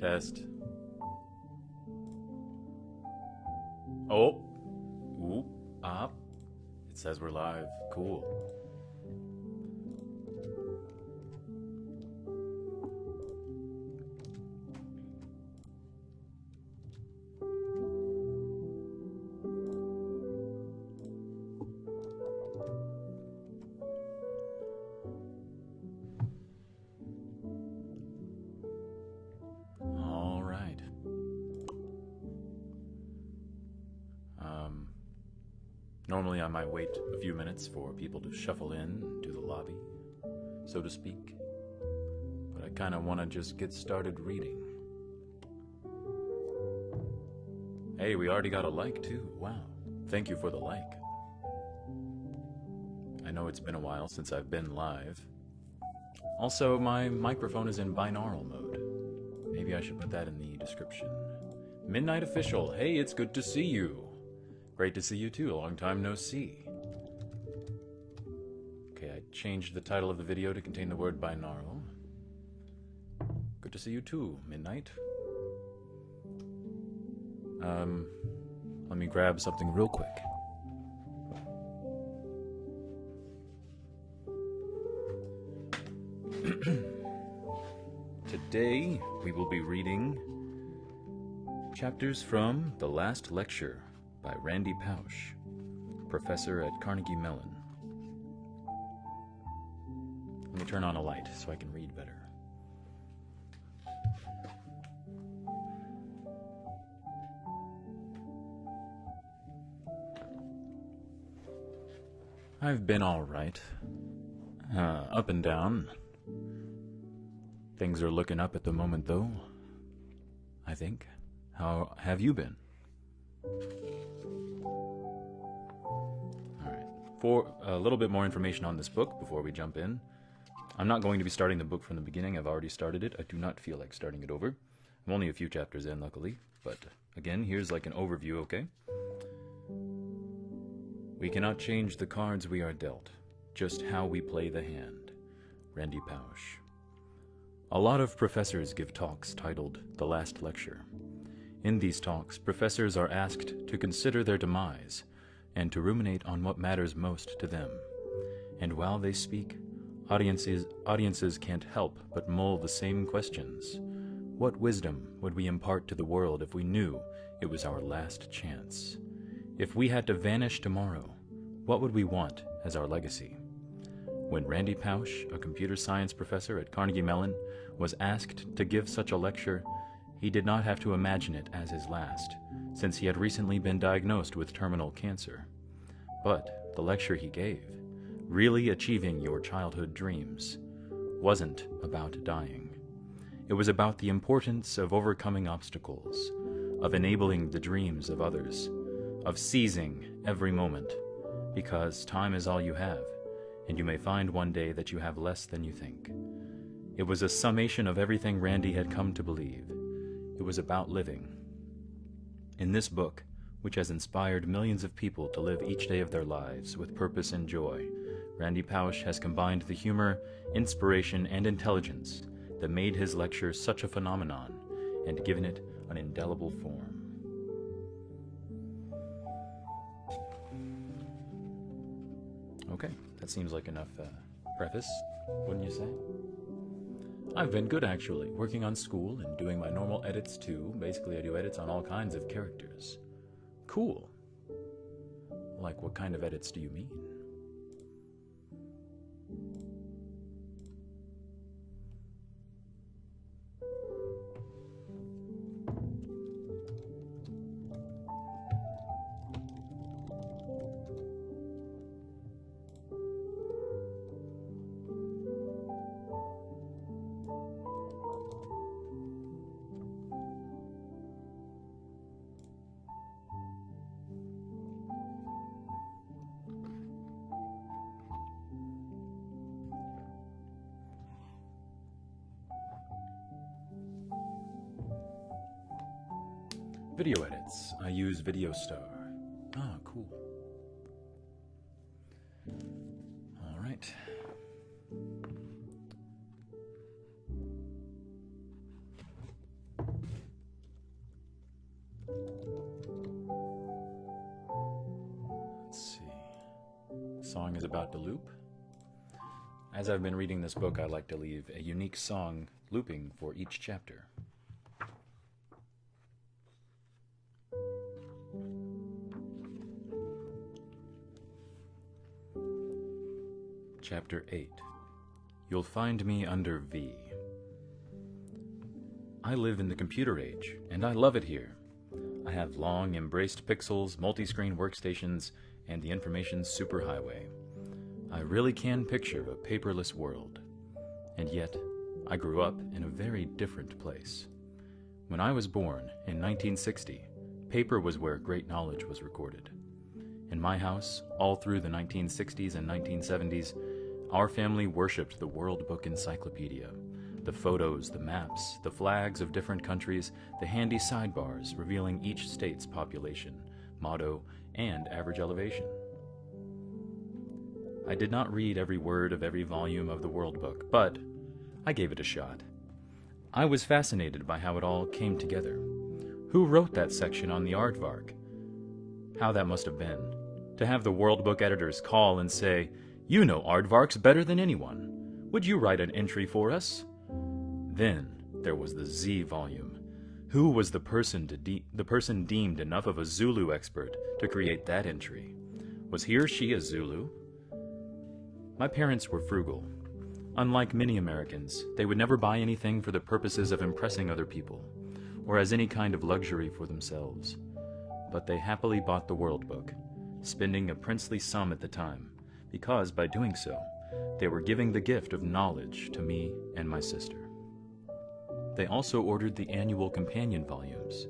Test. Oh. Oop. Up. It says we're live. Cool. Normally I might wait a few minutes for people to shuffle in to the lobby, so to speak, but I kind of want to just get started reading. Hey, we already got a like too. Wow. Thank you for the like. I know it's been a while since I've been live. Also, my microphone is in binaural mode. Maybe I should put that in the description. Midnight Official, hey, it's good to see you. Great to see you too, a long time no see. Okay, I changed the title of the video to contain the word binaural. Good to see you too, Midnight. Let me grab something real quick. Today, we will be reading chapters from The Last Lecture by Randy Pausch, professor at Carnegie Mellon. Let me turn on a light so I can read better. I've been all right. Up and down. Things are looking up at the moment, though, I think. How have you been? For a little bit more information on this book before we jump in. I'm not going to be starting the book from the beginning. I've already started it. I do not feel like starting it over. I'm only a few chapters in, luckily. But again, here's like an overview, okay? We cannot change the cards we are dealt, just how we play the hand. Randy Pausch. A lot of professors give talks titled The Last Lecture. In these talks, professors are asked to consider their demise and to ruminate on what matters most to them. And while they speak, audiences can't help but mull the same questions. What wisdom would we impart to the world if we knew it was our last chance? If we had to vanish tomorrow, what would we want as our legacy? When Randy Pausch, a computer science professor at Carnegie Mellon, was asked to give such a lecture, he did not have to imagine it as his last, since he had recently been diagnosed with terminal cancer. But the lecture he gave, Really Achieving Your Childhood Dreams, wasn't about dying. It was about the importance of overcoming obstacles, of enabling the dreams of others, of seizing every moment, because time is all you have, and you may find one day that you have less than you think. It was a summation of everything Randy had come to believe. It was about living. In this book, which has inspired millions of people to live each day of their lives with purpose and joy, Randy Pausch has combined the humor, inspiration, and intelligence that made his lecture such a phenomenon and given it an indelible form. Okay, that seems like enough preface, wouldn't you say? I've been good, actually, working on school and doing my normal edits too. Basically, I do edits on all kinds of characters. Cool. Like, what kind of edits do you mean? Video edits. I use Video Star. Ah, cool. All right. song is about to loop. As I've been reading this book, I like to leave a unique song looping for each chapter. Chapter 8. You'll find me under V. I live in the computer age, and I love it here. I have long embraced pixels, multi-screen workstations, and the information superhighway. I really can picture a paperless world. And yet, I grew up in a very different place. When I was born, in 1960, paper was where great knowledge was recorded. In my house, all through the 1960s and 1970s, our family worshipped the World Book Encyclopedia. The photos, the maps, the flags of different countries, the handy sidebars revealing each state's population, motto, and average elevation. I did not read every word of every volume of the World Book, but I gave it a shot. I was fascinated by how it all came together. Who wrote that section on the aardvark? How that must have been, to have the World Book editors call and say, "You know aardvarks better than anyone. Would you write an entry for us?" Then there was the Z volume. Who was the person deemed enough of a Zulu expert to create that entry? Was he or she a Zulu? My parents were frugal. Unlike many Americans, they would never buy anything for the purposes of impressing other people, or as any kind of luxury for themselves. But they happily bought the World Book, spending a princely sum at the time, because by doing so, they were giving the gift of knowledge to me and my sister. They also ordered the annual companion volumes.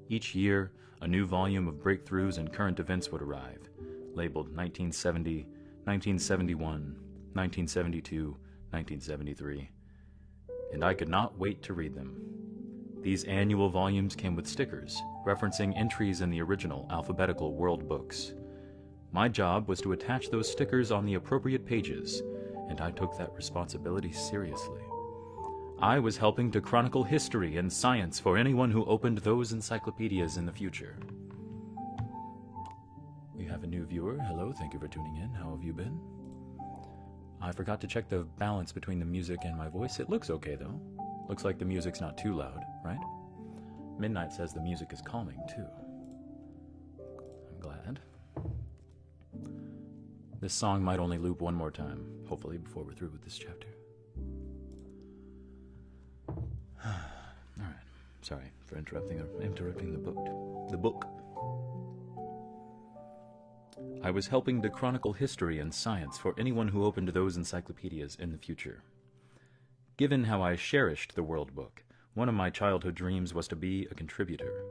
Each year, a new volume of breakthroughs and current events would arrive, labeled 1970, 1971, 1972, 1973, and I could not wait to read them. These annual volumes came with stickers, referencing entries in the original alphabetical World Books. My job was to attach those stickers on the appropriate pages, and I took that responsibility seriously. I was helping to chronicle history and science for anyone who opened those encyclopedias in the future. We have a new viewer. Hello, thank you for tuning in. How have you been? I forgot to check the balance between the music and my voice. It looks okay, though. Looks like the music's not too loud, right? Midnight says the music is calming, too. I'm glad. This song might only loop one more time, hopefully before we're through with this chapter. Alright, sorry for interrupting the book. I was helping to chronicle history and science for anyone who opened those encyclopedias in the future. Given how I cherished the World Book, one of my childhood dreams was to be a contributor.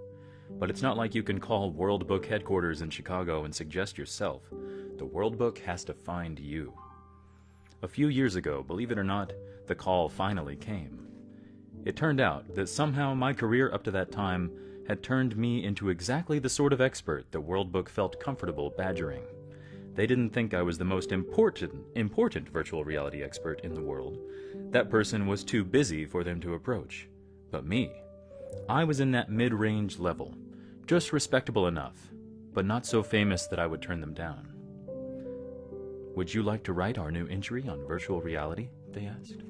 But it's not like you can call World Book headquarters in Chicago and suggest yourself. The World Book has to find you. A few years ago, believe it or not, the call finally came. It turned out that somehow my career up to that time had turned me into exactly the sort of expert the World Book felt comfortable badgering. They didn't think I was the most important virtual reality expert in the world. That person was too busy for them to approach. But me, I was in that mid-range level, just respectable enough, but not so famous that I would turn them down. Would you like to write our new entry on virtual reality? They asked.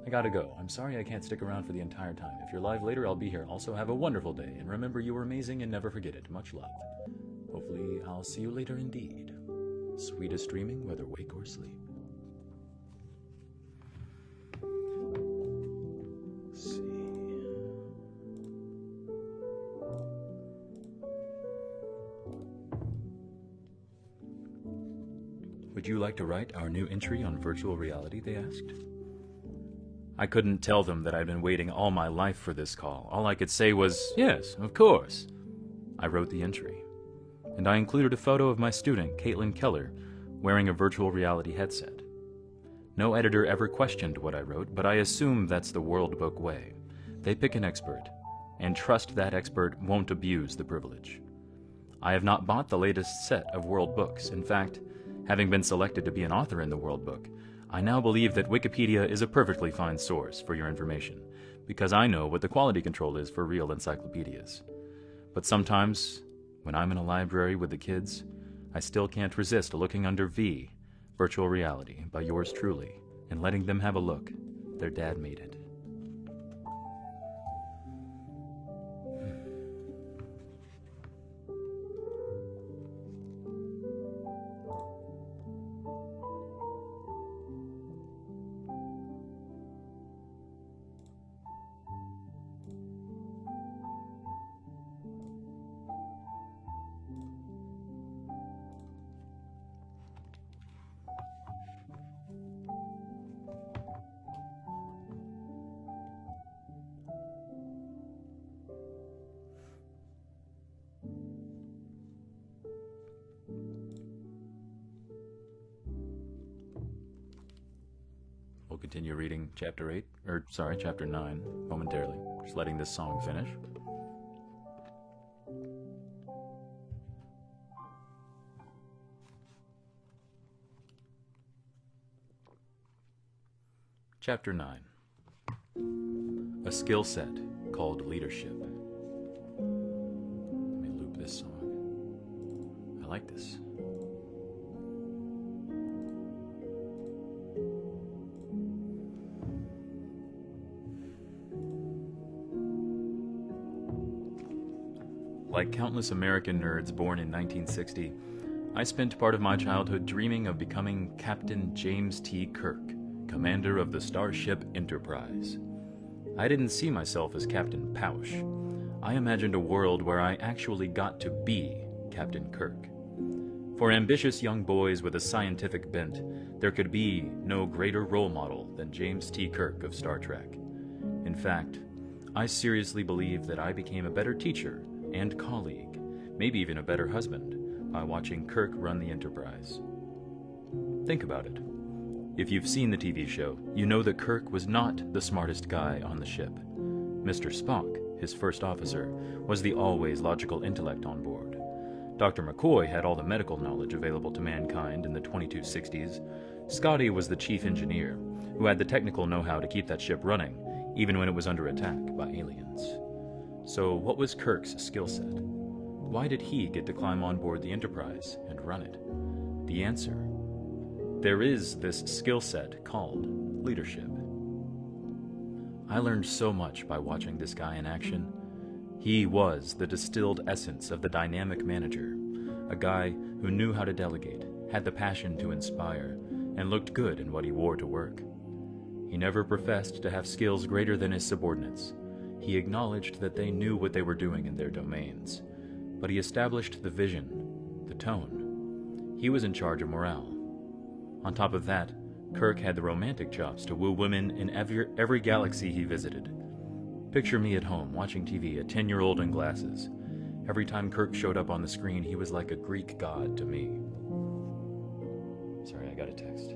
I gotta go. I'm sorry I can't stick around for the entire time. If you're live later, I'll be here. Also, have a wonderful day, and remember you were amazing and never forget it. Much love. Hopefully, I'll see you later indeed. Sweetest dreaming, whether wake or sleep. Let's see. Would you like to write our new entry on virtual reality? They asked. I couldn't tell them that I'd been waiting all my life for this call. All I could say was, yes, of course. I wrote the entry, and I included a photo of my student, Caitlin Keller, wearing a virtual reality headset. No editor ever questioned what I wrote, but I assume that's the World Book way. They pick an expert, and trust that expert won't abuse the privilege. I have not bought the latest set of World Books. In fact, having been selected to be an author in the World Book, I now believe that Wikipedia is a perfectly fine source for your information, because I know what the quality control is for real encyclopedias. But sometimes, when I'm in a library with the kids, I still can't resist looking under V, Virtual Reality, by yours truly, and letting them have a look. Their dad made it. We'll continue reading chapter 9 momentarily. Just letting this song finish. Chapter 9. A skill set called leadership. Let me loop this song. I like this. Like countless American nerds born in 1960, I spent part of my childhood dreaming of becoming Captain James T. Kirk, commander of the starship Enterprise. I didn't see myself as Captain Pausch. I imagined a world where I actually got to be Captain Kirk. For ambitious young boys with a scientific bent, there could be no greater role model than James T. Kirk of Star Trek. In fact, I seriously believe that I became a better teacher and colleague, maybe even a better husband, by watching Kirk run the Enterprise. Think about it. If you've seen the TV show, you know that Kirk was not the smartest guy on the ship. Mr. Spock, his first officer, was the always logical intellect on board. Dr. McCoy had all the medical knowledge available to mankind in the 2260s. Scotty was the chief engineer, who had the technical know-how to keep that ship running, even when it was under attack by aliens. So what was Kirk's skill set? Why did he get to climb on board the Enterprise and run it? The answer: there is this skill set called leadership. I learned so much by watching this guy in action. He was the distilled essence of the dynamic manager, a guy who knew how to delegate, had the passion to inspire, and looked good in what he wore to work. He never professed to have skills greater than his subordinates. He acknowledged that they knew what they were doing in their domains, but he established the vision, the tone. He was in charge of morale. On top of that, Kirk had the romantic chops to woo women in every galaxy he visited. Picture me at home watching TV, a 10-year-old in glasses. Every time Kirk showed up on the screen, he was like a Greek god to me. Sorry, I got a text.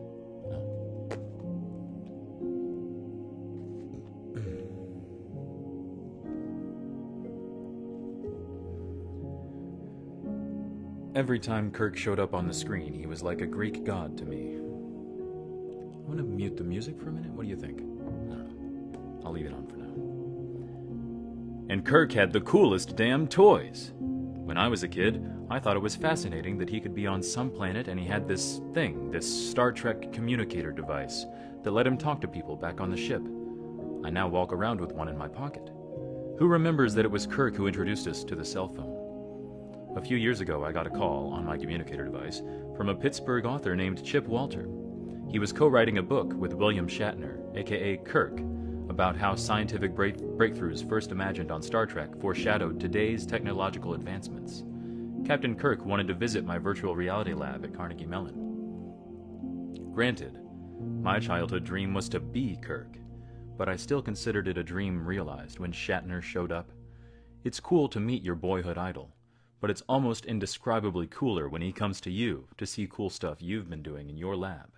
Every time Kirk showed up on the screen, he was like a Greek god to me. I want to mute the music for a minute. What do you think? I don't know. I'll leave it on for now. And Kirk had the coolest damn toys. When I was a kid, I thought it was fascinating that he could be on some planet and he had this thing, this Star Trek communicator device, that let him talk to people back on the ship. I now walk around with one in my pocket. Who remembers that it was Kirk who introduced us to the cell phone? A few years ago, I got a call on my communicator device from a Pittsburgh author named Chip Walter. He was co-writing a book with William Shatner, aka Kirk, about how scientific breakthroughs first imagined on Star Trek foreshadowed today's technological advancements. Captain Kirk wanted to visit my virtual reality lab at Carnegie Mellon. Granted, my childhood dream was to be Kirk, but I still considered it a dream realized when Shatner showed up. It's cool to meet your boyhood idol, but it's almost indescribably cooler when he comes to you to see cool stuff you've been doing in your lab.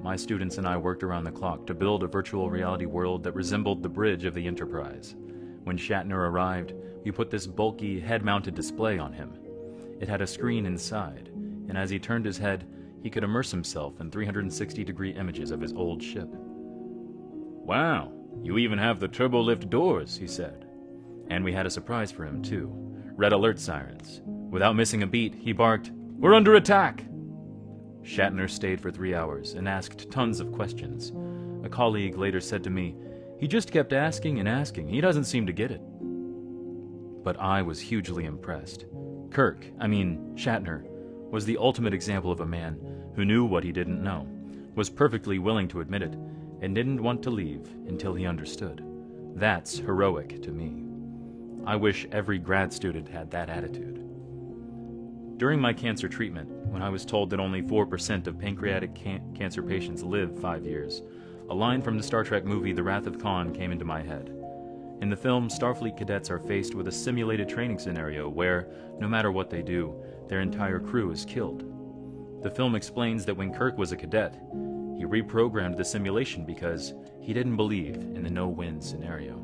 My students and I worked around the clock to build a virtual reality world that resembled the bridge of the Enterprise. When Shatner arrived, we put this bulky, head-mounted display on him. It had a screen inside, and as he turned his head, he could immerse himself in 360-degree images of his old ship. "Wow, you even have the turbolift doors," he said. And we had a surprise for him, too. Red alert sirens. Without missing a beat, he barked, "We're under attack!" Shatner stayed for 3 hours and asked tons of questions. A colleague later said to me, "He just kept asking and asking. He doesn't seem to get it." But I was hugely impressed. Shatner, was the ultimate example of a man who knew what he didn't know, was perfectly willing to admit it, and didn't want to leave until he understood. That's heroic to me. I wish every grad student had that attitude. During my cancer treatment, when I was told that only 4% of pancreatic cancer patients live 5 years, a line from the Star Trek movie The Wrath of Khan came into my head. In the film, Starfleet cadets are faced with a simulated training scenario where, no matter what they do, their entire crew is killed. The film explains that when Kirk was a cadet, he reprogrammed the simulation because he didn't believe in the no-win scenario.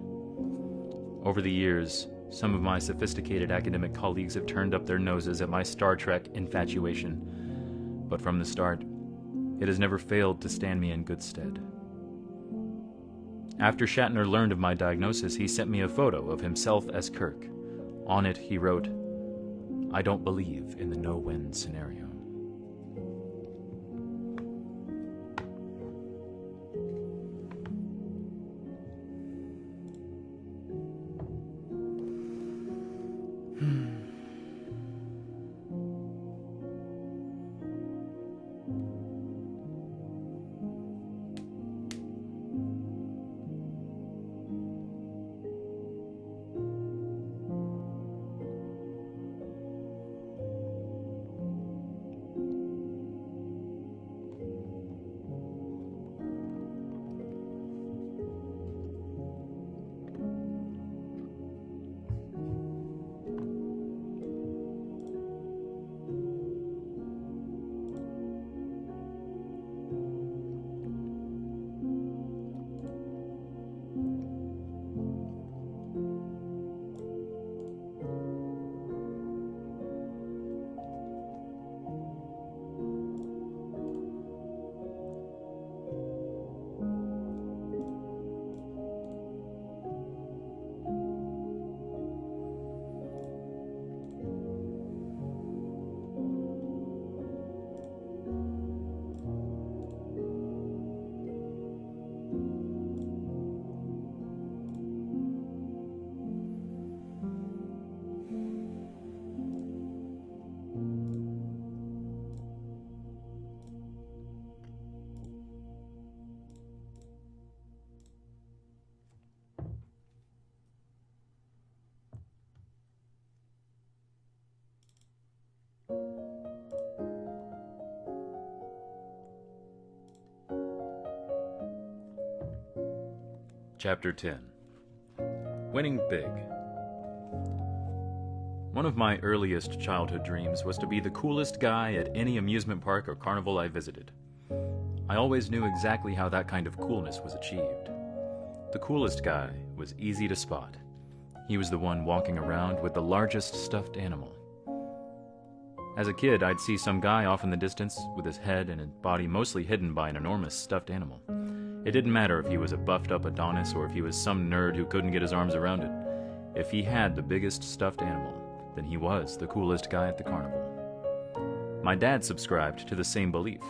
Over the years, some of my sophisticated academic colleagues have turned up their noses at my Star Trek infatuation, but from the start, it has never failed to stand me in good stead. After Shatner learned of my diagnosis, he sent me a photo of himself as Kirk. On it, he wrote, "I don't believe in the no-win scenario." Chapter 10. Winning Big. One of my earliest childhood dreams was to be the coolest guy at any amusement park or carnival I visited. I always knew exactly how that kind of coolness was achieved. The coolest guy was easy to spot. He was the one walking around with the largest stuffed animal. As a kid, I'd see some guy off in the distance with his head and his body mostly hidden by an enormous stuffed animal. It didn't matter if he was a buffed-up Adonis or if he was some nerd who couldn't get his arms around it. If he had the biggest stuffed animal, then he was the coolest guy at the carnival. My dad subscribed to the same belief.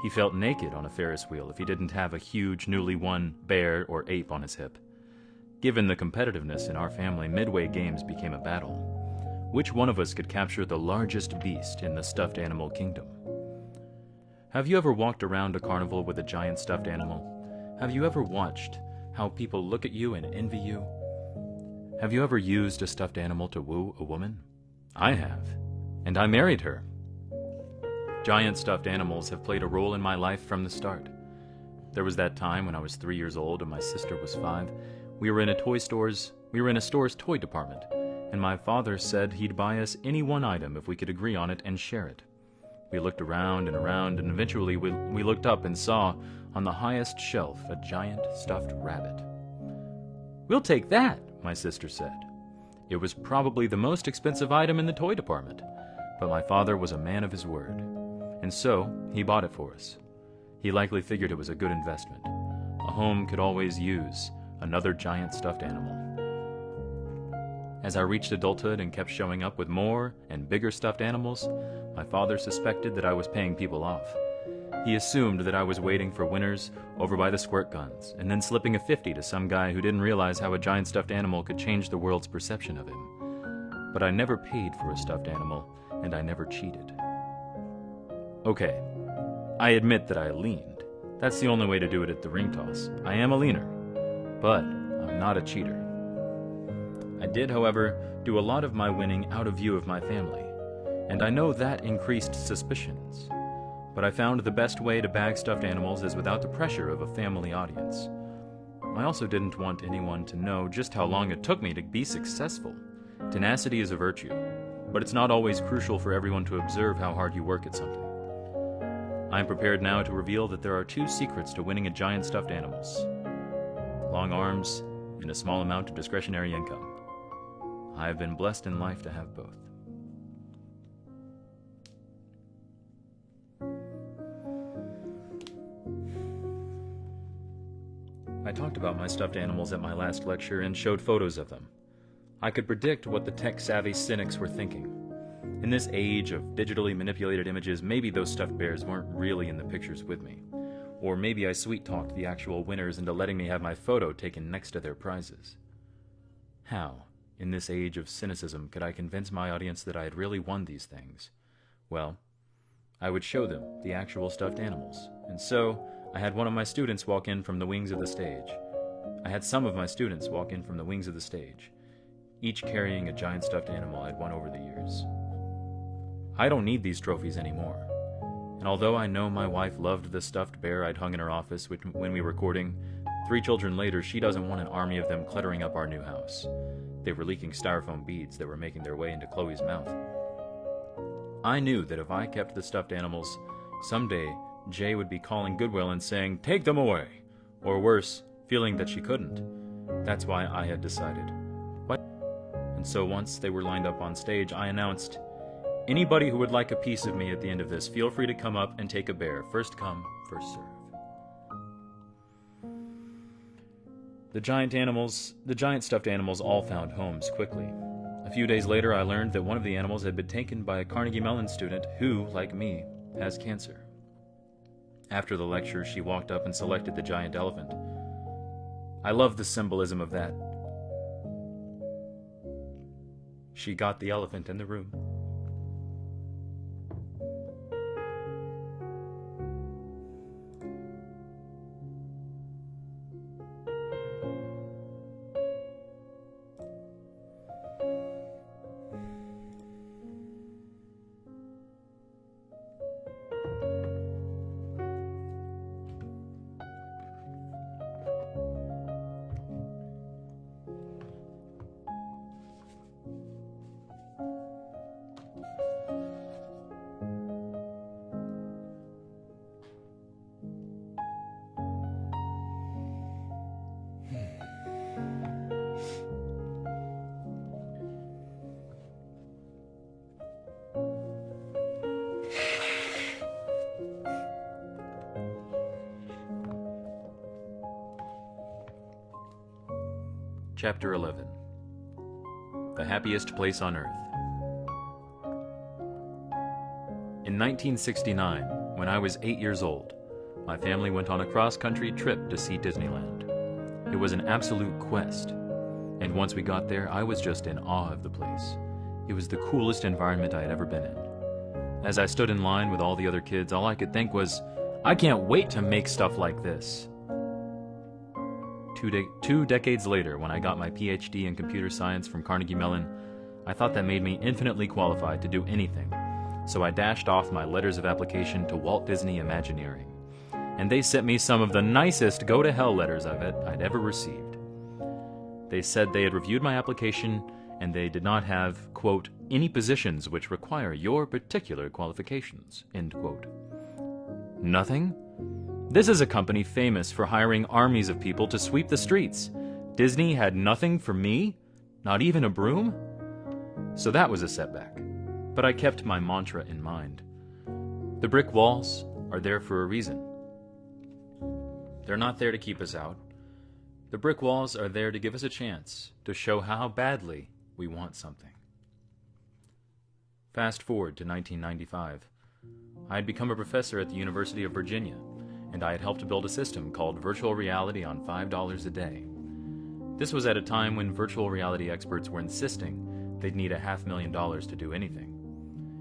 He felt naked on a Ferris wheel if he didn't have a huge, newly won bear or ape on his hip. Given the competitiveness in our family, midway games became a battle. Which one of us could capture the largest beast in the stuffed animal kingdom? Have you ever walked around a carnival with a giant stuffed animal? Have you ever watched how people look at you and envy you? Have you ever used a stuffed animal to woo a woman? I have, and I married her. Giant stuffed animals have played a role in my life from the start. There was that time when I was 3 years old and my sister was 5. We were in a store's toy department, and my father said he'd buy us any one item if we could agree on it and share it. We looked around, and eventually we looked up and saw, on the highest shelf, a giant stuffed rabbit. "We'll take that," my sister said. It was probably the most expensive item in the toy department, but my father was a man of his word, and so he bought it for us. He likely figured it was a good investment. A home could always use another giant stuffed animal. As I reached adulthood and kept showing up with more and bigger stuffed animals, my father suspected that I was paying people off. He assumed that I was waiting for winners over by the squirt guns, and then slipping a 50 to some guy who didn't realize how a giant stuffed animal could change the world's perception of him. But I never paid for a stuffed animal, and I never cheated. Okay, I admit that I leaned. That's the only way to do it at the ring toss. I am a leaner, but I'm not a cheater. I did, however, do a lot of my winning out of view of my family, and I know that increased suspicions. But I found the best way to bag stuffed animals is without the pressure of a family audience. I also didn't want anyone to know just how long it took me to be successful. Tenacity is a virtue, but it's not always crucial for everyone to observe how hard you work at something. I am prepared now to reveal that there are 2 secrets to winning at giant stuffed animals: long arms and a small amount of discretionary income. I have been blessed in life to have both. I talked about my stuffed animals at my last lecture and showed photos of them. I could predict what the tech-savvy cynics were thinking. In this age of digitally manipulated images, maybe those stuffed bears weren't really in the pictures with me. Or maybe I sweet-talked the actual winners into letting me have my photo taken next to their prizes. How, in this age of cynicism, could I convince my audience that I had really won these things? Well, I would show them the actual stuffed animals, and so I had one of my students walk in from the wings of the stage. I had some of my students walk in from the wings of the stage, each carrying a giant stuffed animal I'd won over the years. I don't need these trophies anymore, and although I know my wife loved the stuffed bear I'd hung in her office when we were courting, 3 children later she doesn't want an army of them cluttering up our new house. They were leaking styrofoam beads that were making their way into Chloe's mouth. I knew that if I kept the stuffed animals, someday Jay would be calling Goodwill and saying, "Take them away!" Or worse, feeling that she couldn't. That's why I had decided. What? And so once they were lined up on stage, I announced, "Anybody who would like a piece of me at the end of this, feel free to come up and take a bear. First come, first serve." The giant stuffed animals all found homes quickly. A few days later, I learned that one of the animals had been taken by a Carnegie Mellon student who, like me, has cancer. After the lecture, she walked up and selected the giant elephant. I love the symbolism of that. She got the elephant in the room. Chapter 11. The Happiest Place on Earth. In 1969, when I was 8 years old, my family went on a cross-country trip to see Disneyland. It was an absolute quest, and once we got there, I was just in awe of the place. It was the coolest environment I had ever been in. As I stood in line with all the other kids, all I could think was, I can't wait to make stuff like this. Two decades later, when I got my PhD in computer science from Carnegie Mellon, I thought that made me infinitely qualified to do anything. So I dashed off my letters of application to Walt Disney Imagineering. And they sent me some of the nicest go-to-hell letters I'd ever received. They said they had reviewed my application and they did not have, quote, any positions which require your particular qualifications, end quote. Nothing? This is a company famous for hiring armies of people to sweep the streets. Disney had nothing for me? Not even a broom? So that was a setback. But I kept my mantra in mind. The brick walls are there for a reason. They're not there to keep us out. The brick walls are there to give us a chance to show how badly we want something. Fast forward to 1995. I had become a professor at the University of Virginia, and I had helped build a system called virtual reality on $5 a day. This was at a time when virtual reality experts were insisting they'd need $500,000 to do anything.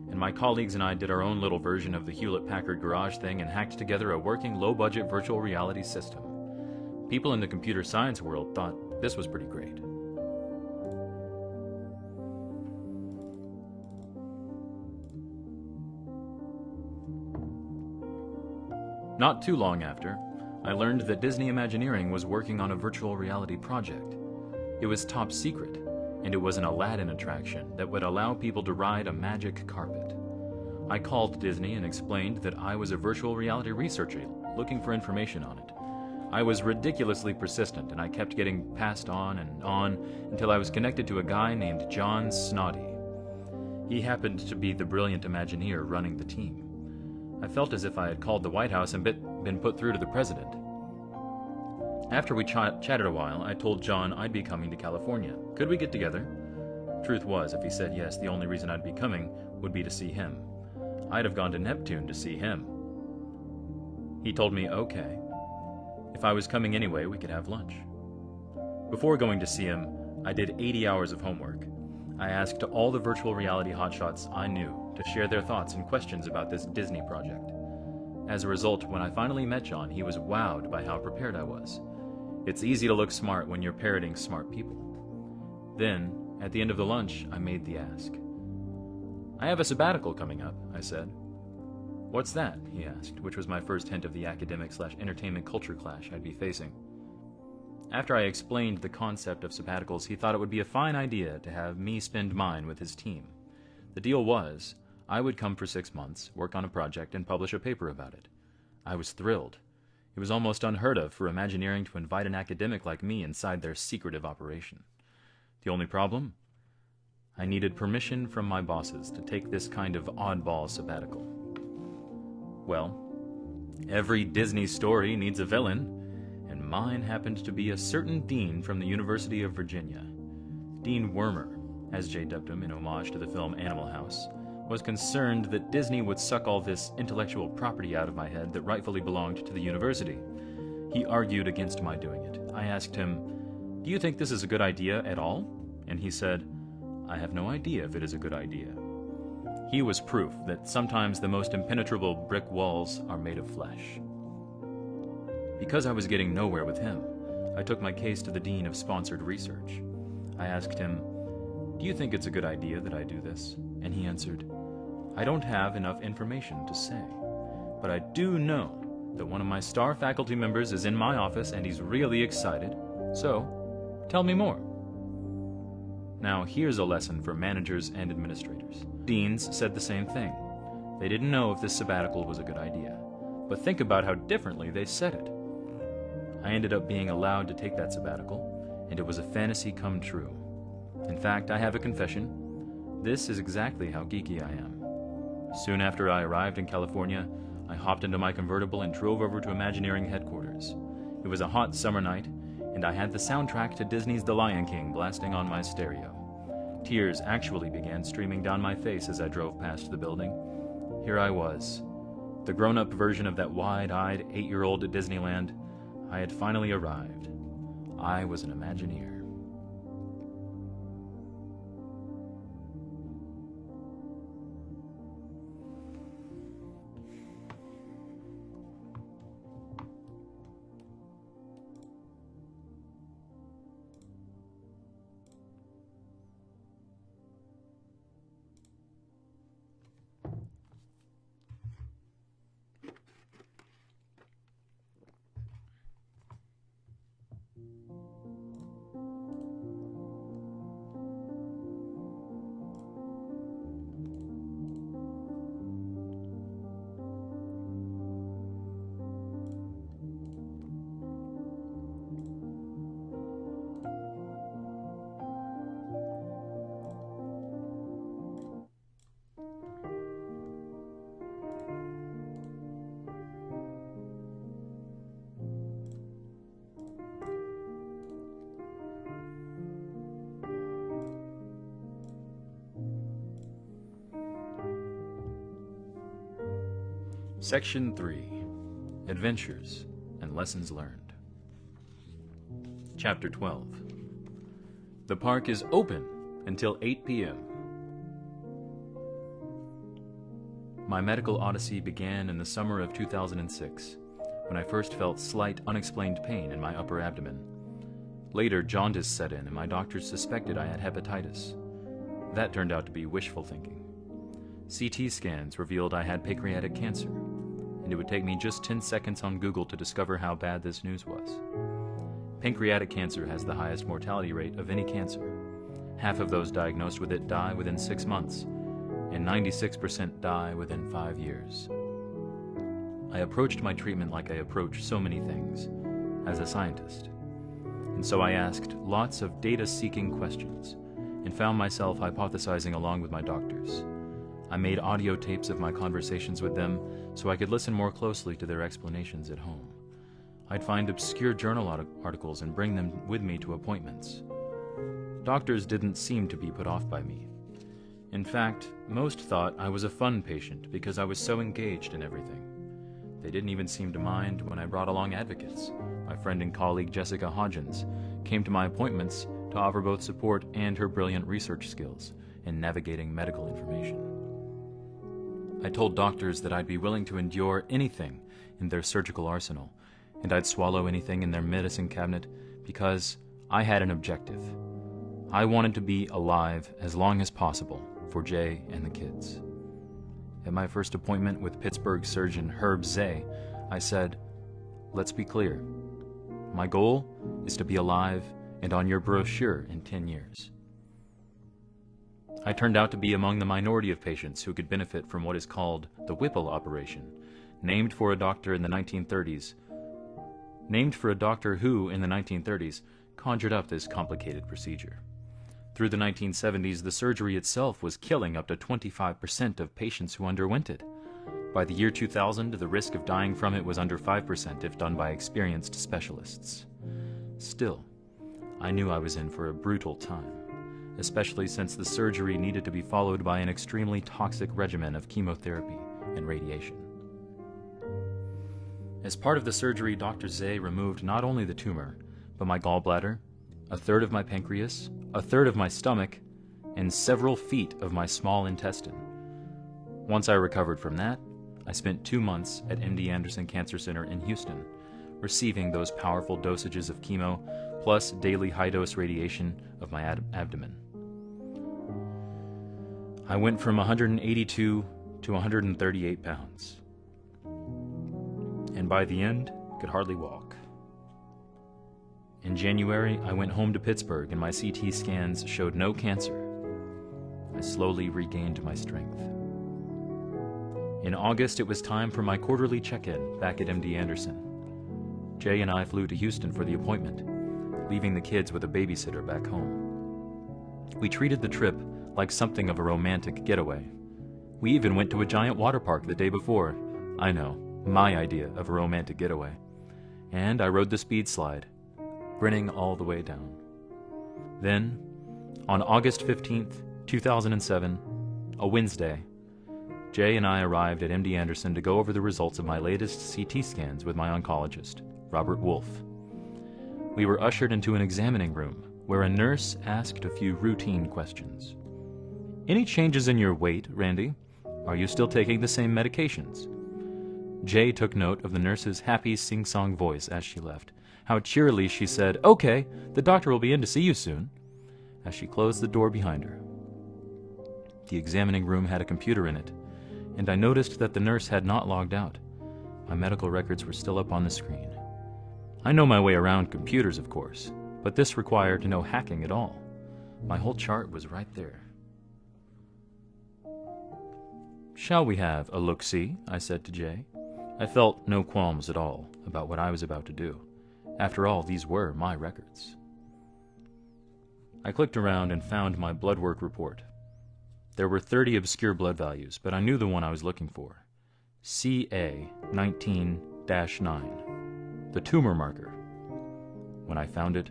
And my colleagues and I did our own little version of the Hewlett-Packard garage thing and hacked together a working low-budget virtual reality system. People in the computer science world thought this was pretty great. Not too long after, I learned that Disney Imagineering was working on a virtual reality project. It was top secret, and it was an Aladdin attraction that would allow people to ride a magic carpet. I called Disney and explained that I was a virtual reality researcher looking for information on it. I was ridiculously persistent, and I kept getting passed on and on until I was connected to a guy named John Snoddy. He happened to be the brilliant Imagineer running the team. I felt as if I had called the White House and been put through to the president. After we chatted a while, I told John I'd be coming to California. Could we get together? Truth was, if he said yes, the only reason I'd be coming would be to see him. I'd have gone to Neptune to see him. He told me, okay. If I was coming anyway, we could have lunch. Before going to see him, I did 80 hours of homework. I asked all the virtual reality hotshots I knew to share their thoughts and questions about this Disney project. As a result, when I finally met John, he was wowed by how prepared I was. It's easy to look smart when you're parroting smart people. Then, at the end of the lunch, I made the ask. I have a sabbatical coming up, I said. What's that? He asked, which was my first hint of the academic/entertainment culture clash I'd be facing. After I explained the concept of sabbaticals, he thought it would be a fine idea to have me spend mine with his team. The deal was, I would come for 6 months, work on a project, and publish a paper about it. I was thrilled. It was almost unheard of for Imagineering to invite an academic like me inside their secretive operation. The only problem? I needed permission from my bosses to take this kind of oddball sabbatical. Well, every Disney story needs a villain, and mine happened to be a certain dean from the University of Virginia. Dean Wormer, as Jay dubbed him in homage to the film Animal House, was concerned that Disney would suck all this intellectual property out of my head that rightfully belonged to the university. He argued against my doing it. I asked him, "Do you think this is a good idea at all?" And he said, "I have no idea if it is a good idea." He was proof that sometimes the most impenetrable brick walls are made of flesh. Because I was getting nowhere with him, I took my case to the Dean of Sponsored Research. I asked him, "Do you think it's a good idea that I do this?" And he answered, "I don't have enough information to say, but I do know that one of my star faculty members is in my office and he's really excited, so tell me more." Now here's a lesson for managers and administrators. Deans said the same thing. They didn't know if this sabbatical was a good idea, but think about how differently they said it. I ended up being allowed to take that sabbatical, and it was a fantasy come true. In fact, I have a confession. This is exactly how geeky I am. Soon after I arrived in California, I hopped into my convertible and drove over to Imagineering headquarters. It was a hot summer night, and I had the soundtrack to Disney's The Lion King blasting on my stereo. Tears actually began streaming down my face as I drove past the building. Here I was, the grown-up version of that wide-eyed 8-year-old at Disneyland. I had finally arrived. I was an Imagineer. Section 3. Adventures and Lessons Learned. Chapter 12. The park is open until 8 p.m. My medical odyssey began in the summer of 2006, when I first felt slight, unexplained pain in my upper abdomen. Later, jaundice set in, and my doctors suspected I had hepatitis. That turned out to be wishful thinking. CT scans revealed I had pancreatic cancer, and it would take me just 10 seconds on Google to discover how bad this news was. Pancreatic cancer has the highest mortality rate of any cancer. Half of those diagnosed with it die within 6 months, and 96% die within 5 years. I approached my treatment like I approach so many things, as a scientist. And so I asked lots of data-seeking questions, and found myself hypothesizing along with my doctors. I made audio tapes of my conversations with them so I could listen more closely to their explanations at home. I'd find obscure journal articles and bring them with me to appointments. Doctors didn't seem to be put off by me. In fact, most thought I was a fun patient because I was so engaged in everything. They didn't even seem to mind when I brought along advocates. My friend and colleague Jessica Hodgins came to my appointments to offer both support and her brilliant research skills in navigating medical information. I told doctors that I'd be willing to endure anything in their surgical arsenal, and I'd swallow anything in their medicine cabinet because I had an objective. I wanted to be alive as long as possible for Jay and the kids. At my first appointment with Pittsburgh surgeon Herb Zay, I said, "Let's be clear. My goal is to be alive and on your brochure in 10 years. I turned out to be among the minority of patients who could benefit from what is called the Whipple operation, named for a doctor who in the 1930s conjured up this complicated procedure. Through the 1970s, the surgery itself was killing up to 25% of patients who underwent it. By the year 2000, the risk of dying from it was under 5% if done by experienced specialists. Still, I knew I was in for a brutal time, especially since the surgery needed to be followed by an extremely toxic regimen of chemotherapy and radiation. As part of the surgery, Dr. Zay removed not only the tumor, but my gallbladder, a third of my pancreas, a third of my stomach, and several feet of my small intestine. Once I recovered from that, I spent 2 months at MD Anderson Cancer Center in Houston, receiving those powerful dosages of chemo, plus daily high-dose radiation of my abdomen. I went from 182 to 138 pounds, and by the end, could hardly walk. In January, I went home to Pittsburgh and my CT scans showed no cancer. I slowly regained my strength. In August, it was time for my quarterly check-in back at MD Anderson. Jay and I flew to Houston for the appointment, leaving the kids with a babysitter back home. We treated the trip like something of a romantic getaway. We even went to a giant water park the day before. I know, my idea of a romantic getaway. And I rode the speed slide, grinning all the way down. Then, on August 15th, 2007, a Wednesday, Jay and I arrived at MD Anderson to go over the results of my latest CT scans with my oncologist, Robert Wolfe. We were ushered into an examining room where a nurse asked a few routine questions. "Any changes in your weight, Randy? Are you still taking the same medications?" Jay took note of the nurse's happy sing-song voice as she left, how cheerily she said, "Okay, the doctor will be in to see you soon," as she closed the door behind her. The examining room had a computer in it, and I noticed that the nurse had not logged out. My medical records were still up on the screen. I know my way around computers, of course, but this required no hacking at all. My whole chart was right there. "Shall we have a look-see?" I said to Jay. I felt no qualms at all about what I was about to do. After all, these were my records. I clicked around and found my blood work report. There were 30 obscure blood values, but I knew the one I was looking for. CA-19-9, the tumor marker. When I found it,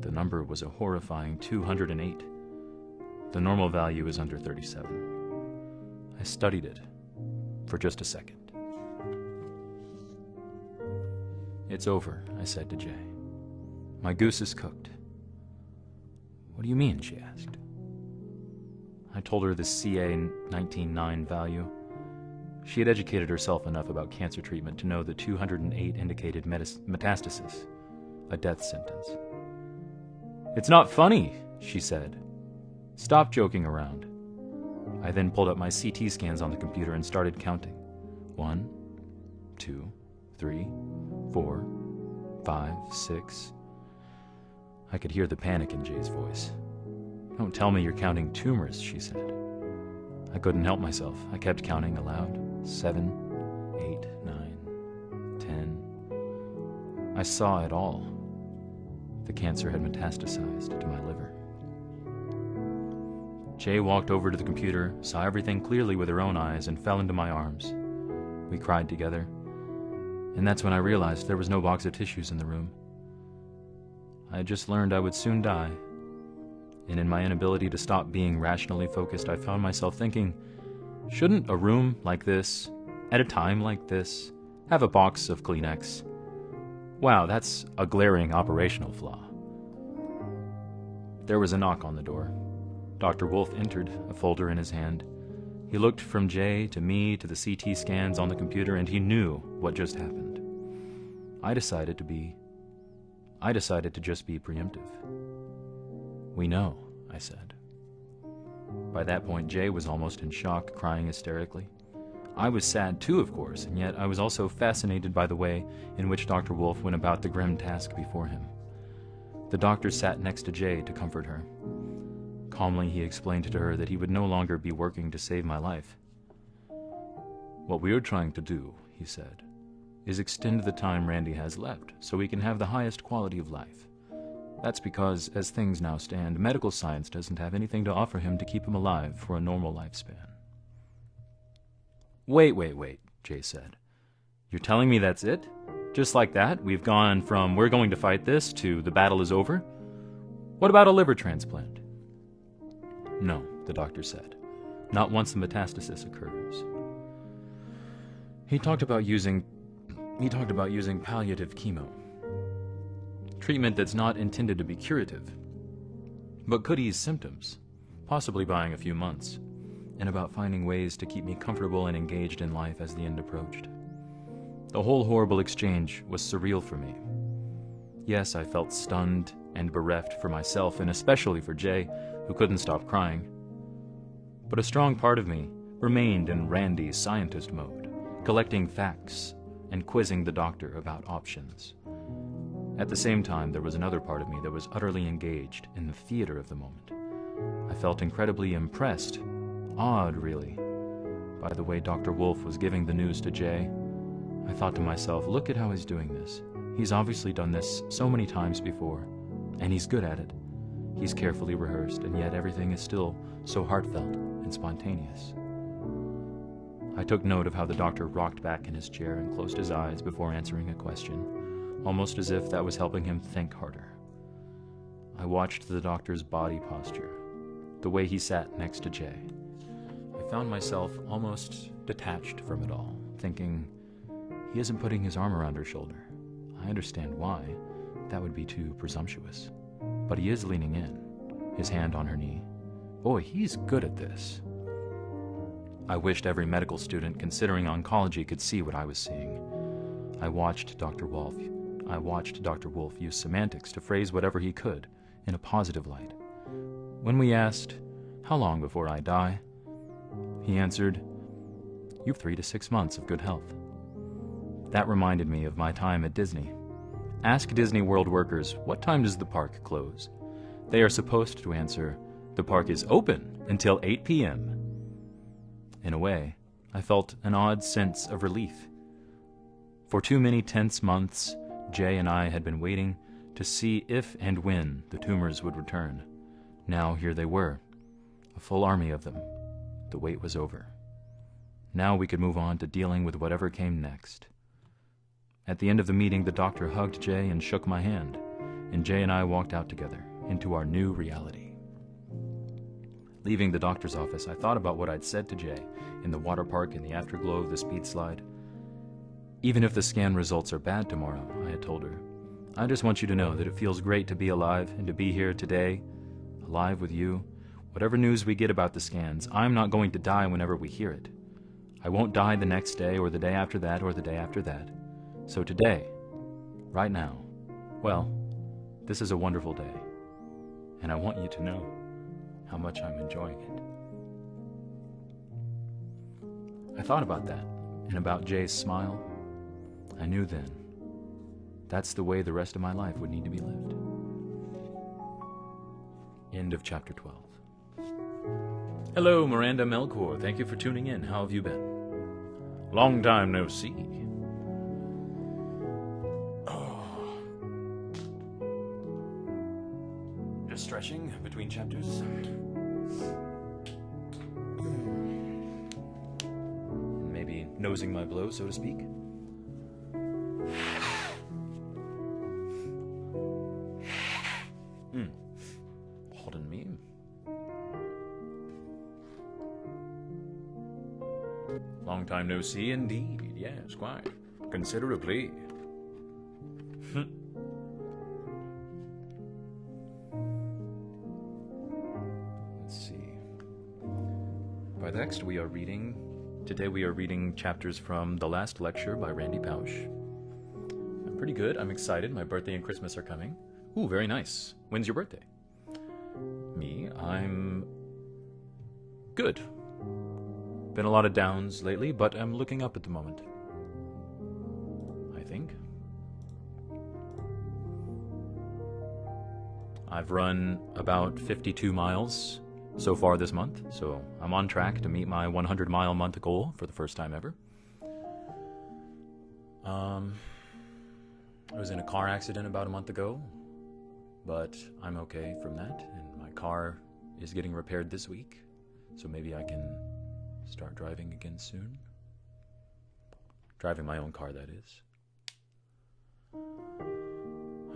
the number was a horrifying 208. The normal value is under 37. I studied it for just a second. "It's over," I said to Jay. "My goose is cooked." "What do you mean?" she asked. I told her the CA 19.9 value. She had educated herself enough about cancer treatment to know that 208 indicated metastasis, a death sentence. "It's not funny," she said. "Stop joking around." I then pulled up my CT scans on the computer and started counting. 1, 2, 3, 4, 5, 6. I could hear the panic in Jay's voice. "Don't tell me you're counting tumors," she said. I couldn't help myself. I kept counting aloud. 7, 8, 9, 10. I saw it all. The cancer had metastasized to my liver. Jay walked over to the computer, saw everything clearly with her own eyes, and fell into my arms. We cried together, and that's when I realized there was no box of tissues in the room. I had just learned I would soon die, and in my inability to stop being rationally focused, I found myself thinking, shouldn't a room like this, at a time like this, have a box of Kleenex? Wow, that's a glaring operational flaw. There was a knock on the door. Dr. Wolf entered, a folder in his hand. He looked from Jay to me to the CT scans on the computer, and he knew what just happened. I decided to just be preemptive. "We know," I said. By that point, Jay was almost in shock, crying hysterically. I was sad too, of course, and yet I was also fascinated by the way in which Dr. Wolf went about the grim task before him. The doctor sat next to Jay to comfort her. Calmly, he explained to her that he would no longer be working to save my life. "What we are trying to do," he said, "is extend the time Randy has left so he can have the highest quality of life. That's because, as things now stand, medical science doesn't have anything to offer him to keep him alive for a normal lifespan." Wait, Jay said. "You're telling me that's it? Just like that, we've gone from 'we're going to fight this' to 'the battle is over'? What about a liver transplant?" "No," the doctor said. "Not once the metastasis occurs." He talked about using palliative chemo. Treatment that's not intended to be curative, but could ease symptoms, possibly buying a few months, and about finding ways to keep me comfortable and engaged in life as the end approached. The whole horrible exchange was surreal for me. Yes, I felt stunned and bereft for myself, and especially for Jay, who couldn't stop crying. But a strong part of me remained in Randy's scientist mode, collecting facts and quizzing the doctor about options. At the same time, there was another part of me that was utterly engaged in the theater of the moment. I felt incredibly impressed, awed really, by the way Dr. Wolf was giving the news to Jay. I thought to myself, look at how he's doing this. He's obviously done this so many times before, and he's good at it. He's carefully rehearsed, and yet everything is still so heartfelt and spontaneous. I took note of how the doctor rocked back in his chair and closed his eyes before answering a question, almost as if that was helping him think harder. I watched the doctor's body posture, the way he sat next to Jay. I found myself almost detached from it all, thinking, he isn't putting his arm around her shoulder. I understand why. That would be too presumptuous. But he is leaning in, his hand on her knee. Boy, he's good at this. I wished every medical student considering oncology could see what I was seeing. I watched Dr. Wolf use semantics to phrase whatever he could in a positive light. When we asked, "How long before I die?" he answered, "You've 3 to 6 months of good health." That reminded me of my time at Disney. Ask Disney World workers, what time does the park close? They are supposed to answer, the park is open until 8 p.m. In a way, I felt an odd sense of relief. For too many tense months, Jay and I had been waiting to see if and when the tumors would return. Now here they were, a full army of them. The wait was over. Now we could move on to dealing with whatever came next. At the end of the meeting, the doctor hugged Jay and shook my hand, and Jay and I walked out together into our new reality. Leaving the doctor's office, I thought about what I'd said to Jay in the water park in the afterglow of the speed slide. Even if the scan results are bad tomorrow, I had told her, I just want you to know that it feels great to be alive and to be here today, alive with you. Whatever news we get about the scans, I'm not going to die whenever we hear it. I won't die the next day or the day after that or the day after that. So today, right now, well, this is a wonderful day. And I want you to know how much I'm enjoying it. I thought about that and about Jay's smile. I knew then that's the way the rest of my life would need to be lived. End of chapter 12. Hello, Miranda Melkor. Thank you for tuning in. How have you been? Long time no see. Oh. Just stretching between chapters. Maybe nosing my blow, so to speak. Pardon me. Long time no see indeed. Yes, quite. Considerably. Let's see. By next we are reading... Today we are reading chapters from The Last Lecture by Randy Pausch. I'm pretty good. I'm excited. My birthday and Christmas are coming. Ooh, very nice. When's your birthday? Me, I'm good. Been a lot of downs lately, but I'm looking up at the moment. I think. I've run about 52 miles so far this month, so I'm on track to meet my 100-mile month goal for the first time ever. I was in a car accident about a month ago, but I'm okay from that, and my car is getting repaired this week, so maybe I can start driving again soon. Driving my own car, that is.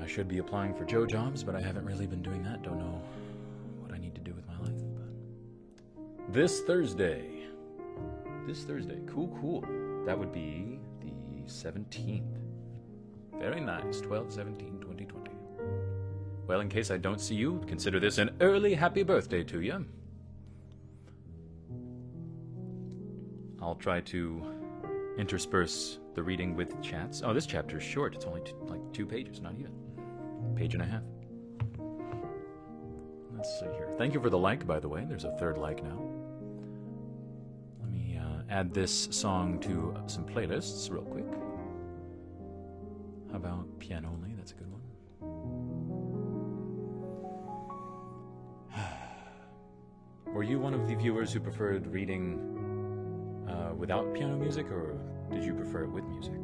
I should be applying for Joe jobs, but I haven't really been doing that. Don't know what I need to do with my life. But this Thursday, cool. That would be the 17th. Very nice, 12/17/2020. Well, in case I don't see you, consider this an early happy birthday to you. I'll try to intersperse the reading with chats. Oh, this chapter is short. It's only like 2 pages, not even. Page and a half. Let's see here. Thank you for the like, by the way. There's a 3rd like now. Let me add this song to some playlists real quick. How about Piano Only? That's a good one. Were you one of the viewers who preferred reading without piano music, or did you prefer it with music?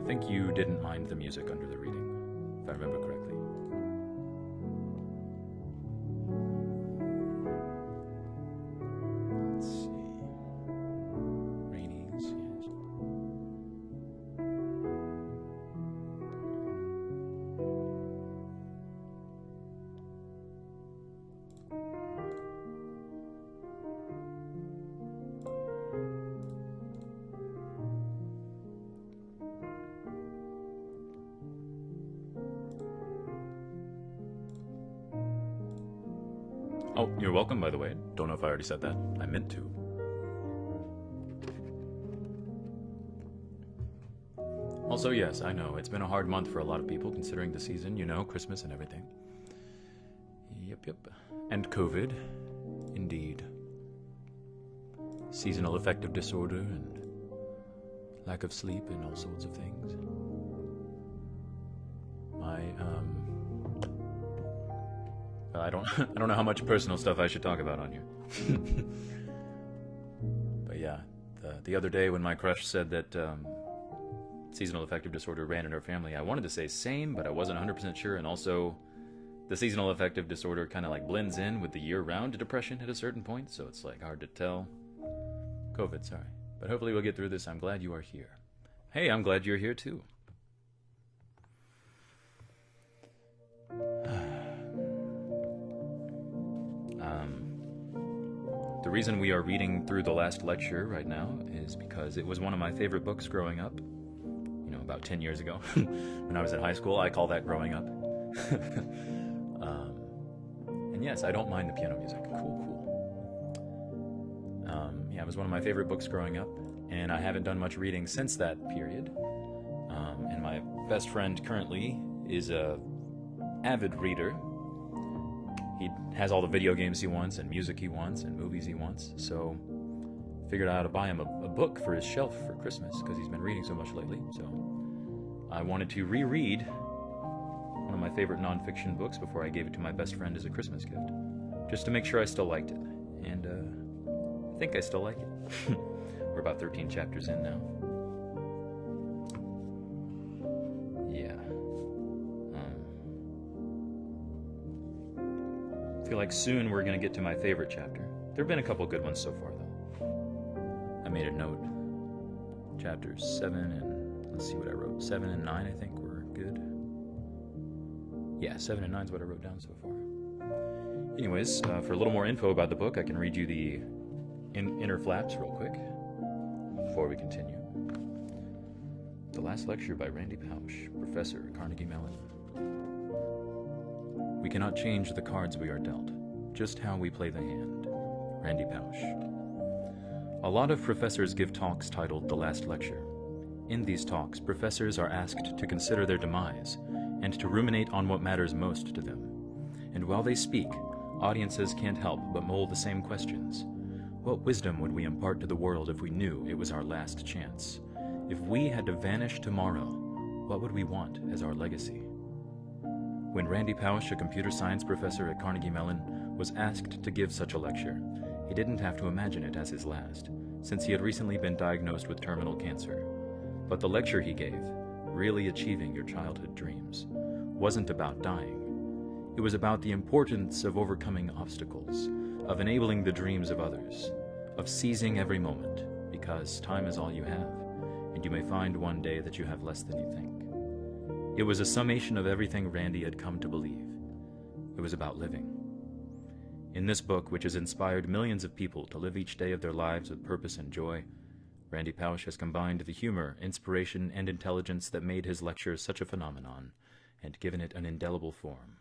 I think you didn't mind the music under the reading, if I remember correctly. Let's see. Rainies, yes. Oh, you're welcome, by the way. Don't know if I already said that. I meant to. Also, yes, I know. It's been a hard month for a lot of people, considering the season, you know, Christmas and everything. Yep. And COVID. Indeed. Seasonal affective disorder and lack of sleep and all sorts of things. I don't know how much personal stuff I should talk about on here. But yeah, the other day when my crush said that seasonal affective disorder ran in her family, I wanted to say same, but I wasn't 100% sure. And also, the seasonal affective disorder kind of like blends in with the year-round depression at a certain point, so it's like hard to tell. COVID, sorry. But hopefully we'll get through this. I'm glad you are here. Hey, I'm glad you're here too. The reason we are reading through the last lecture right now is because it was one of my favorite books growing up. You know, about 10 years ago, when I was in high school. I call that growing up. And yes, I don't mind the piano music. Cool. Yeah, it was one of my favorite books growing up, and I haven't done much reading since that period. And my best friend currently is a avid reader. He has all the video games he wants, and music he wants, and movies he wants, so figured out how to buy him a book for his shelf for Christmas, because he's been reading so much lately. So I wanted to reread one of my favorite nonfiction books before I gave it to my best friend as a Christmas gift, just to make sure I still liked it. And I think I still like it. We're about 13 chapters in now. Yeah. I feel like soon we're going to get to my favorite chapter. There have been a couple good ones so far, though. I made a note. Chapters 7 and, let's see what I wrote. 7 and 9, I think, were good. Yeah, 7 and 9 is what I wrote down so far. Anyways, for a little more info about the book, I can read you the inner flaps real quick before we continue. The Last Lecture by Randy Pausch, Professor at Carnegie Mellon. We cannot change the cards we are dealt, just how we play the hand. Randy Pausch. A lot of professors give talks titled The Last Lecture. In these talks, professors are asked to consider their demise and to ruminate on what matters most to them. And while they speak, audiences can't help but mull the same questions. What wisdom would we impart to the world if we knew it was our last chance? If we had to vanish tomorrow, what would we want as our legacy? When Randy Pausch, a computer science professor at Carnegie Mellon, was asked to give such a lecture, he didn't have to imagine it as his last, since he had recently been diagnosed with terminal cancer. But the lecture he gave, Really Achieving Your Childhood Dreams, wasn't about dying. It was about the importance of overcoming obstacles, of enabling the dreams of others, of seizing every moment, because time is all you have, and you may find one day that you have less than you think. It was a summation of everything Randy had come to believe. It was about living. In this book, which has inspired millions of people to live each day of their lives with purpose and joy, Randy Pausch has combined the humor, inspiration, and intelligence that made his lecture such a phenomenon, and given it an indelible form.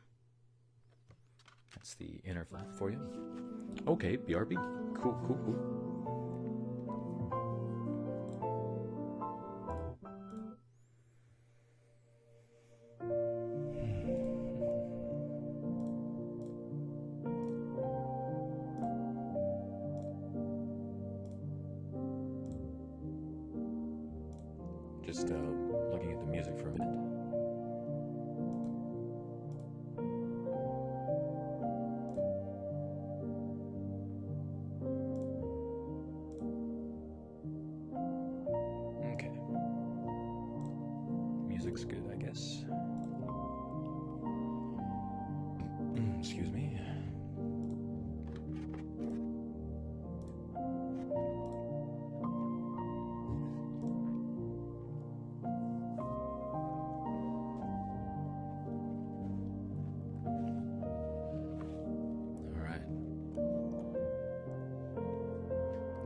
That's the inner flap for you. Okay, BRB. Cool. Just looking at the music for a minute. Okay. Music's good, I guess. Excuse me.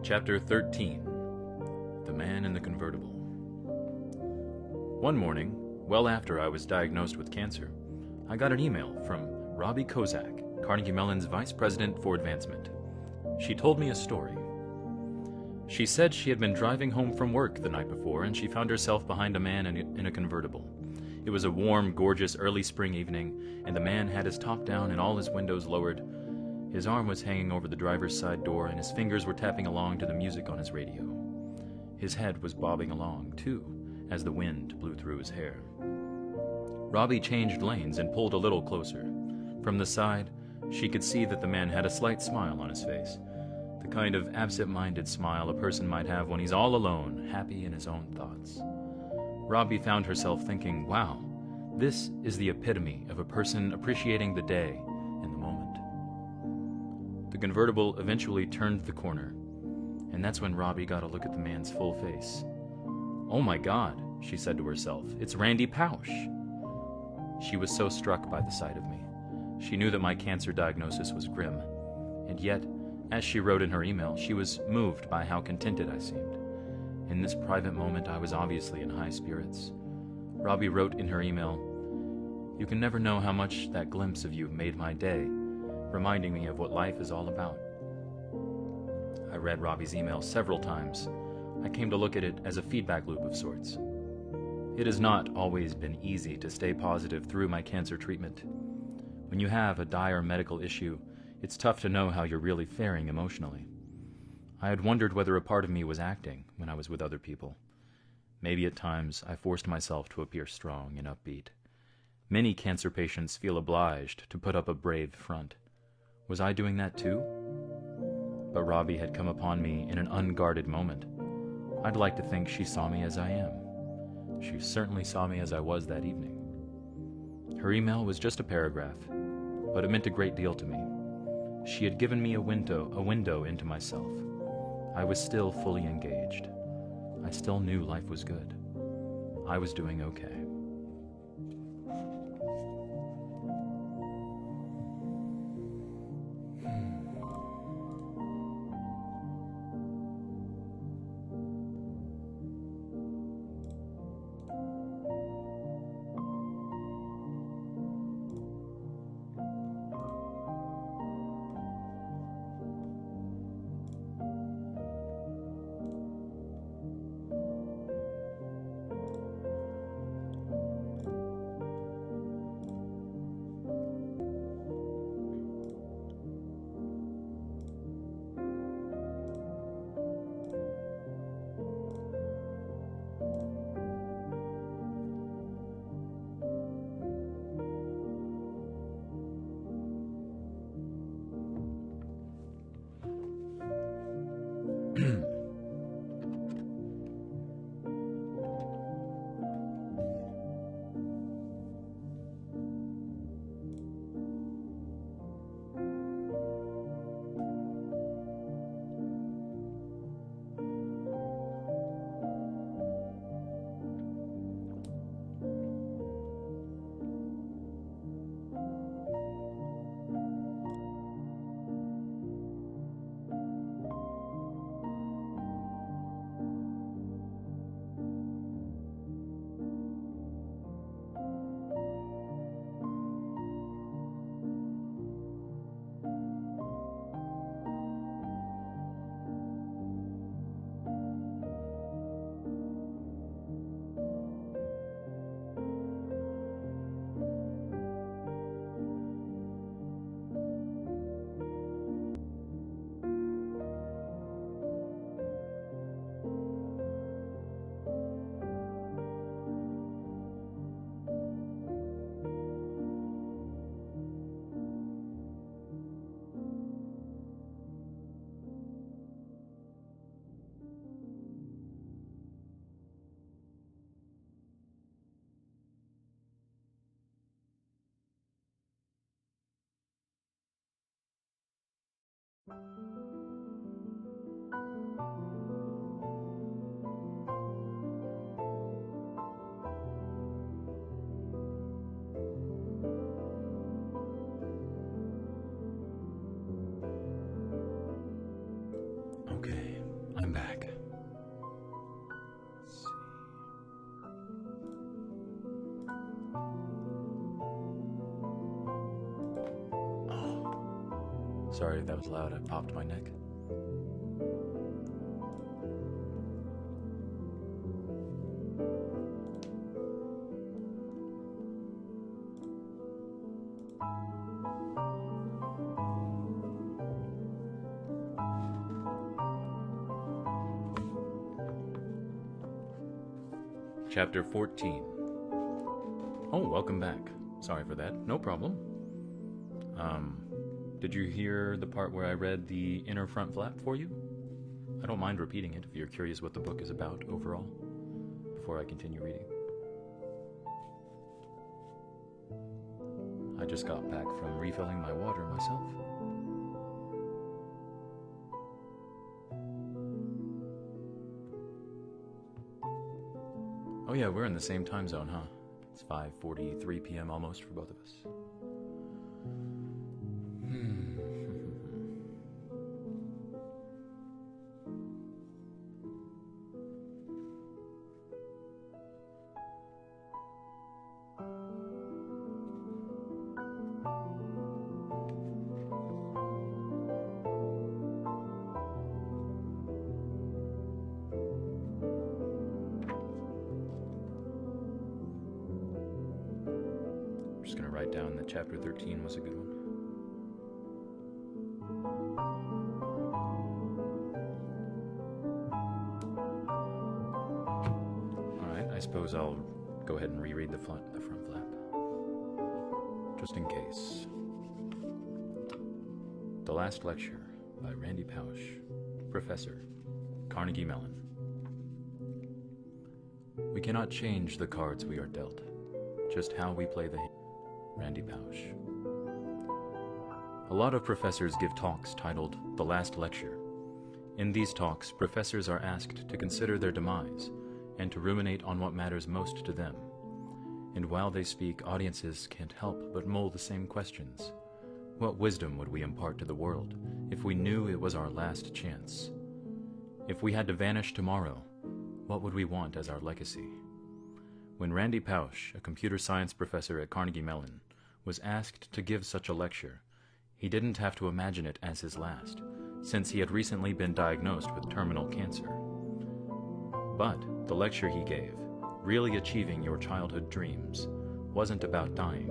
Chapter 13, The Man in the Convertible. One morning, well after I was diagnosed with cancer, I got an email from Robbie Kozak, Carnegie Mellon's Vice President for Advancement. She told me a story. She said she had been driving home from work the night before and she found herself behind a man in a convertible. It was a warm, gorgeous early spring evening, and the man had his top down and all his windows lowered. His arm was hanging over the driver's side door, and his fingers were tapping along to the music on his radio. His head was bobbing along, too, as the wind blew through his hair. Robbie changed lanes and pulled a little closer. From the side, she could see that the man had a slight smile on his face, the kind of absent-minded smile a person might have when he's all alone, happy in his own thoughts. Robbie found herself thinking, wow, this is the epitome of a person appreciating the day and the moment. The convertible eventually turned the corner, and that's when Robbie got a look at the man's full face. Oh my God, she said to herself, it's Randy Pausch. She was so struck by the sight of me. She knew that my cancer diagnosis was grim, and yet, As she wrote in her email, she was moved by how contented I seemed. In this private moment, I was obviously in high spirits. Robbie wrote in her email, "You can never know how much that glimpse of you made my day, reminding me of what life is all about." I read Robbie's email several times. I came to look at it as a feedback loop of sorts. It has not always been easy to stay positive through my cancer treatment. When you have a dire medical issue, it's tough to know how you're really faring emotionally. I had wondered whether a part of me was acting when I was with other people. Maybe at times I forced myself to appear strong and upbeat. Many cancer patients feel obliged to put up a brave front. Was I doing that too? But Robbie had come upon me in an unguarded moment. I'd like to think she saw me as I am. She certainly saw me as I was that evening. Her email was just a paragraph, but it meant a great deal to me. She had given me a window into myself. I was still fully engaged. I still knew life was good. I was doing okay. Okay, I'm back. Let's see. Oh, sorry if that was loud. I popped my neck. Chapter 14. Oh, welcome back. Sorry for that. No problem. Did you hear the part where I read the inner front flap for you? I don't mind repeating it if you're curious what the book is about overall, before I continue reading. I just got back from refilling my water myself. Oh yeah, we're in the same time zone, huh? It's 5:43 p.m. almost for both of us. write down that chapter 13 was a good one. Alright, I suppose I'll go ahead and reread the front flap, just in case. The Last Lecture by Randy Pausch, Professor, Carnegie Mellon. We cannot change the cards we are dealt, just how we play the hand. Randy Pausch. A lot of professors give talks titled The Last Lecture. In these talks, professors are asked to consider their demise and to ruminate on what matters most to them. And while they speak, audiences can't help but mull the same questions. What wisdom would we impart to the world if we knew it was our last chance? If we had to vanish tomorrow, what would we want as our legacy? When Randy Pausch, a computer science professor at Carnegie Mellon, was asked to give such a lecture, he didn't have to imagine it as his last, since he had recently been diagnosed with terminal cancer. But the lecture he gave, Really Achieving Your Childhood Dreams, wasn't about dying.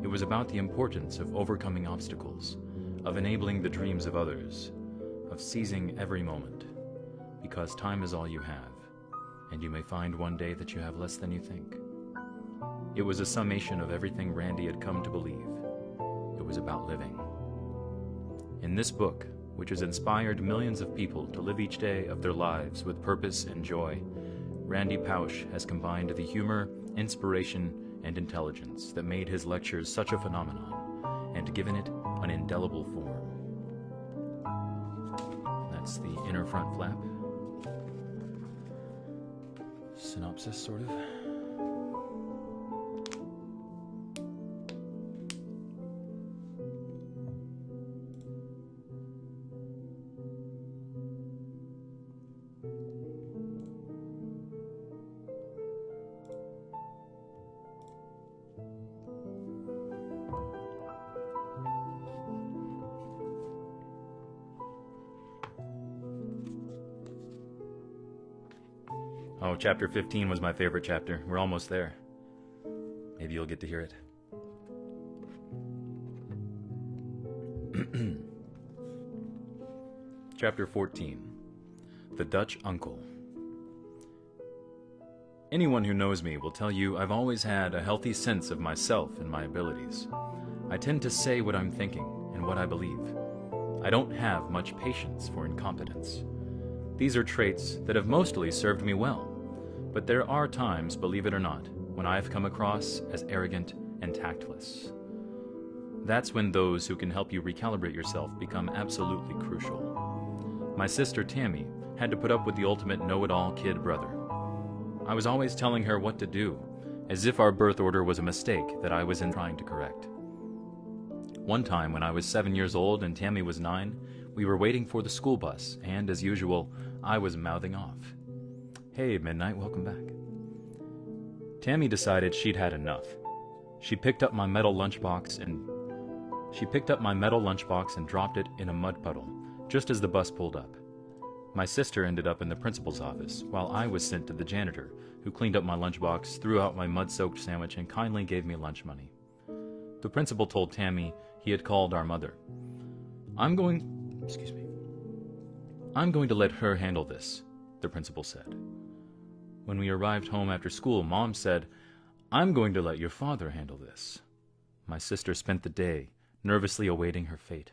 It was about the importance of overcoming obstacles, of enabling the dreams of others, of seizing every moment, because time is all you have, and you may find one day that you have less than you think. It was a summation of everything Randy had come to believe. It was about living. In this book, which has inspired millions of people to live each day of their lives with purpose and joy, Randy Pausch has combined the humor, inspiration, and intelligence that made his lectures such a phenomenon, and given it an indelible form. That's the inner front flap. Synopsis, sort of. Oh, chapter 15 was my favorite chapter. We're almost there. Maybe you'll get to hear it. Chapter 14. The Dutch Uncle. Anyone who knows me will tell you I've always had a healthy sense of myself and my abilities. I tend to say what I'm thinking and what I believe. I don't have much patience for incompetence. These are traits that have mostly served me well. But there are times, believe it or not, when I have come across as arrogant and tactless. That's when those who can help you recalibrate yourself become absolutely crucial. My sister Tammy had to put up with the ultimate know-it-all kid brother. I was always telling her what to do, as if our birth order was a mistake that I was trying to correct. One time when I was 7 years old and Tammy was 9, we were waiting for the school bus, and as usual, I was mouthing off. Hey, Midnight, welcome back. Tammy decided she'd had enough. She picked up my metal lunchbox and dropped it in a mud puddle, just as the bus pulled up. My sister ended up in the principal's office, while I was sent to the janitor, who cleaned up my lunchbox, threw out my mud-soaked sandwich, and kindly gave me lunch money. The principal told Tammy he had called our mother. I'm going to let her handle this, the principal said. When we arrived home after school, Mom said, I'm going to let your father handle this. My sister spent the day nervously awaiting her fate.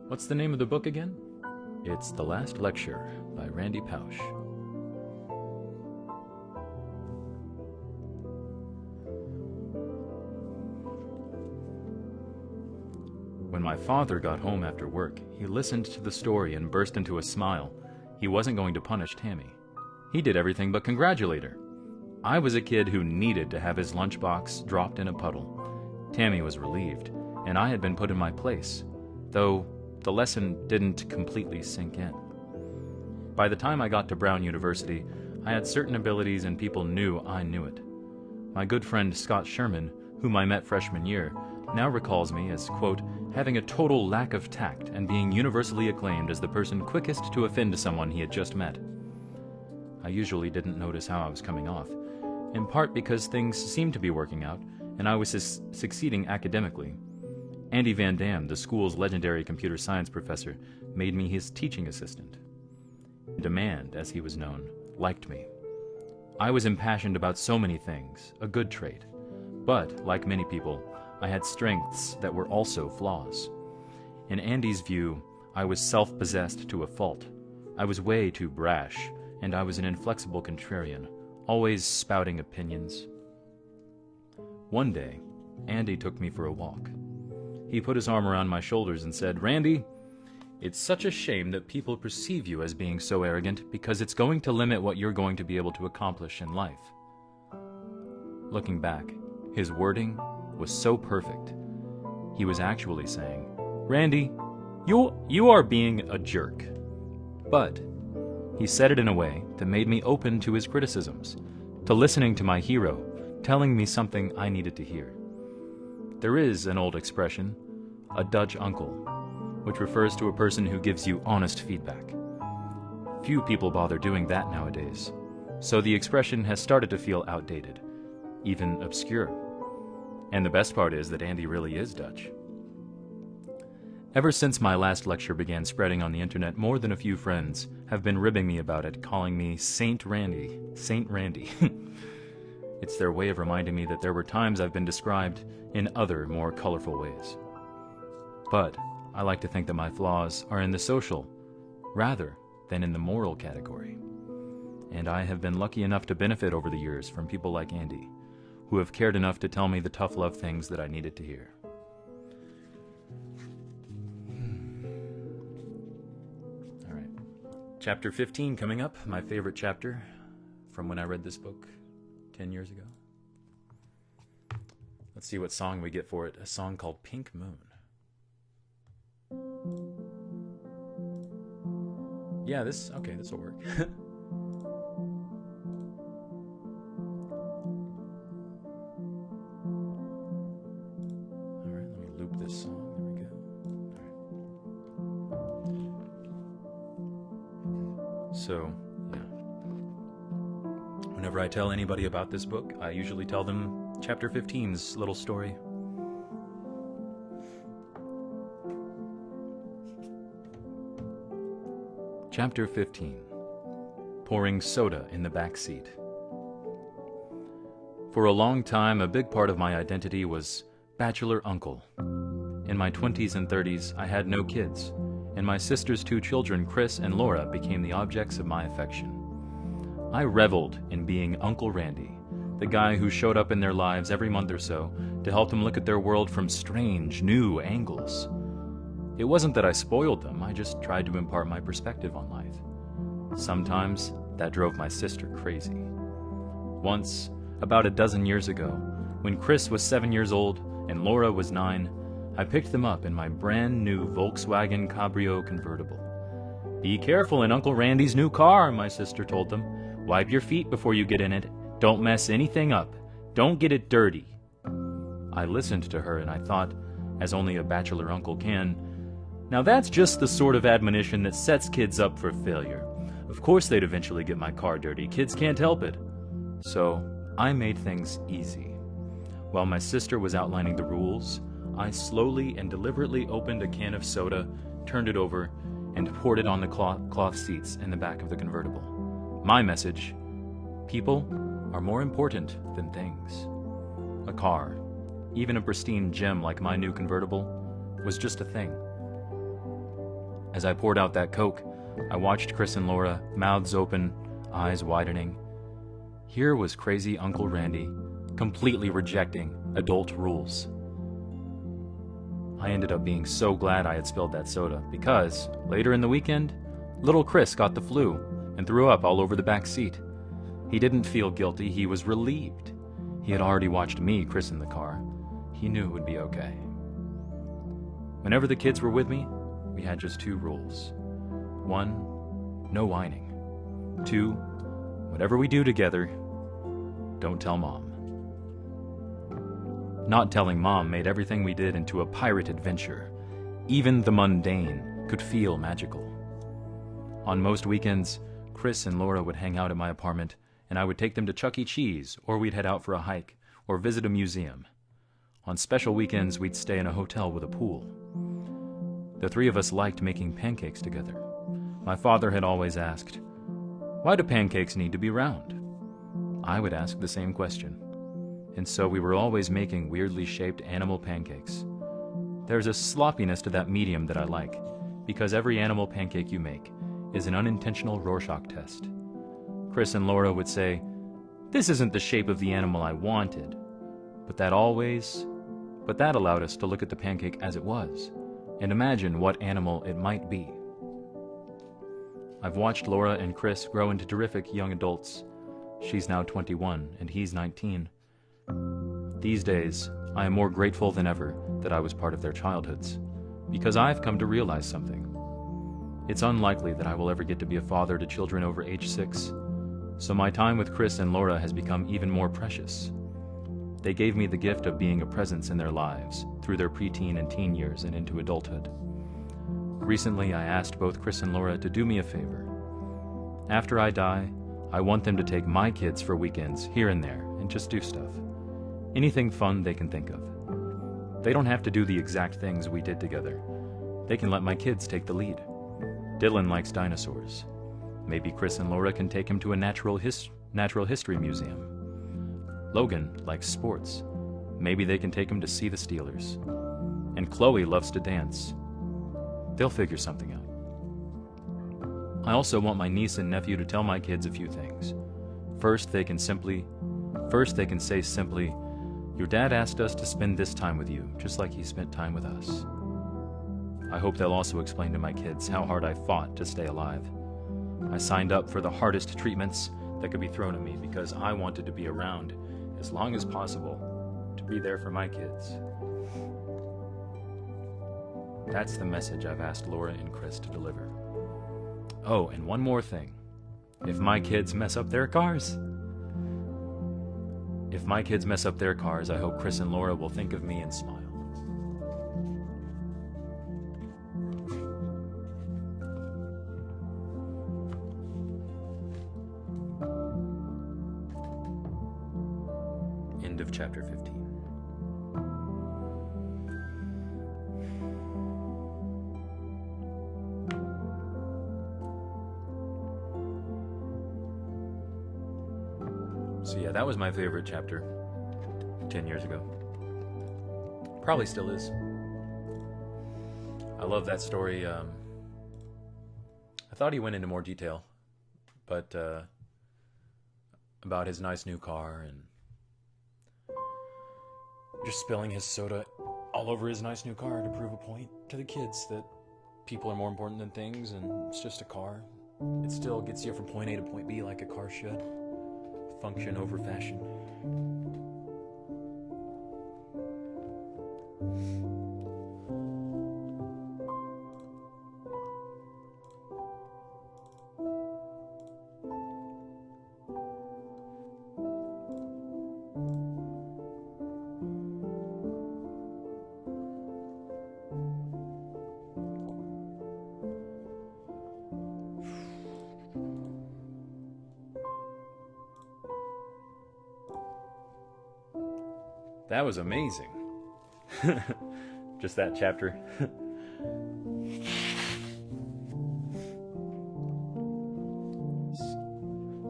What's the name of the book again? It's The Last Lecture by Randy Pausch. When my father got home after work, he listened to the story and burst into a smile. He wasn't going to punish Tammy. He did everything but congratulate her. I was a kid who needed to have his lunchbox dropped in a puddle. Tammy was relieved, and I had been put in my place, though the lesson didn't completely sink in. By the time I got to Brown University, I had certain abilities and people knew I knew it. My good friend Scott Sherman, whom I met freshman year, now recalls me as, quote, having a total lack of tact and being universally acclaimed as the person quickest to offend someone he had just met. I usually didn't notice how I was coming off, in part because things seemed to be working out, and I was succeeding academically. Andy Van Dam, the school's legendary computer science professor, made me his teaching assistant. Demand, as he was known, liked me. I was impassioned about so many things, a good trait. But, like many people, I had strengths that were also flaws. In Andy's view, I was self-possessed to a fault. I was way too brash, and I was an inflexible contrarian, always spouting opinions. One day, Andy took me for a walk. He put his arm around my shoulders and said, "Randy, it's such a shame that people perceive you as being so arrogant because it's going to limit what you're going to be able to accomplish in life." Looking back, his wording was so perfect. He was actually saying, "Randy, you are being a jerk." But he said it in a way that made me open to his criticisms, to listening to my hero, telling me something I needed to hear. There is an old expression, a Dutch uncle, which refers to a person who gives you honest feedback. Few people bother doing that nowadays, so the expression has started to feel outdated, even obscure. And the best part is that Andy really is Dutch. Ever since my last lecture began spreading on the internet, more than a few friends have been ribbing me about it, calling me Saint Randy. Saint Randy. It's their way of reminding me that there were times I've been described in other, more colorful ways. But I like to think that my flaws are in the social, rather than in the moral category. And I have been lucky enough to benefit over the years from people like Andy, who have cared enough to tell me the tough love things that I needed to hear. All right. Chapter 15 coming up, my favorite chapter from when I read this book 10 years ago. Let's see what song we get for it. A song called Pink Moon. Yeah, this will work. All right, let me loop this song. There we go. All right. So, yeah. Whenever I tell anybody about this book, I usually tell them Chapter 15's little story. Chapter 15. Pouring soda in the back seat. For a long time, a big part of my identity was bachelor uncle. In my 20s and 30s, I had no kids, and my sister's 2 children, Chris and Laura, became the objects of my affection. I reveled in being Uncle Randy, the guy who showed up in their lives every month or so to help them look at their world from strange, new angles. It wasn't that I spoiled them, I just tried to impart my perspective on life. Sometimes that drove my sister crazy. Once, about a dozen years ago, when Chris was 7 years old and Laura was 9, I picked them up in my brand new Volkswagen Cabrio convertible. "Be careful in Uncle Randy's new car," my sister told them. "Wipe your feet before you get in it. Don't mess anything up. Don't get it dirty." I listened to her and I thought, as only a bachelor uncle can, now that's just the sort of admonition that sets kids up for failure. Of course they'd eventually get my car dirty. Kids can't help it. So I made things easy. While my sister was outlining the rules, I slowly and deliberately opened a can of soda, turned it over, and poured it on the cloth seats in the back of the convertible. My message: people are more important than things. A car, even a pristine gem like my new convertible, was just a thing. As I poured out that Coke, I watched Chris and Laura, mouths open, eyes widening. Here was crazy Uncle Randy, completely rejecting adult rules. I ended up being so glad I had spilled that soda because, later in the weekend, little Chris got the flu and threw up all over the back seat. He didn't feel guilty, he was relieved. He had already watched me christen the car. He knew it would be okay. Whenever the kids were with me, we had just 2 rules. 1, no whining. 2, whatever we do together, don't tell Mom. Not telling Mom made everything we did into a pirate adventure. Even the mundane could feel magical. On most weekends, Chris and Laura would hang out at my apartment, and I would take them to Chuck E. Cheese, or we'd head out for a hike, or visit a museum. On special weekends, we'd stay in a hotel with a pool. The three of us liked making pancakes together. My father had always asked, "Why do pancakes need to be round?" I would ask the same question. And so we were always making weirdly shaped animal pancakes. There's a sloppiness to that medium that I like, because every animal pancake you make is an unintentional Rorschach test. Chris and Laura would say, "This isn't the shape of the animal I wanted," but that allowed us to look at the pancake as it was, and imagine what animal it might be. I've watched Laura and Chris grow into terrific young adults. She's now 21, and he's 19. These days, I am more grateful than ever that I was part of their childhoods, because I've come to realize something. It's unlikely that I will ever get to be a father to children over age 6, so my time with Chris and Laura has become even more precious. They gave me the gift of being a presence in their lives through their preteen and teen years and into adulthood. Recently, I asked both Chris and Laura to do me a favor. After I die, I want them to take my kids for weekends here and there and just do stuff. Anything fun they can think of. They don't have to do the exact things we did together. They can let my kids take the lead. Dylan likes dinosaurs. Maybe Chris and Laura can take him to a natural history museum. Logan likes sports. Maybe they can take him to see the Steelers. And Chloe loves to dance. They'll figure something out. I also want my niece and nephew to tell my kids a few things. First, they can say simply, "Your dad asked us to spend this time with you, just like he spent time with us." I hope they'll also explain to my kids how hard I fought to stay alive. I signed up for the hardest treatments that could be thrown at me because I wanted to be around as long as possible to be there for my kids. That's the message I've asked Laura and Chris to deliver. Oh, and one more thing. If my kids mess up their cars, I hope Chris and Laura will think of me and smile. End of chapter 15. So yeah, that was my favorite chapter 10 years ago. Probably still is. I love that story. I thought he went into more detail, but about his nice new car and just spilling his soda all over his nice new car to prove a point to the kids that people are more important than things and it's just a car. It still gets you from point A to point B like a car should. Function over fashion. That was amazing. Just that chapter.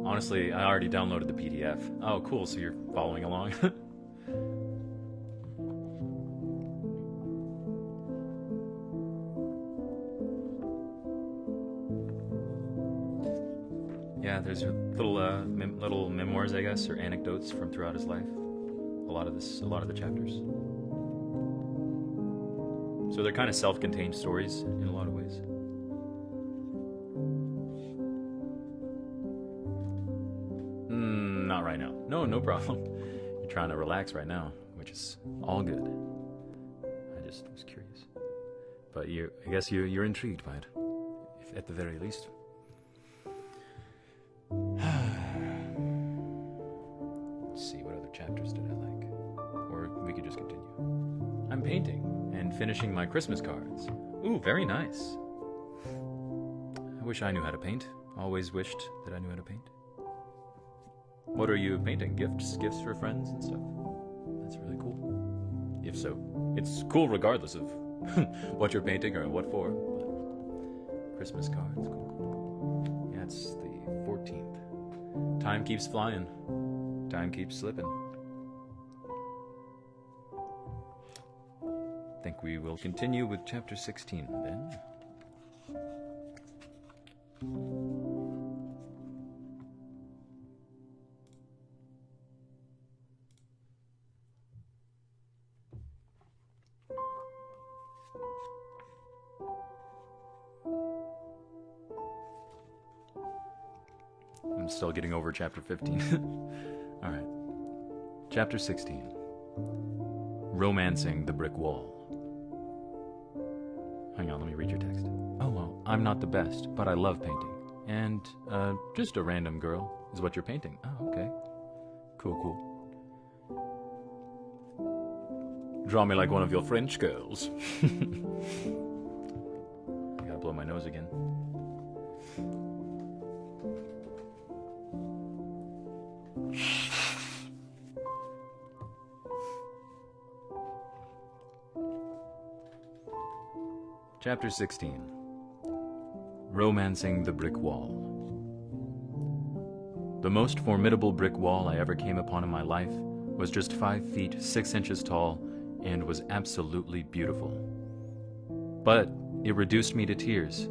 Honestly, I already downloaded the PDF. Oh, cool, so you're following along. Yeah, there's little memoirs, I guess, or anecdotes from throughout his life. A lot of the chapters. So they're kind of self-contained stories in a lot of ways. Not right now. No problem. You're trying to relax right now, which is all good. I just was curious. But I guess you're intrigued by it, at the very least. Let's see, what other chapters did I like? Or we could just continue. I'm painting and finishing my Christmas cards. Ooh, very nice. I wish I knew how to paint. Always wished that I knew how to paint. What are you painting? Gifts for friends and stuff? That's really cool. if so. It's cool regardless of what you're painting or what for. But Christmas cards, cool. Yeah, it's the 14th. Time keeps flying. Time keeps slipping. I think we will continue with chapter 16 then. I'm still getting over chapter 15. Alright. Chapter 16. Romancing the Brick Wall. Hang on, let me read your text. Oh, well, I'm not the best, but I love painting. And, just a random girl is what you're painting. Oh, okay. Cool. Draw me like one of your French girls. I gotta blow my nose again. Chapter 16. Romancing the Brick Wall. The most formidable brick wall I ever came upon in my life was just 5 feet 6 inches tall and was absolutely beautiful. But it reduced me to tears,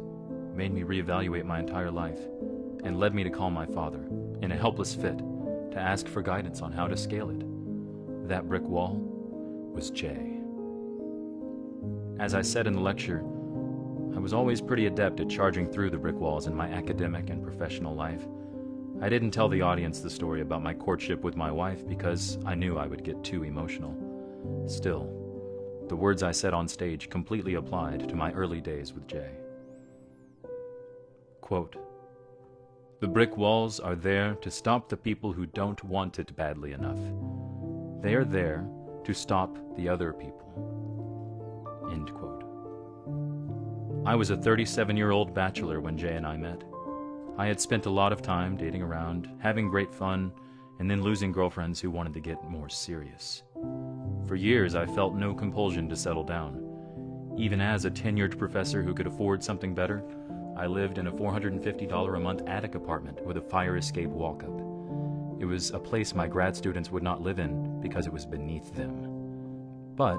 made me reevaluate my entire life, and led me to call my father, in a helpless fit, to ask for guidance on how to scale it. That brick wall was Jay. As I said in the lecture, I was always pretty adept at charging through the brick walls in my academic and professional life. I didn't tell the audience the story about my courtship with my wife because I knew I would get too emotional. Still, the words I said on stage completely applied to my early days with Jay. Quote, "The brick walls are there to stop the people who don't want it badly enough. They are there to stop the other people." End quote. I was a 37-year-old bachelor when Jay and I met. I had spent a lot of time dating around, having great fun, and then losing girlfriends who wanted to get more serious. For years, I felt no compulsion to settle down. Even as a tenured professor who could afford something better, I lived in a $450 a month attic apartment with a fire escape walk-up. It was a place my grad students would not live in because it was beneath them. But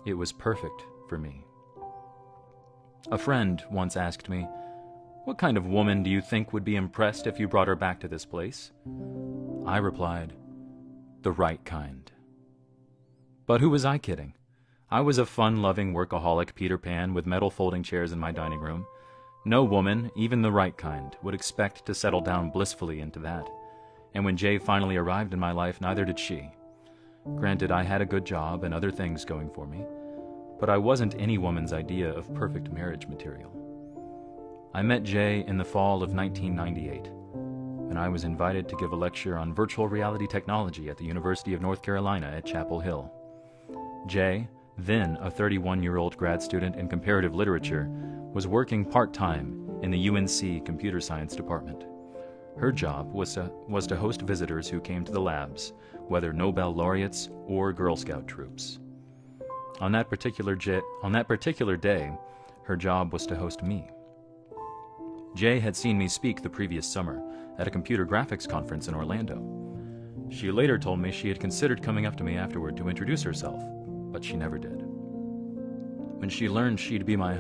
it was perfect for me. A friend once asked me, "What kind of woman do you think would be impressed if you brought her back to this place?" I replied, "The right kind." But who was I kidding? I was a fun-loving workaholic Peter Pan with metal folding chairs in my dining room. No woman, even the right kind, would expect to settle down blissfully into that. And when Jay finally arrived in my life, neither did she. Granted, I had a good job and other things going for me, but I wasn't any woman's idea of perfect marriage material. I met Jay in the fall of 1998, when I was invited to give a lecture on virtual reality technology at the University of North Carolina at Chapel Hill. Jay, then a 31-year-old grad student in comparative literature, was working part-time in the UNC Computer Science Department. Her job was to host visitors who came to the labs, whether Nobel laureates or Girl Scout troops. On that particular day, her job was to host me. Jay had seen me speak the previous summer at a computer graphics conference in Orlando. She later told me she had considered coming up to me afterward to introduce herself, but she never did. When she learned she'd be my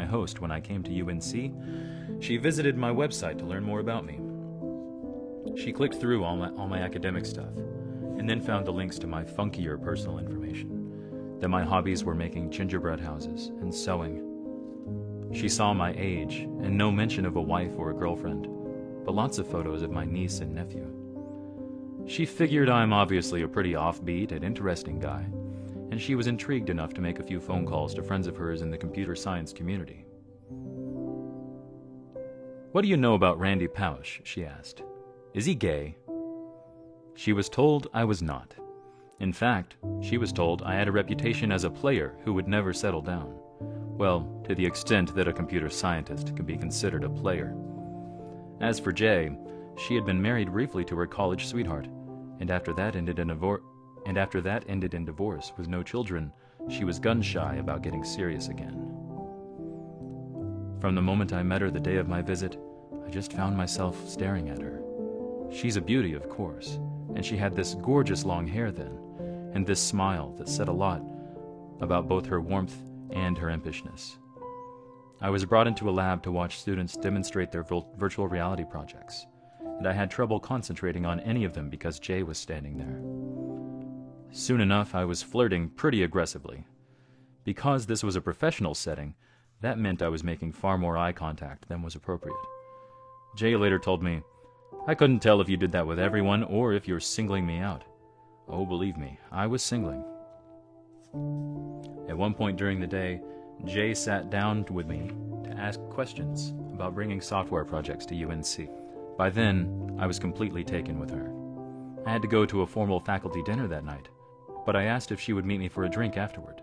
host when I came to UNC, she visited my website to learn more about me. She clicked through all my academic stuff, and then found the links to my funkier personal information, that my hobbies were making gingerbread houses and sewing. She saw my age, and no mention of a wife or a girlfriend, but lots of photos of my niece and nephew. She figured I'm obviously a pretty offbeat and interesting guy, and she was intrigued enough to make a few phone calls to friends of hers in the computer science community. "What do you know about Randy Pausch?" she asked. "Is he gay?" She was told I was not. In fact, she was told I had a reputation as a player who would never settle down. Well, to the extent that a computer scientist could be considered a player. As for Jay, she had been married briefly to her college sweetheart, and after that ended in and after that ended in divorce with no children, she was gun-shy about getting serious again. From the moment I met her the day of my visit, I just found myself staring at her. She's a beauty, of course, and she had this gorgeous long hair then, and this smile that said a lot about both her warmth and her impishness. I was brought into a lab to watch students demonstrate their virtual reality projects, and I had trouble concentrating on any of them because Jay was standing there. Soon enough, I was flirting pretty aggressively. Because this was a professional setting, that meant I was making far more eye contact than was appropriate. Jay later told me, "I couldn't tell if you did that with everyone or if you're singling me out." Oh, believe me, I was singling. At one point during the day, Jay sat down with me to ask questions about bringing software projects to UNC. By then, I was completely taken with her. I had to go to a formal faculty dinner that night, but I asked if she would meet me for a drink afterward.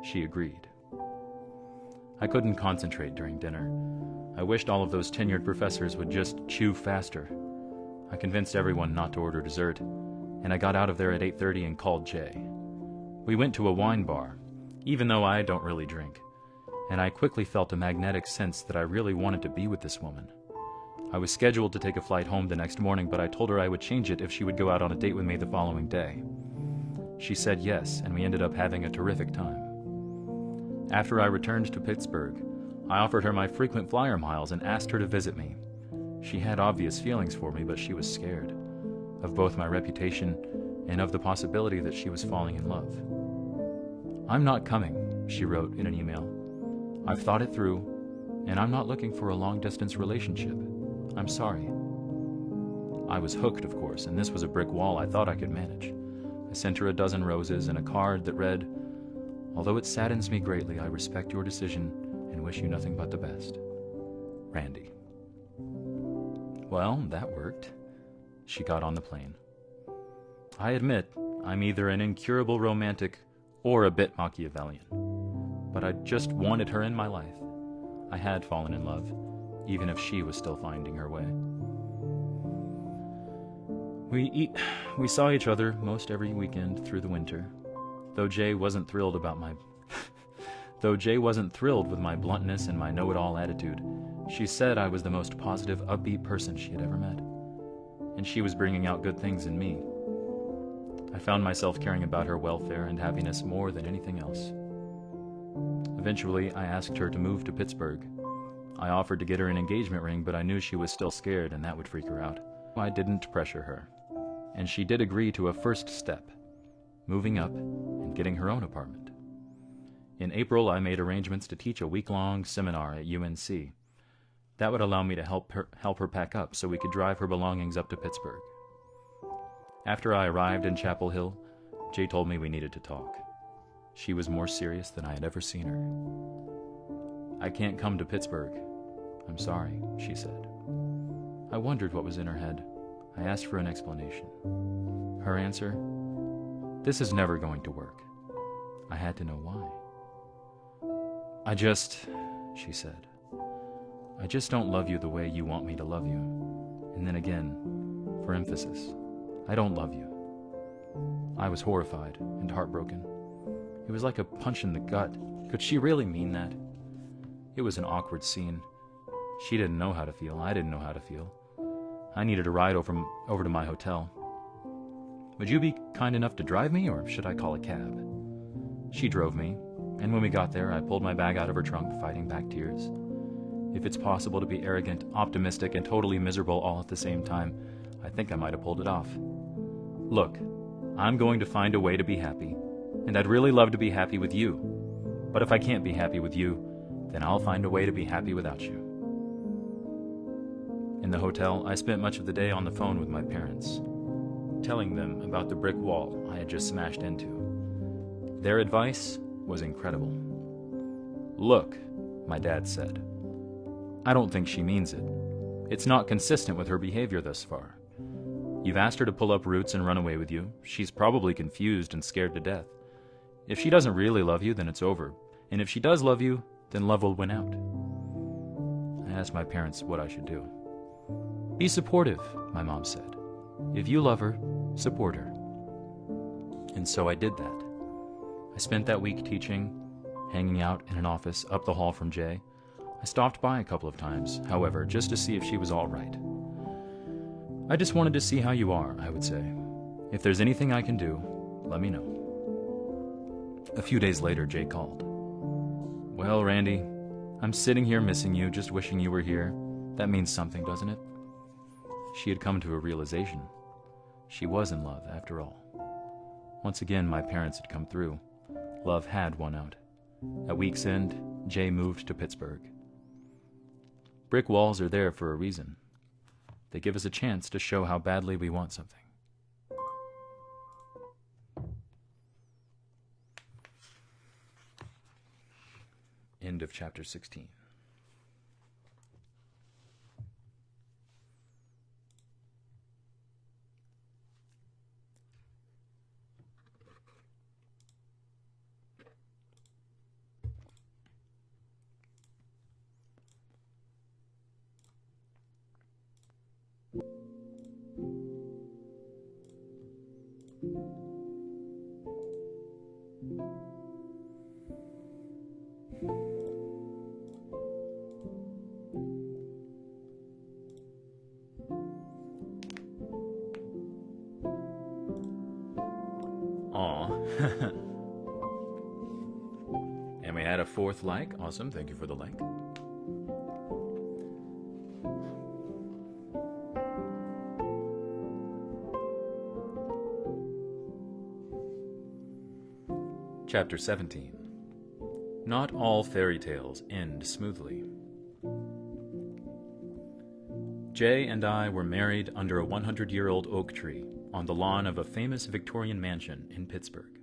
She agreed. I couldn't concentrate during dinner. I wished all of those tenured professors would just chew faster. I convinced everyone not to order dessert, and I got out of there at 8:30 and called Jay. We went to a wine bar, even though I don't really drink, and I quickly felt a magnetic sense that I really wanted to be with this woman. I was scheduled to take a flight home the next morning, but I told her I would change it if she would go out on a date with me the following day. She said yes, and we ended up having a terrific time. After I returned to Pittsburgh, I offered her my frequent flyer miles and asked her to visit me. She had obvious feelings for me, but she was scared of both my reputation and of the possibility that she was falling in love. "I'm not coming," she wrote in an email. "I've thought it through, and I'm not looking for a long-distance relationship. I'm sorry." I was hooked, of course, and this was a brick wall I thought I could manage. I sent her a dozen roses and a card that read, "Although it saddens me greatly, I respect your decision and wish you nothing but the best. Randy." Well, that worked. She got on the plane. I admit, I'm either an incurable romantic or a bit Machiavellian, but I just wanted her in my life. I had fallen in love, even if she was still finding her way. We saw each other most every weekend through the winter. Though Jay wasn't thrilled with my bluntness and my know-it-all attitude, she said I was the most positive, upbeat person she had ever met. And she was bringing out good things in me. I found myself caring about her welfare and happiness more than anything else. Eventually, I asked her to move to Pittsburgh. I offered to get her an engagement ring, but I knew she was still scared and that would freak her out. I didn't pressure her, and she did agree to a first step, moving up and getting her own apartment. In April, I made arrangements to teach a week-long seminar at UNC. That would allow me to help her pack up so we could drive her belongings up to Pittsburgh. After I arrived in Chapel Hill, Jay told me we needed to talk. She was more serious than I had ever seen her. "I can't come to Pittsburgh. I'm sorry," she said. I wondered what was in her head. I asked for an explanation. Her answer, "This is never going to work." I had to know why. She said, "I just don't love you the way you want me to love you." And then again, for emphasis, "I don't love you." I was horrified and heartbroken. It was like a punch in the gut. Could she really mean that? It was an awkward scene. She didn't know how to feel. I didn't know how to feel. I needed a ride over to my hotel. "Would you be kind enough to drive me, or should I call a cab?" She drove me, and when we got there, I pulled my bag out of her trunk, fighting back tears. If it's possible to be arrogant, optimistic, and totally miserable all at the same time, I think I might have pulled it off. "Look, I'm going to find a way to be happy, and I'd really love to be happy with you. But if I can't be happy with you, then I'll find a way to be happy without you." In the hotel, I spent much of the day on the phone with my parents, telling them about the brick wall I had just smashed into. Their advice was incredible. "Look," my dad said, "I don't think she means it. It's not consistent with her behavior thus far. You've asked her to pull up roots and run away with you. She's probably confused and scared to death. If she doesn't really love you, then it's over. And if she does love you, then love will win out." I asked my parents what I should do. "Be supportive," my mom said. "If you love her, support her." And so I did that. I spent that week teaching, hanging out in an office up the hall from Jay. I stopped by a couple of times, however, just to see if she was all right. I just wanted to see how you are, I would say. If there's anything I can do, let me know. A few days later, Jay called. Well, Randy, I'm sitting here missing you, just wishing you were here. That means something, doesn't it? She had come to a realization. She was in love, after all. Once again, my parents had come through. Love had won out. At week's end, Jay moved to Pittsburgh. Brick walls are there for a reason. They give us a chance to show how badly we want something. End of chapter 16. And we had a 4th like. Awesome. Thank you for the like. Chapter 17. Not all fairy tales end smoothly. Jay and I were married under a 100-year-old oak tree on the lawn of a famous Victorian mansion in Pittsburgh.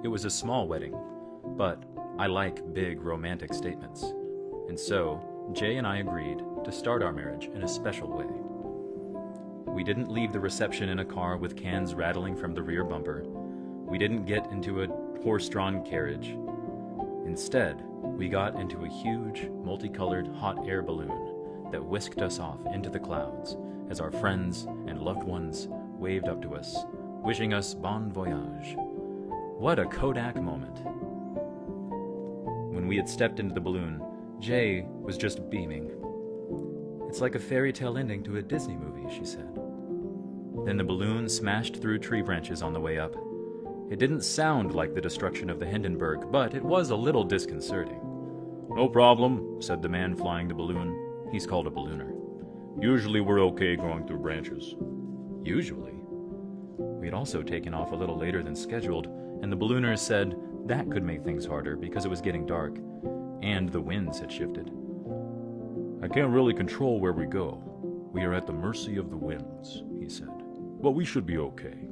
It was a small wedding, but I like big romantic statements, and so Jay and I agreed to start our marriage in a special way. We didn't leave the reception in a car with cans rattling from the rear bumper. We didn't get into a horse-drawn carriage. Instead, we got into a huge, multicolored hot air balloon that whisked us off into the clouds as our friends and loved ones waved up to us, wishing us bon voyage. What a Kodak moment. When we had stepped into the balloon, Jay was just beaming. It's like a fairy tale ending to a Disney movie, she said. Then the balloon smashed through tree branches on the way up. It didn't sound like the destruction of the Hindenburg, but it was a little disconcerting. No problem, said the man flying the balloon. He's called a ballooner. Usually we're okay going through branches. Usually? We had also taken off a little later than scheduled, and the ballooner said that could make things harder because it was getting dark, and the winds had shifted. I can't really control where we go. We are at the mercy of the winds, he said. But we should be okay.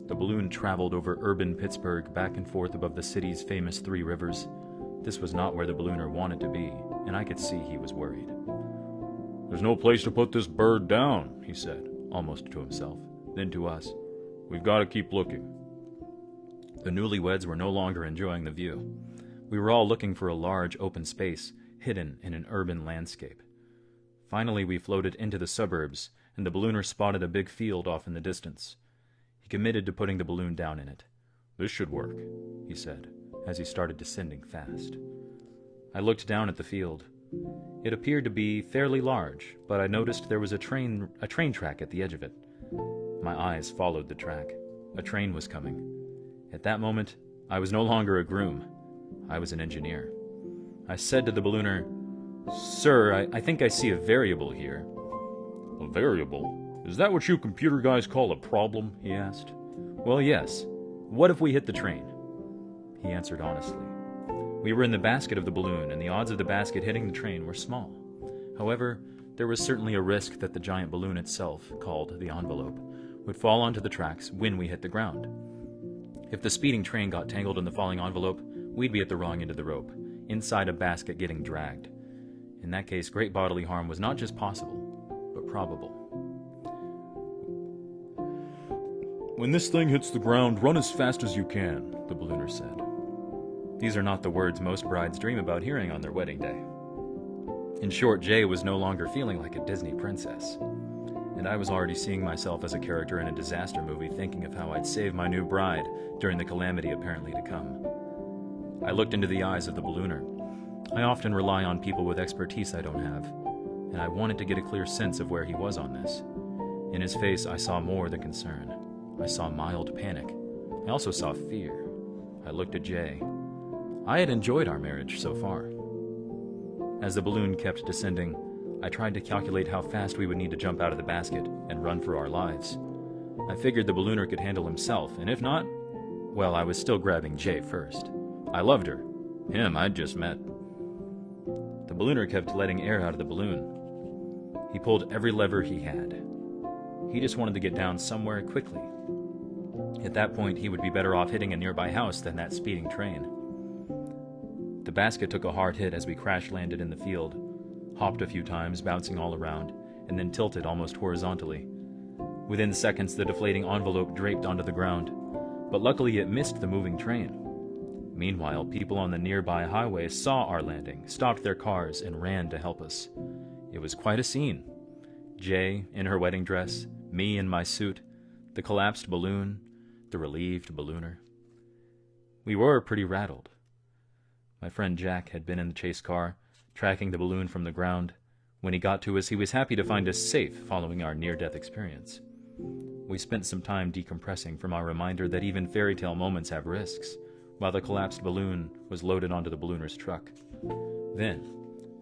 The balloon traveled over urban Pittsburgh back and forth above the city's famous 3 rivers. This was not where the ballooner wanted to be, and I could see he was worried. There's no place to put this bird down, he said, almost to himself. Then to us, we've got to keep looking. The newlyweds were no longer enjoying the view. We were all looking for a large open space hidden in an urban landscape. Finally, we floated into the suburbs, and the ballooner spotted a big field off in the distance. He committed to putting the balloon down in it. This should work, he said, as he started descending fast. I looked down at the field. It appeared to be fairly large, but I noticed there was a train track at the edge of it. My eyes followed the track. A train was coming. At that moment, I was no longer a groom. I was an engineer. I said to the ballooner, Sir, I think I see a variable here. A variable? Is that what you computer guys call a problem? He asked. Well, yes. What if we hit the train? He answered honestly. We were in the basket of the balloon, and the odds of the basket hitting the train were small. However, there was certainly a risk that the giant balloon itself, called the envelope, would fall onto the tracks when we hit the ground. If the speeding train got tangled in the falling envelope, we'd be at the wrong end of the rope, inside a basket getting dragged. In that case, great bodily harm was not just possible, but probable. When this thing hits the ground, run as fast as you can, the ballooner said. These are not the words most brides dream about hearing on their wedding day. In short, Jay was no longer feeling like a Disney princess. and I was already seeing myself as a character in a disaster movie, thinking of how I'd save my new bride during the calamity apparently to come. I looked into the eyes of the ballooner. I often rely on people with expertise I don't have, and I wanted to get a clear sense of where he was on this. In his face, I saw more than concern. I saw mild panic. I also saw fear. I looked at Jay. I had enjoyed our marriage so far. As the balloon kept descending, I tried to calculate how fast we would need to jump out of the basket and run for our lives. I figured the ballooner could handle himself, and if not, well, I was still grabbing Jay first. I loved her. Him, I'd just met. The ballooner kept letting air out of the balloon. He pulled every lever he had. He just wanted to get down somewhere quickly. At that point, he would be better off hitting a nearby house than that speeding train. The basket took a hard hit as we crash-landed in the field, hopped a few times, bouncing all around, and then tilted almost horizontally. Within seconds, the deflating envelope draped onto the ground, but luckily it missed the moving train. Meanwhile, people on the nearby highway saw our landing, stopped their cars, and ran to help us. It was quite a scene. Jay in her wedding dress, me in my suit, the collapsed balloon, the relieved ballooner. We were pretty rattled. My friend Jack had been in the chase car, tracking the balloon from the ground. When he got to us, he was happy to find us safe following our near-death experience. We spent some time decompressing from our reminder that even fairy tale moments have risks, while the collapsed balloon was loaded onto the ballooner's truck. Then,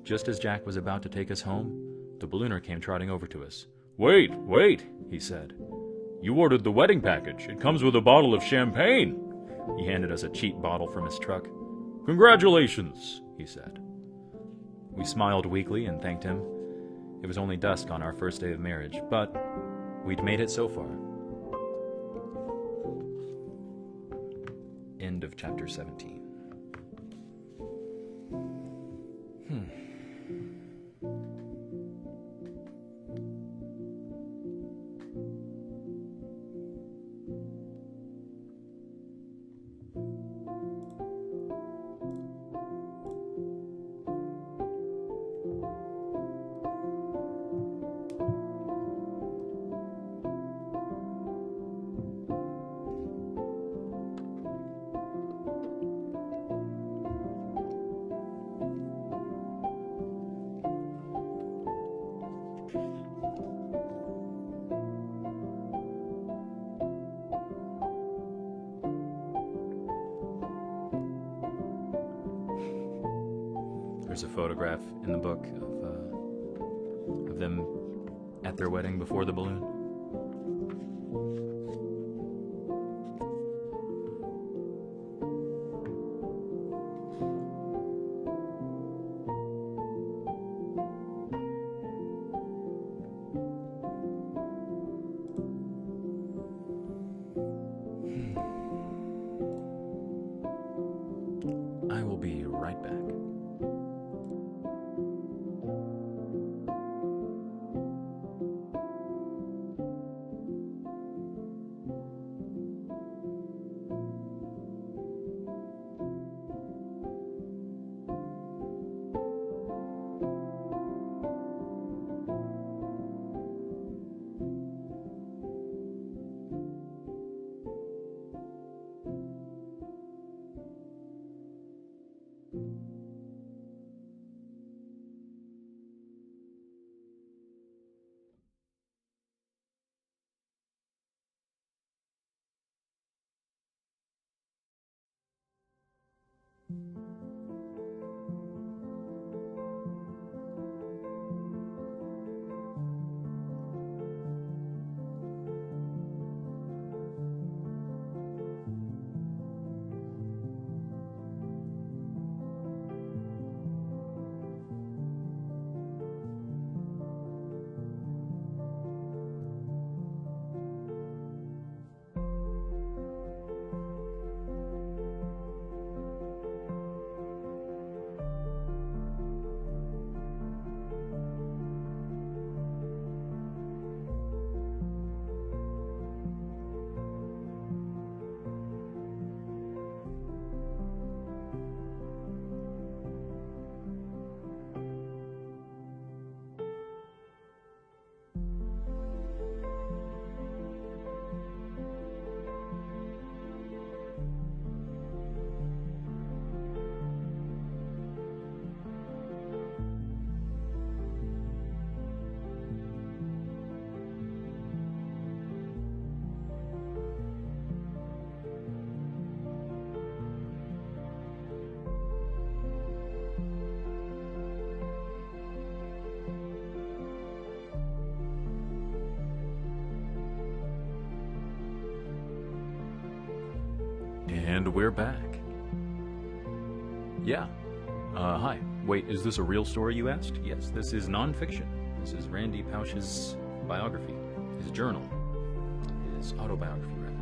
just as Jack was about to take us home, the ballooner came trotting over to us. Wait, he said. You ordered the wedding package. It comes with a bottle of champagne. He handed us a cheap bottle from his truck. Congratulations, he said. We smiled weakly and thanked him. It was only dusk on our first day of marriage, but we'd made it so far. End of chapter 17. There's a photograph in the book of them at their wedding before the balloon. I will be right back. And we're back. Yeah. Hi. Wait, is this a real story, you asked? Yes, this is nonfiction. This is Randy Pausch's biography, his journal, his autobiography, rather.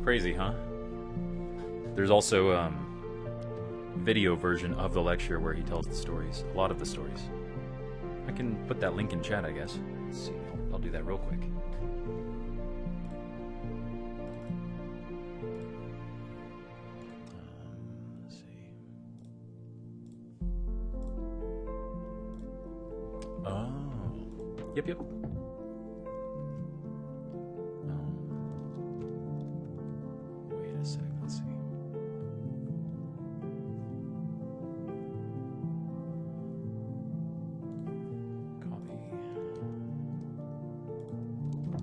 Crazy, huh? There's also video version of the lecture where he tells the stories, a lot of the stories. I can put that link in chat, I guess. Let's see, I'll do that real quick. Let's see. Oh, yep. Wait a sec, let's see.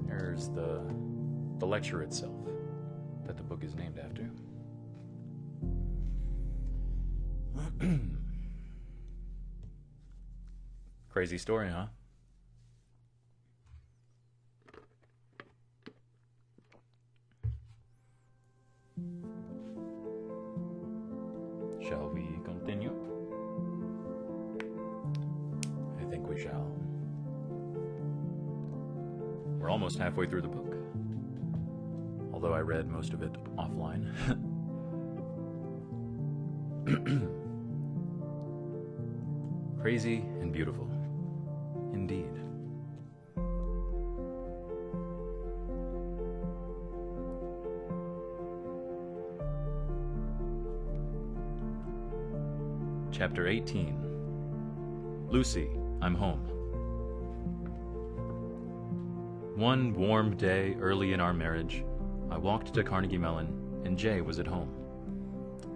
There's the lecture itself that the book is named after. Crazy story, huh? Shall we continue? I think we shall. We're almost halfway through the book, although I read most of it offline. Crazy and beautiful, indeed. Chapter 18. Lucy, I'm home. One warm day early in our marriage, I walked to Carnegie Mellon, and Jay was at home.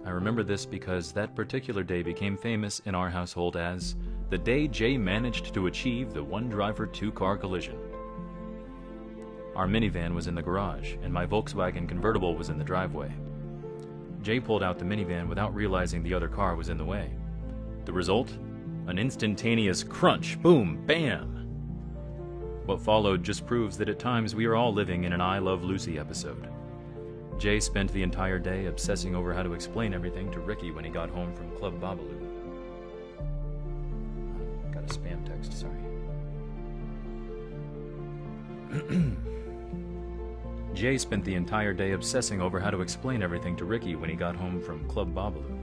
I remember this because that particular day became famous in our household as the day Jay managed to achieve the one-driver, two-car collision. Our minivan was in the garage, and my Volkswagen convertible was in the driveway. Jay pulled out the minivan without realizing the other car was in the way. The result? An instantaneous crunch, boom, bam! What followed just proves that at times we are all living in an I Love Lucy episode. Jay spent the entire day obsessing over how to explain everything to Ricky when he got home from Club Babalu. Got a spam text, sorry. Jay spent the entire day obsessing over how to explain everything to Ricky when he got home from Club Babalu.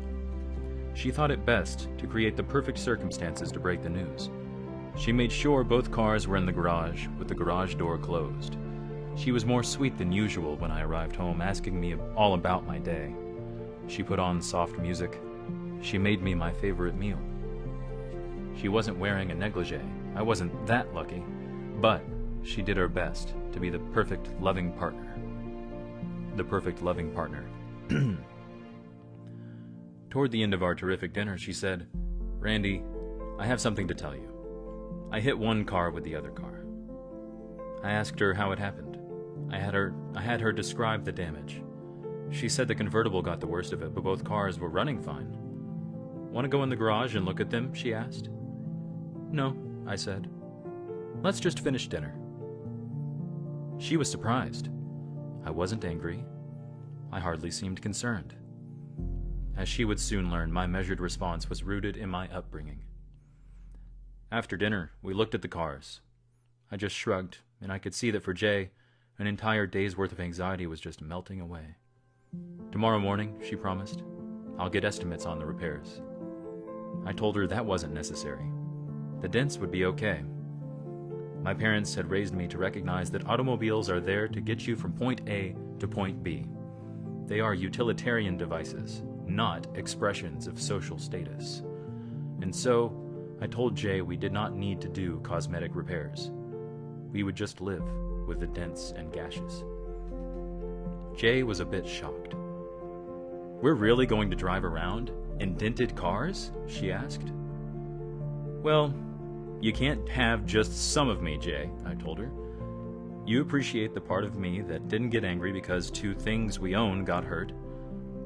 She thought it best to create the perfect circumstances to break the news. She made sure both cars were in the garage, with the garage door closed. She was more sweet than usual when I arrived home, asking me all about my day. She put on soft music. She made me my favorite meal. She wasn't wearing a negligee. I wasn't that lucky, but she did her best to be the perfect loving partner. The perfect loving partner. Toward the end of our terrific dinner, she said, "Randy, I have something to tell you. I hit one car with the other car." I asked her how it happened. I had her describe the damage. She said the convertible got the worst of it, but both cars were running fine. "Want to go in the garage and look at them?" she asked. "No," I said. "Let's just finish dinner." She was surprised. I wasn't angry. I hardly seemed concerned. As she would soon learn, my measured response was rooted in my upbringing. After dinner, we looked at the cars. I just shrugged, and I could see that for Jay, an entire day's worth of anxiety was just melting away. "Tomorrow morning," she promised, "I'll get estimates on the repairs." I told her that wasn't necessary. The dents would be okay. My parents had raised me to recognize that automobiles are there to get you from point A to point B. They are utilitarian devices, not expressions of social status. And so, I told Jay we did not need to do cosmetic repairs. We would just live with the dents and gashes. Jay was a bit shocked. "We're really going to drive around in dented cars?" she asked. "Well, you can't have just some of me, Jay," I told her. "You appreciate the part of me that didn't get angry because two things we own got hurt.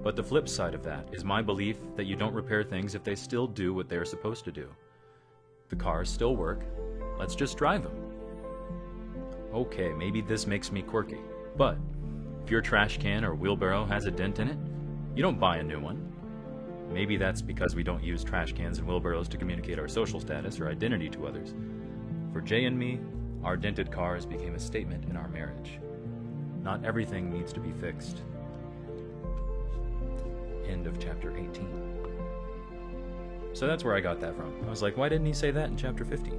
But the flip side of that is my belief that you don't repair things if they still do what they're supposed to do. The cars still work. Let's just drive them." Okay, maybe this makes me quirky, but if your trash can or wheelbarrow has a dent in it, you don't buy a new one. Maybe that's because we don't use trash cans and wheelbarrows to communicate our social status or identity to others. For Jay and me, our dented cars became a statement in our marriage. Not everything needs to be fixed. End of chapter 18. So that's where I got that from. I was like, why didn't he say that in chapter 15?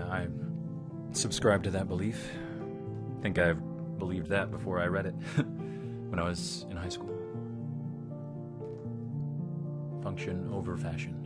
I subscribe to that belief. I think I believed that before I read it when I was in high school. Function over fashion.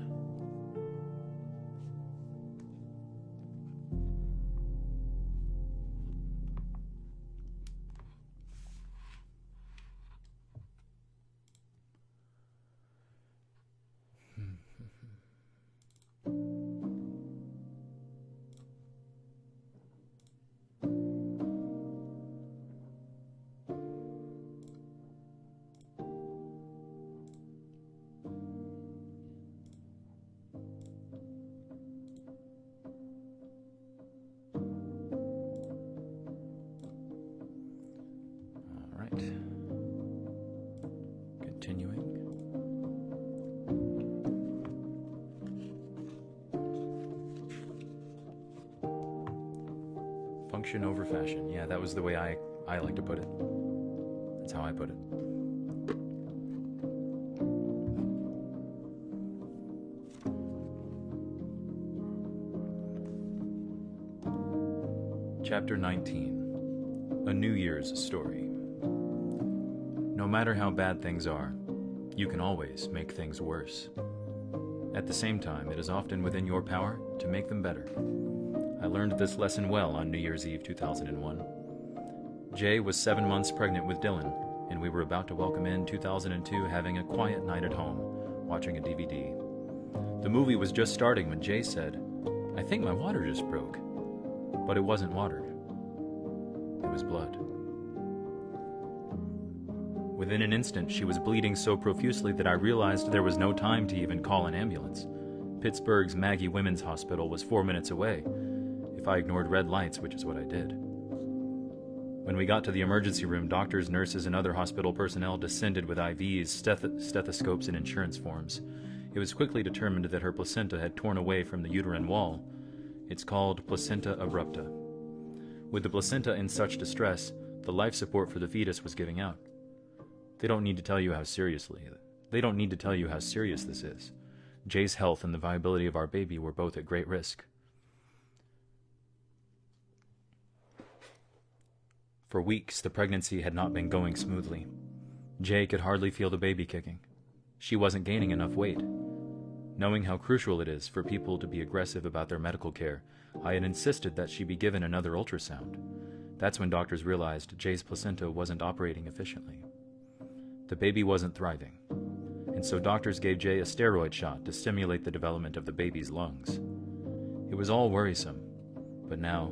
Continuing. Function over fashion. Yeah, that was the way I like to put it. That's how I put it. Chapter 19. A New Year's Story. No matter how bad things are, you can always make things worse. At the same time, it is often within your power to make them better. I learned this lesson well on New Year's Eve 2001. Jay was 7 months pregnant with Dylan, and we were about to welcome in 2002 having a quiet night at home, watching a DVD. The movie was just starting when Jay said, "I think my water just broke." But it wasn't water. It was blood. Within an instant, she was bleeding so profusely that I realized there was no time to even call an ambulance. Pittsburgh's Maggie Women's Hospital was 4 minutes away, if I ignored red lights, which is what I did. When we got to the emergency room, doctors, nurses, and other hospital personnel descended with IVs, stethoscopes, and insurance forms. It was quickly determined that her placenta had torn away from the uterine wall. It's called placenta abrupta. With the placenta in such distress, the life support for the fetus was giving out. They don't need to tell you how serious this is. Jay's health and the viability of our baby were both at great risk. For weeks, the pregnancy had not been going smoothly. Jay could hardly feel the baby kicking. She wasn't gaining enough weight. Knowing how crucial it is for people to be aggressive about their medical care, I had insisted that she be given another ultrasound. That's when doctors realized Jay's placenta wasn't operating efficiently. The baby wasn't thriving, and so doctors gave Jay a steroid shot to stimulate the development of the baby's lungs. It was all worrisome, but now,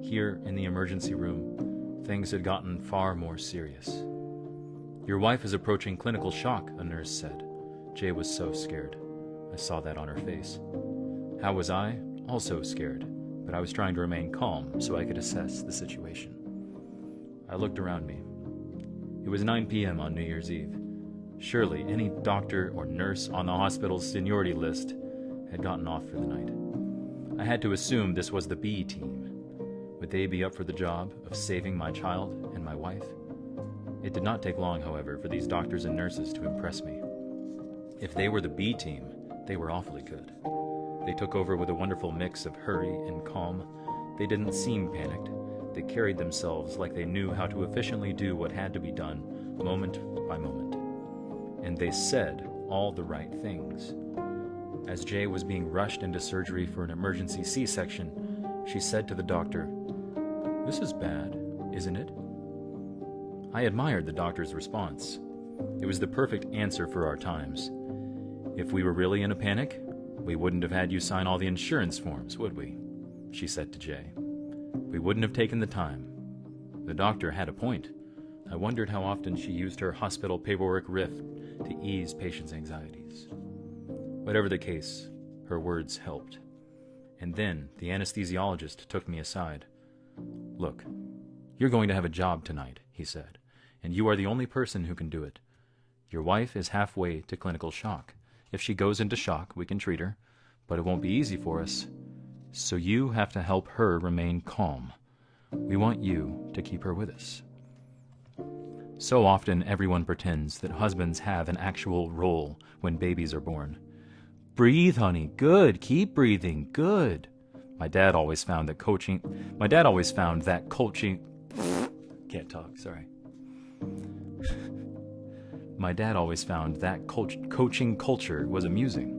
here in the emergency room, things had gotten far more serious. "Your wife is approaching clinical shock," a nurse said. Jay was so scared. I saw that on her face. How was I? Also scared, but I was trying to remain calm so I could assess the situation. I looked around me. It was 9 p.m. on New Year's Eve. Surely any doctor or nurse on the hospital's seniority list had gotten off for the night. I had to assume this was the B team. Would they be up for the job of saving my child and my wife? It did not take long, however, for these doctors and nurses to impress me. If they were the B team, they were awfully good. They took over with a wonderful mix of hurry and calm. They didn't seem panicked. They carried themselves like they knew how to efficiently do what had to be done, moment by moment. And they said all the right things. As Jay was being rushed into surgery for an emergency C-section, she said to the doctor, "This is bad, isn't it?" I admired the doctor's response. It was the perfect answer for our times. "If we were really in a panic, we wouldn't have had you sign all the insurance forms, would we?" she said to Jay. "We wouldn't have taken the time." The doctor had a point. I wondered how often she used her hospital paperwork riff to ease patients' anxieties. Whatever the case, her words helped. And then the anesthesiologist took me aside. "Look, you're going to have a job tonight," he said, "and you are the only person who can do it. Your wife is halfway to clinical shock. If she goes into shock, we can treat her, but it won't be easy for us. So you have to help her remain calm. We want you to keep her with us." So often everyone pretends that husbands have an actual role when babies are born. "Breathe, honey. Good. Keep breathing. Good." My dad always found that coaching... Can't talk, sorry. My dad always found that coaching culture was amusing.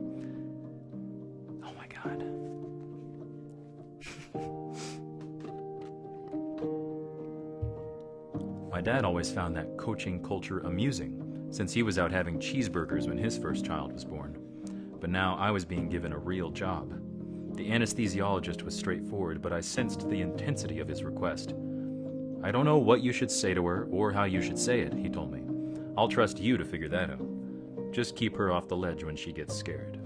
Oh my God. My dad always found that coaching culture amusing, since he was out having cheeseburgers when his first child was born. But now I was being given a real job. The anesthesiologist was straightforward, but I sensed the intensity of his request. "I don't know what you should say to her or how you should say it," he told me. "I'll trust you to figure that out. Just keep her off the ledge when she gets scared."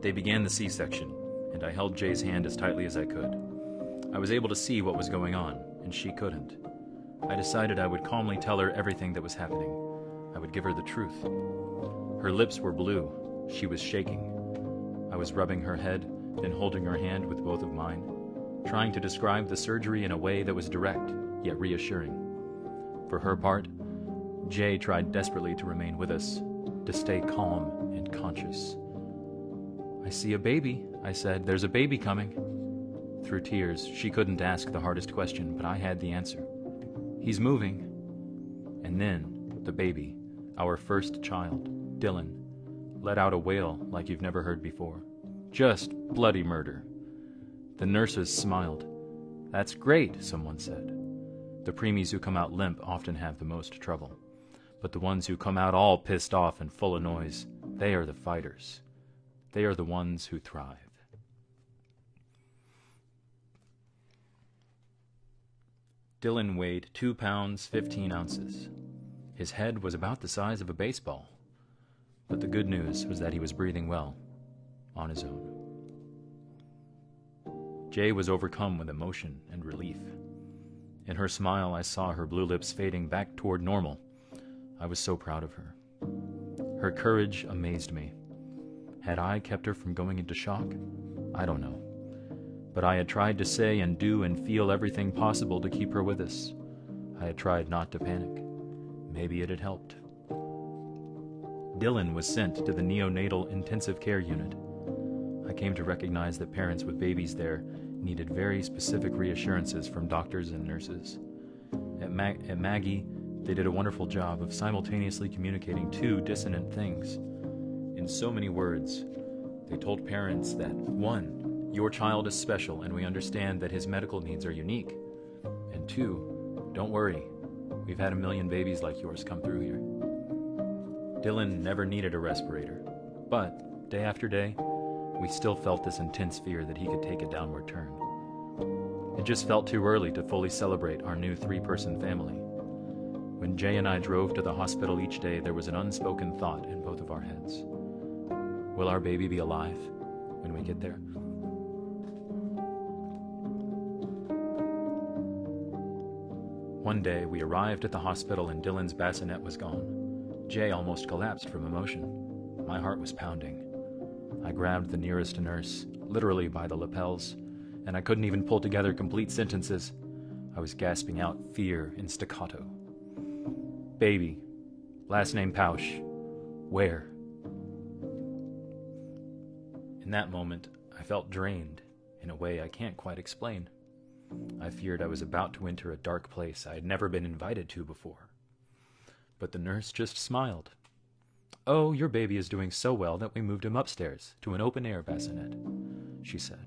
They began the C-section, and I held Jay's hand as tightly as I could. I was able to see what was going on, and she couldn't. I decided I would calmly tell her everything that was happening. I would give her the truth. Her lips were blue. She was shaking. I was rubbing her head, then holding her hand with both of mine, trying to describe the surgery in a way that was direct, yet reassuring. For her part, Jay tried desperately to remain with us, to stay calm and conscious. "I see a baby," I said. "There's a baby coming." Through tears, she couldn't ask the hardest question, but I had the answer. "He's moving." And then, the baby, our first child, Dylan, let out a wail like you've never heard before. Just bloody murder. The nurses smiled. "That's great," someone said. The preemies who come out limp often have the most trouble. But the ones who come out all pissed off and full of noise, they are the fighters. They are the ones who thrive. Dylan weighed 2 pounds, 15 ounces. His head was about the size of a baseball. But the good news was that he was breathing well, on his own. Jay was overcome with emotion and relief. In her smile, I saw her blue lips fading back toward normal. I was so proud of her. Her courage amazed me. Had I kept her from going into shock? I don't know. But I had tried to say and do and feel everything possible to keep her with us. I had tried not to panic. Maybe it had helped. Dylan was sent to the neonatal intensive care unit. I came to recognize that parents with babies there needed very specific reassurances from doctors and nurses. At Maggie, they did a wonderful job of simultaneously communicating two dissonant things. In so many words, they told parents that, 1, your child is special and we understand that his medical needs are unique. And 2, don't worry, we've had 1 million babies like yours come through here. Dylan never needed a respirator, but day after day, we still felt this intense fear that he could take a downward turn. It just felt too early to fully celebrate our new 3-person family. When Jay and I drove to the hospital each day, there was an unspoken thought in both of our heads. Will our baby be alive when we get there? One day, we arrived at the hospital and Dylan's bassinet was gone. Jay almost collapsed from emotion. My heart was pounding. I grabbed the nearest nurse, literally by the lapels, and I couldn't even pull together complete sentences. I was gasping out fear in staccato. Baby. Last name Pausch. Where? In that moment, I felt drained in a way I can't quite explain. I feared I was about to enter a dark place I had never been invited to before. But the nurse just smiled. "Oh, your baby is doing so well that we moved him upstairs to an open-air bassinet," she said.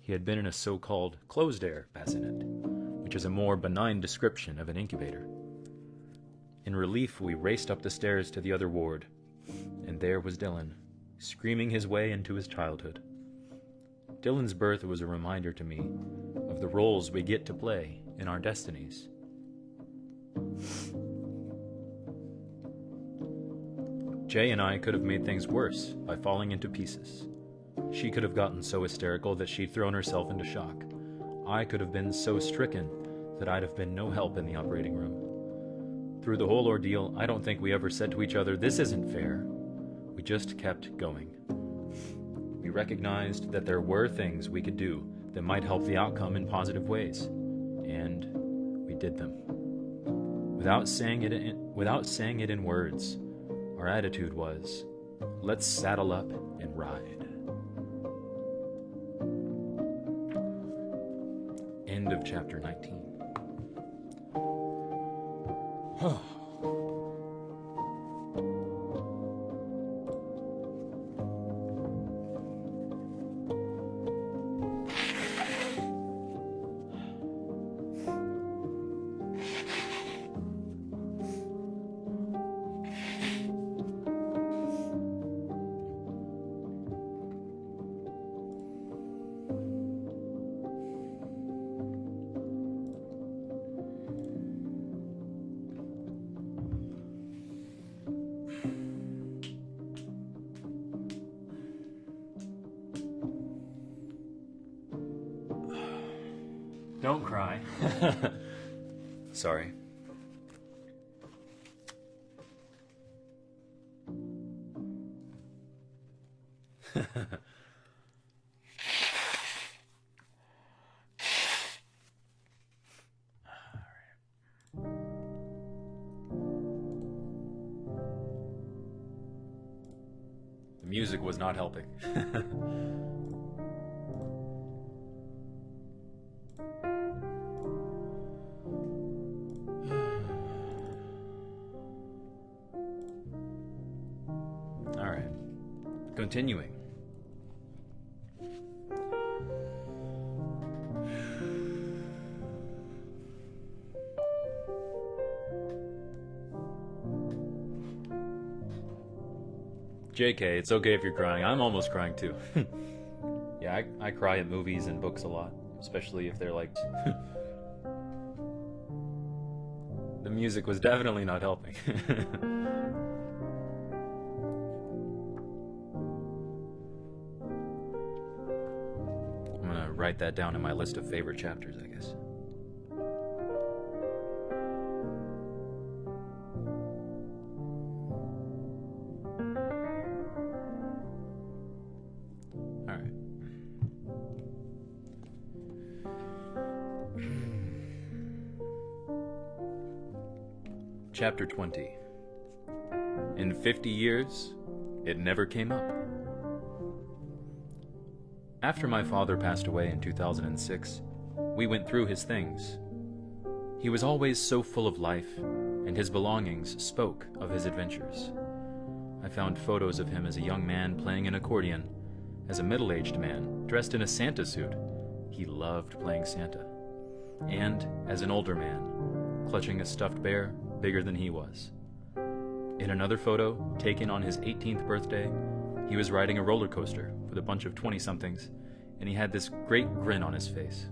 He had been in a so-called closed-air bassinet, which is a more benign description of an incubator. In relief, we raced up the stairs to the other ward, and there was Dylan, screaming his way into his childhood. Dylan's birth was a reminder to me of the roles we get to play in our destinies. Jay and I could have made things worse by falling into pieces. She could have gotten so hysterical that she'd thrown herself into shock. I could have been so stricken that I'd have been no help in the operating room. Through the whole ordeal, I don't think we ever said to each other, "This isn't fair." We just kept going. We recognized that there were things we could do that might help the outcome in positive ways, and we did them. Without saying it in words, our attitude was, "Let's saddle up and ride." End of chapter 19. Don't cry. Sorry. The music was not helping. Continuing. JK, it's okay if you're crying. I'm almost crying too. Yeah, I cry at movies and books a lot, especially if they're like... The music was definitely not helping. Write that down in my list of favorite chapters, I guess. All right. Chapter 20. In 50 years, it never came up. After my father passed away in 2006, we went through his things. He was always so full of life, and his belongings spoke of his adventures. I found photos of him as a young man playing an accordion, as a middle-aged man dressed in a Santa suit. He loved playing Santa. And as an older man, clutching a stuffed bear bigger than he was. In another photo, taken on his 18th birthday, he was riding a roller coaster with a bunch of 20-somethings, and he had this great grin on his face.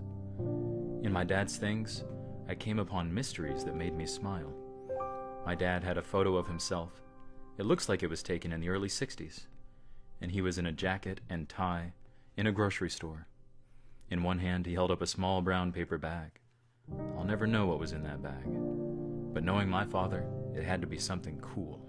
In my dad's things, I came upon mysteries that made me smile. My dad had a photo of himself. It looks like it was taken in the early 60s, and he was in a jacket and tie in a grocery store. In one hand, he held up a small brown paper bag. I'll never know what was in that bag, but knowing my father, it had to be something cool.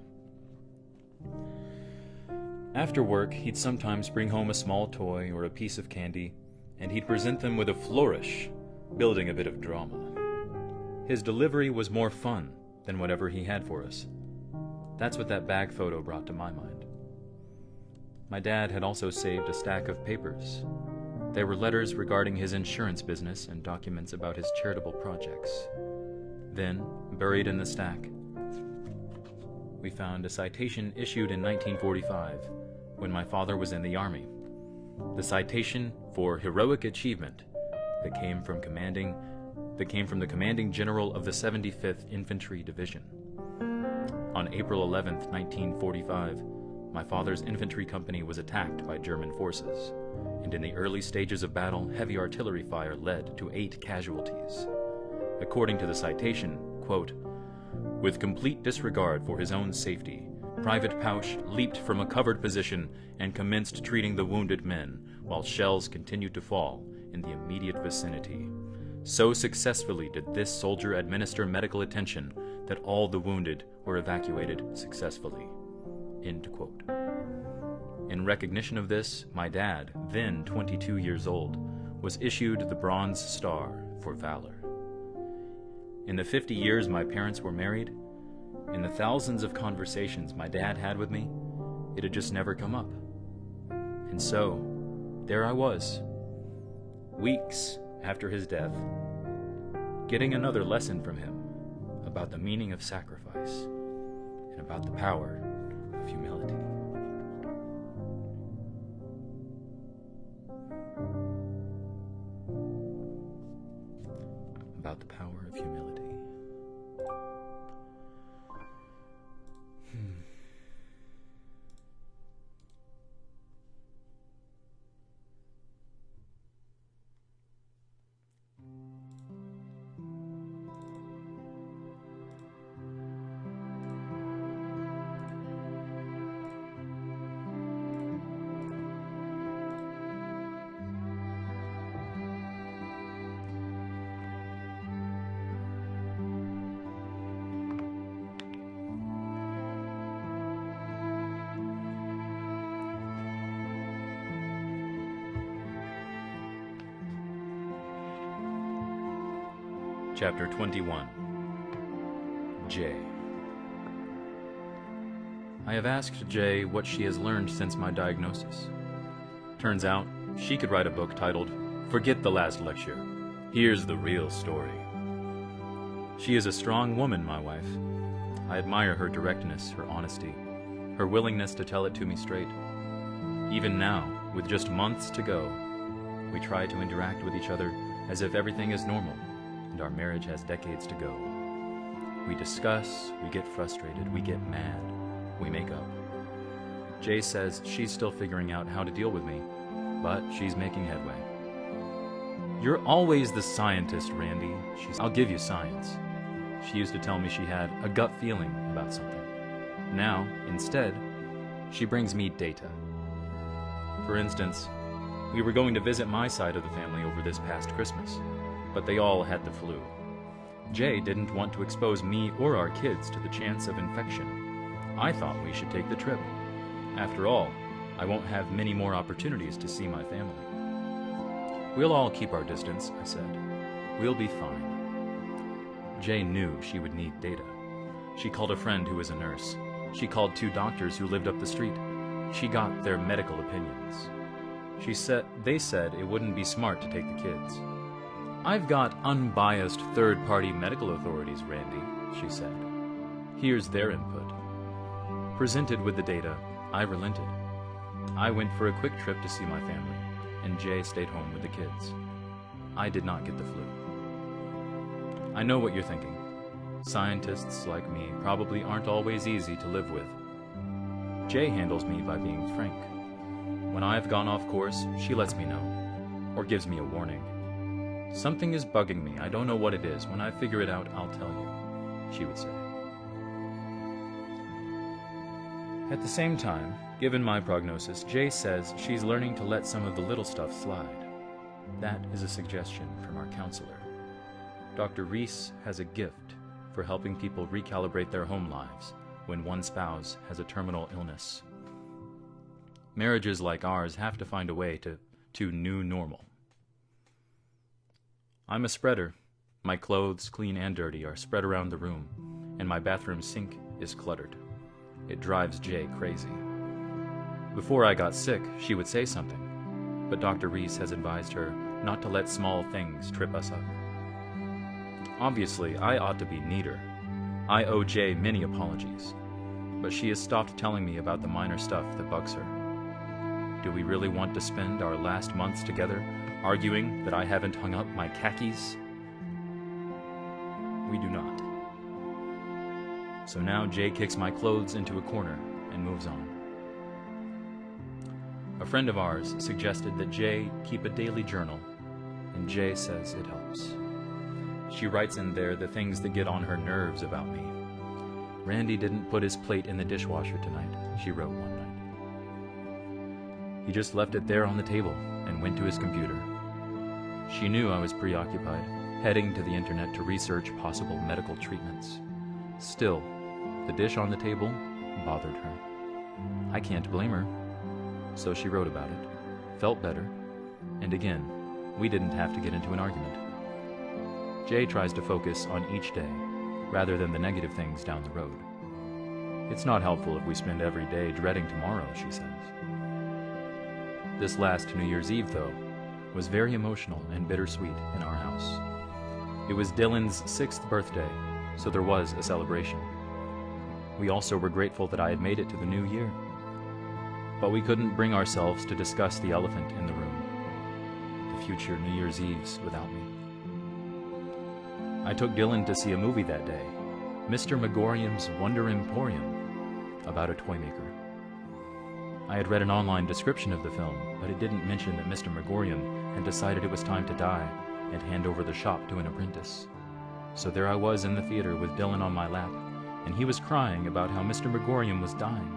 After work, he'd sometimes bring home a small toy or a piece of candy, and he'd present them with a flourish, building a bit of drama. His delivery was more fun than whatever he had for us. That's what that bag photo brought to my mind. My dad had also saved a stack of papers. They were letters regarding his insurance business and documents about his charitable projects. Then, buried in the stack, we found a citation issued in 1945 when my father was in the Army. The citation for heroic achievement that came from the commanding general of the 75th Infantry Division. On April 11, 1945, my father's infantry company was attacked by German forces, and in the early stages of battle, heavy artillery fire led to 8 casualties. According to the citation, quote, "With complete disregard for his own safety, Private Pausch leaped from a covered position and commenced treating the wounded men, while shells continued to fall in the immediate vicinity. So successfully did this soldier administer medical attention that all the wounded were evacuated successfully." End quote. In recognition of this, my dad, then 22 years old, was issued the Bronze Star for valor. In the 50 years my parents were married, in the thousands of conversations my dad had with me, it had just never come up. And so, there I was, weeks after his death, getting another lesson from him about the meaning of sacrifice and about the power of humility. About the power of humility. Chapter 21. Jay. I have asked Jay what she has learned since my diagnosis. Turns out, she could write a book titled, "Forget the Last Lecture. Here's the Real Story." She is a strong woman, my wife. I admire her directness, her honesty, her willingness to tell it to me straight. Even now, with just months to go, we try to interact with each other as if everything is normal, and our marriage has decades to go. We discuss, we get frustrated, we get mad, we make up. Jay says she's still figuring out how to deal with me, but she's making headway. "You're always the scientist, Randy," I'll give you science. She used to tell me she had a gut feeling about something. Now, instead, she brings me data. For instance, we were going to visit my side of the family over this past Christmas, but they all had the flu. Jay didn't want to expose me or our kids to the chance of infection. I thought we should take the trip. After all, I won't have many more opportunities to see my family. "We'll all keep our distance," I said. "We'll be fine." Jay knew she would need data. She called a friend who was a nurse. She called 2 doctors who lived up the street. She got their medical opinions. They said it wouldn't be smart to take the kids. "I've got unbiased third-party medical authorities, Randy," she said. "Here's their input." Presented with the data, I relented. I went for a quick trip to see my family, and Jay stayed home with the kids. I did not get the flu. I know what you're thinking. Scientists like me probably aren't always easy to live with. Jay handles me by being frank. When I've gone off course, she lets me know, or gives me a warning. "Something is bugging me. I don't know what it is. When I figure it out, I'll tell you," she would say. At the same time, given my prognosis, Jay says she's learning to let some of the little stuff slide. That is a suggestion from our counselor. Dr. Reese has a gift for helping people recalibrate their home lives when one spouse has a terminal illness. Marriages like ours have to find a way to new normal. I'm a spreader. My clothes, clean and dirty, are spread around the room, and my bathroom sink is cluttered. It drives Jay crazy. Before I got sick, she would say something, but Dr. Reese has advised her not to let small things trip us up. Obviously, I ought to be neater. I owe Jay many apologies, but she has stopped telling me about the minor stuff that bugs her. Do we really want to spend our last months together arguing that I haven't hung up my khakis? We do not. So now Jay kicks my clothes into a corner and moves on. A friend of ours suggested that Jay keep a daily journal, and Jay says it helps. She writes in there the things that get on her nerves about me. Randy didn't put his plate in the dishwasher tonight, she wrote one night. He just left it there on the table and went to his computer. She knew I was preoccupied, heading to the internet to research possible medical treatments. Still, the dish on the table bothered her. I can't blame her. So she wrote about it, felt better, and again, we didn't have to get into an argument. Jay tries to focus on each day, rather than the negative things down the road. It's not helpful if we spend every day dreading tomorrow, she says. This last New Year's Eve, though, was very emotional and bittersweet in our house. It was Dylan's 6th birthday, so there was a celebration. We also were grateful that I had made it to the new year. But we couldn't bring ourselves to discuss the elephant in the room, the future New Year's Eves without me. I took Dylan to see a movie that day, Mr. Megorium's Wonder Emporium, about a toy maker. I had read an online description of the film, but it didn't mention that Mr. Megorium had decided it was time to die and hand over the shop to an apprentice. So there I was in the theater with Dylan on my lap, and he was crying about how Mr. Megorium was dying.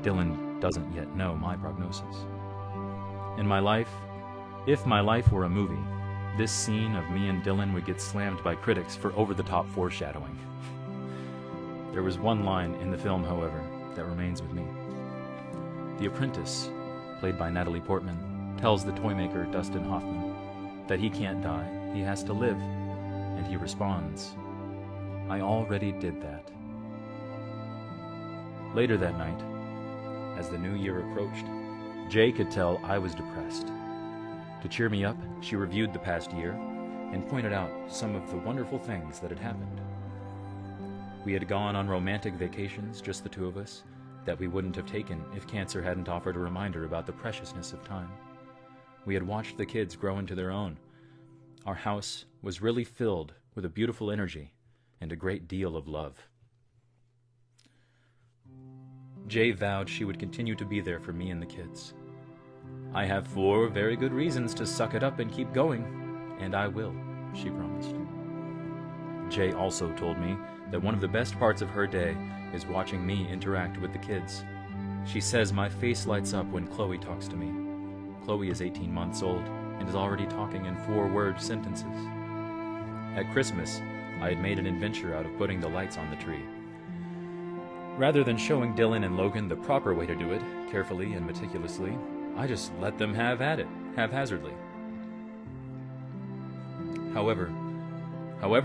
Dylan doesn't yet know my prognosis. In my life, if my life were a movie, this scene of me and Dylan would get slammed by critics for over-the-top foreshadowing. There was one line in the film, however, that remains with me. The apprentice, played by Natalie Portman, tells the toy maker, Dustin Hoffman, that he can't die, he has to live, and he responds, "I already did that." Later that night, as the new year approached, Jay could tell I was depressed. To cheer me up, she reviewed the past year and pointed out some of the wonderful things that had happened. We had gone on romantic vacations, just the two of us, that we wouldn't have taken if cancer hadn't offered a reminder about the preciousness of time. We had watched the kids grow into their own. Our house was really filled with a beautiful energy and a great deal of love. Jay vowed she would continue to be there for me and the kids. "I have 4 very good reasons to suck it up and keep going, and I will," she promised. Jay also told me that one of the best parts of her day is watching me interact with the kids. She says my face lights up when Chloe talks to me. Chloe is 18 months old and is already talking in 4-word sentences. At Christmas, I had made an adventure out of putting the lights on the tree. Rather than showing Dylan and Logan the proper way to do it, carefully and meticulously, I just let them have at it, haphazardly. However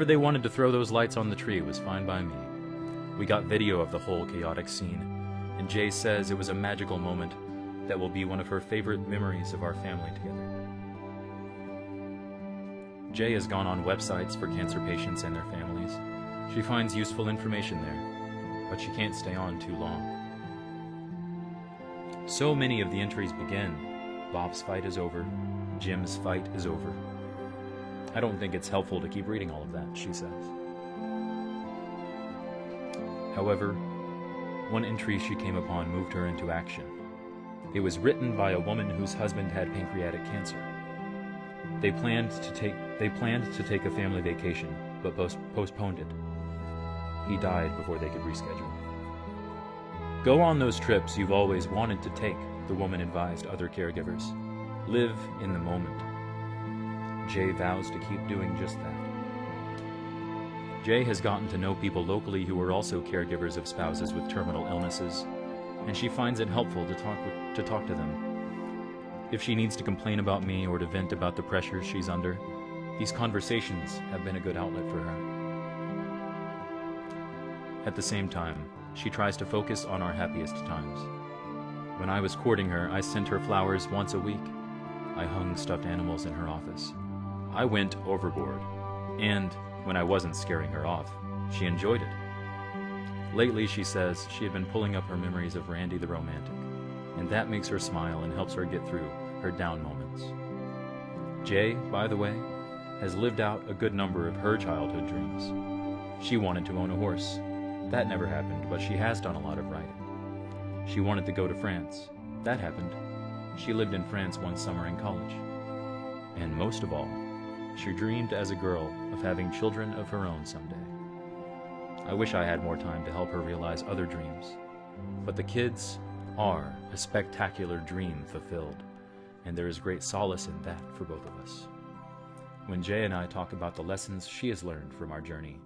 they wanted to throw those lights on the tree was fine by me. We got video of the whole chaotic scene, and Jay says it was a magical moment that will be one of her favorite memories of our family together. Jay has gone on websites for cancer patients and their families. She finds useful information there, but she can't stay on too long. So many of the entries begin, "Bob's fight is over," "Jim's fight is over." I don't think it's helpful to keep reading all of that, she says. However, one entry she came upon moved her into action. It was written by a woman whose husband had pancreatic cancer. They planned to take a family vacation, but postponed it. He died before they could reschedule. "Go on those trips you've always wanted to take," the woman advised other caregivers. "Live in the moment." Jay vows to keep doing just that. Jay has gotten to know people locally who are also caregivers of spouses with terminal illnesses, and she finds it helpful to talk to them. If she needs to complain about me or to vent about the pressures she's under, these conversations have been a good outlet for her. At the same time, she tries to focus on our happiest times. When I was courting her, I sent her flowers once a week. I hung stuffed animals in her office. I went overboard, and when I wasn't scaring her off, she enjoyed it. Lately, she says she had been pulling up her memories of Randy the Romantic, and that makes her smile and helps her get through her down moments. Jay, by the way, has lived out a good number of her childhood dreams. She wanted to own a horse. That never happened, but she has done a lot of riding. She wanted to go to France. That happened. She lived in France one summer in college. And most of all, she dreamed as a girl of having children of her own someday. I wish I had more time to help her realize other dreams. But the kids are a spectacular dream fulfilled, and there is great solace in that for both of us. When Jay and I talk about the lessons she has learned from our journey,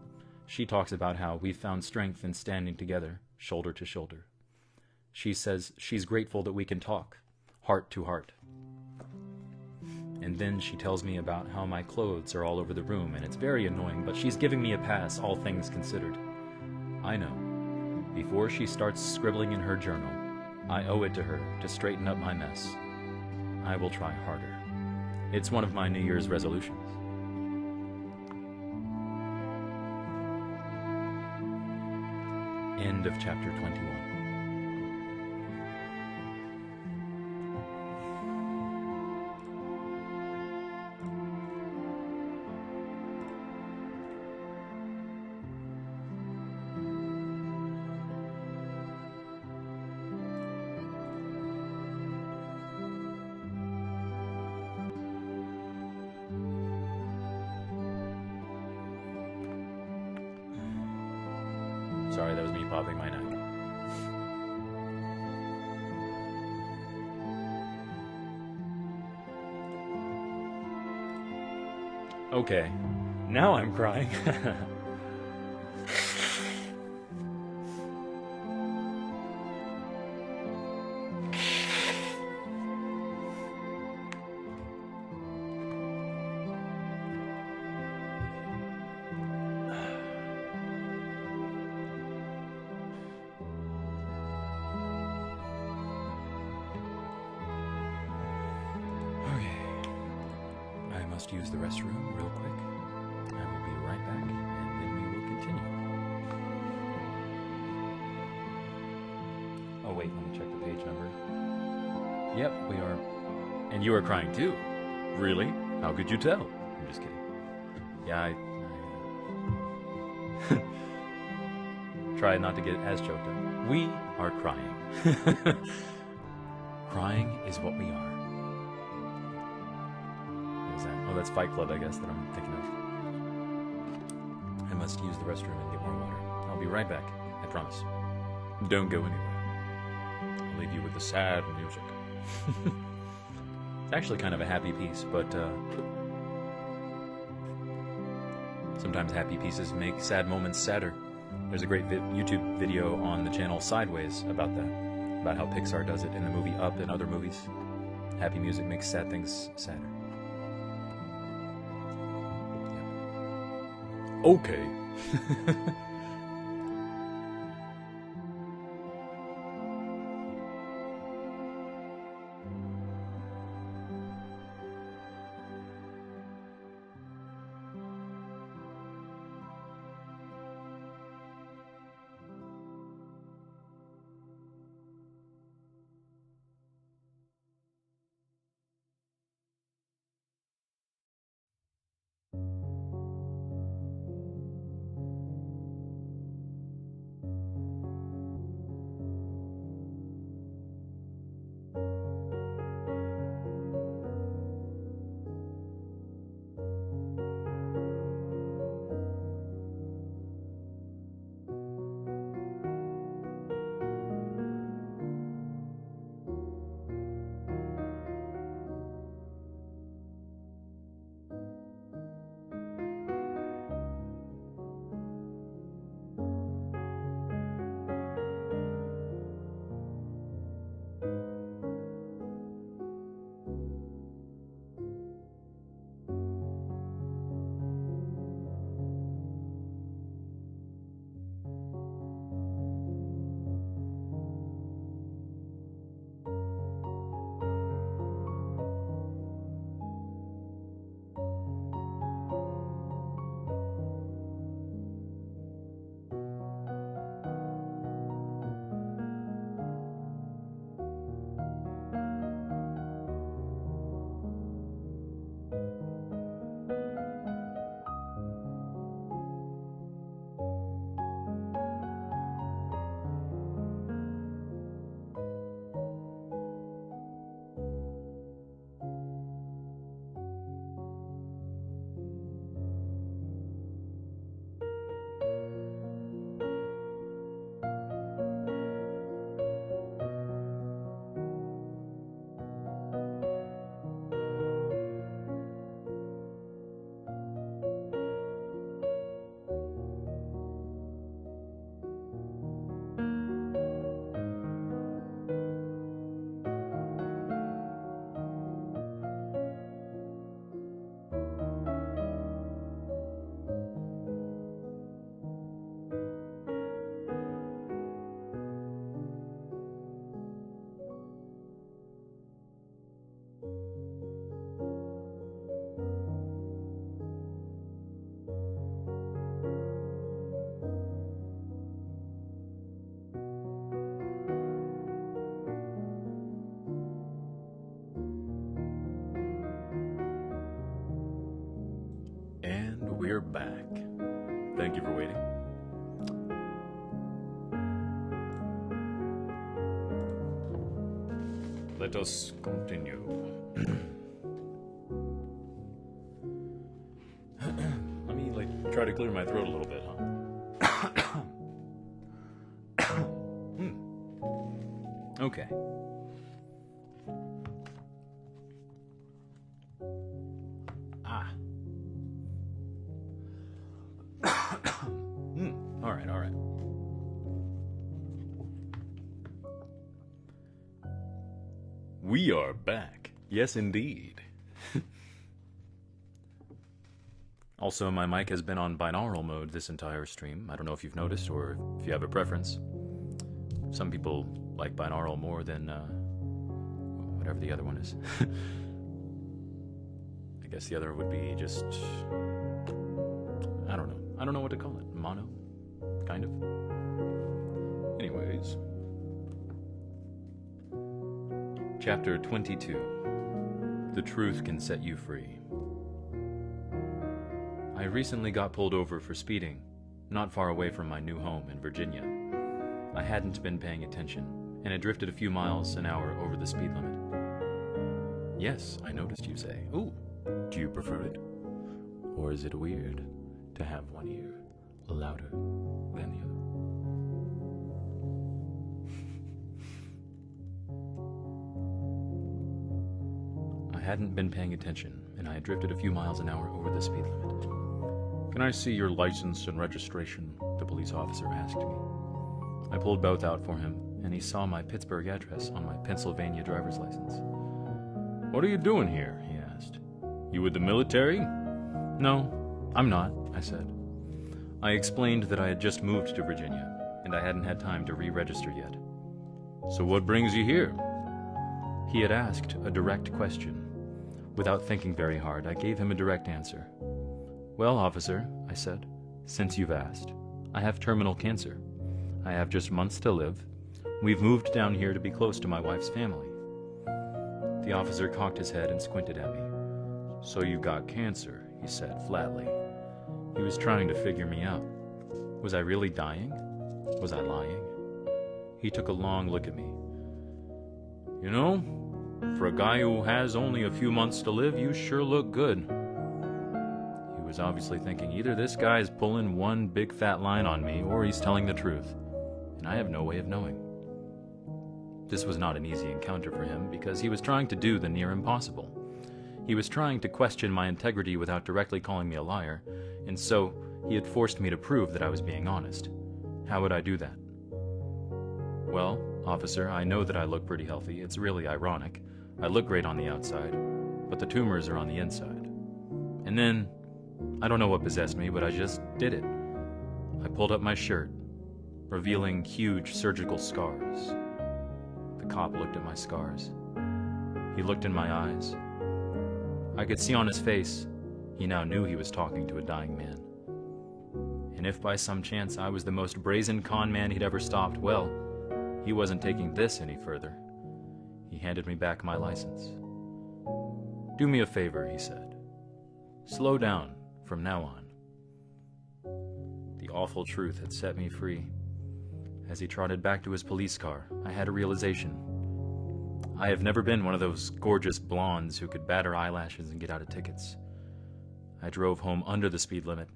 she talks about how we found strength in standing together, shoulder to shoulder. She says she's grateful that we can talk, heart to heart. And then she tells me about how my clothes are all over the room, and it's very annoying, but she's giving me a pass, all things considered. I know. Before she starts scribbling in her journal, I owe it to her to straighten up my mess. I will try harder. It's one of my New Year's resolutions. End of chapter 21. Sorry, that was me popping my neck. Okay, now I'm crying. I must use the restroom real quick. I will be right back, and then we will continue. Oh wait, let me check the page number. Yep, we are. And you are crying too. Really? How could you tell? I'm just kidding. Yeah, I try not to get as choked up. We are crying. Crying is what we are. Oh, that's Fight Club, I guess, that I'm thinking of. I must use the restroom and get more water. I'll be right back, I promise. Don't go anywhere. I'll leave you with the sad music. It's actually kind of a happy piece, but sometimes happy pieces make sad moments sadder. There's a great YouTube video on the channel Sideways about that, about how Pixar does it in the movie Up and other movies. Happy music makes sad things sadder. Okay. back. Thank you for waiting. Let us continue. Let me, try to clear my throat a little bit, huh? Okay. All right. We are back. Yes, indeed. Also, my mic has been on binaural mode this entire stream. I don't know if you've noticed or if you have a preference. Some people like binaural more than whatever the other one is. I guess the other would be just... I don't know. I don't know what to call it. Mono? Kind of. Anyways. Chapter 22. The Truth Can Set You Free. I recently got pulled over for speeding, not far away from my new home in Virginia. I hadn't been paying attention, and had drifted a few miles an hour over the speed limit. Yes, I noticed, you say. Ooh, do you prefer it? Or is it weird to have one ear louder than the other? I hadn't been paying attention, and I had drifted a few miles an hour over the speed limit. Can I see your license and registration? The police officer asked me. I pulled both out for him, and he saw my Pittsburgh address on my Pennsylvania driver's license. What are you doing here? He asked. You with the military? No, I'm not, I said. I explained that I had just moved to Virginia, and I hadn't had time to re-register yet. So what brings you here? He had asked a direct question. Without thinking very hard, I gave him a direct answer. Well, officer, I said, since you've asked, I have terminal cancer. I have just months to live. We've moved down here to be close to my wife's family. The officer cocked his head and squinted at me. So you got cancer, he said flatly. He was trying to figure me out. Was I really dying? Was I lying? He took a long look at me. You know, for a guy who has only a few months to live, you sure look good. He was obviously thinking either this guy's pulling one big fat line on me or he's telling the truth, and I have no way of knowing. This was not an easy encounter for him because he was trying to do the near impossible. He was trying to question my integrity without directly calling me a liar, and so he had forced me to prove that I was being honest. How would I do that? Well, officer, I know that I look pretty healthy. It's really ironic. I look great on the outside, but the tumors are on the inside. And then, I don't know what possessed me, but I just did it. I pulled up my shirt, revealing huge surgical scars. The cop looked at my scars. He looked in my eyes. I could see on his face, he now knew he was talking to a dying man. And if by some chance I was the most brazen con man he'd ever stopped, well, he wasn't taking this any further. He handed me back my license. Do me a favor, he said. Slow down from now on. The awful truth had set me free. As he trotted back to his police car, I had a realization. I have never been one of those gorgeous blondes who could bat her eyelashes and get out of tickets. I drove home under the speed limit,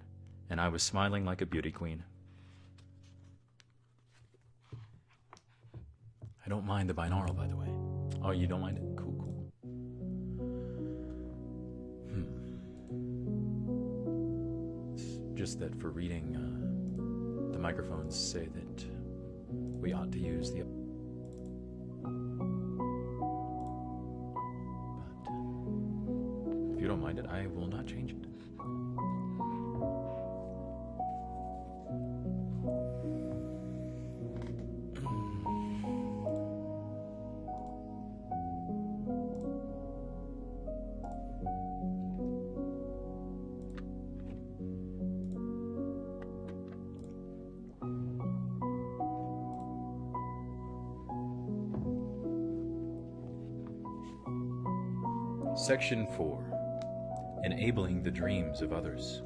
and I was smiling like a beauty queen. I don't mind the binaural, by the way. Oh, you don't mind it? Cool, cool. It's just that for reading, the microphones say that we ought to use the... But if you don't mind it, I will not change it. Section 4. Enabling the Dreams of Others.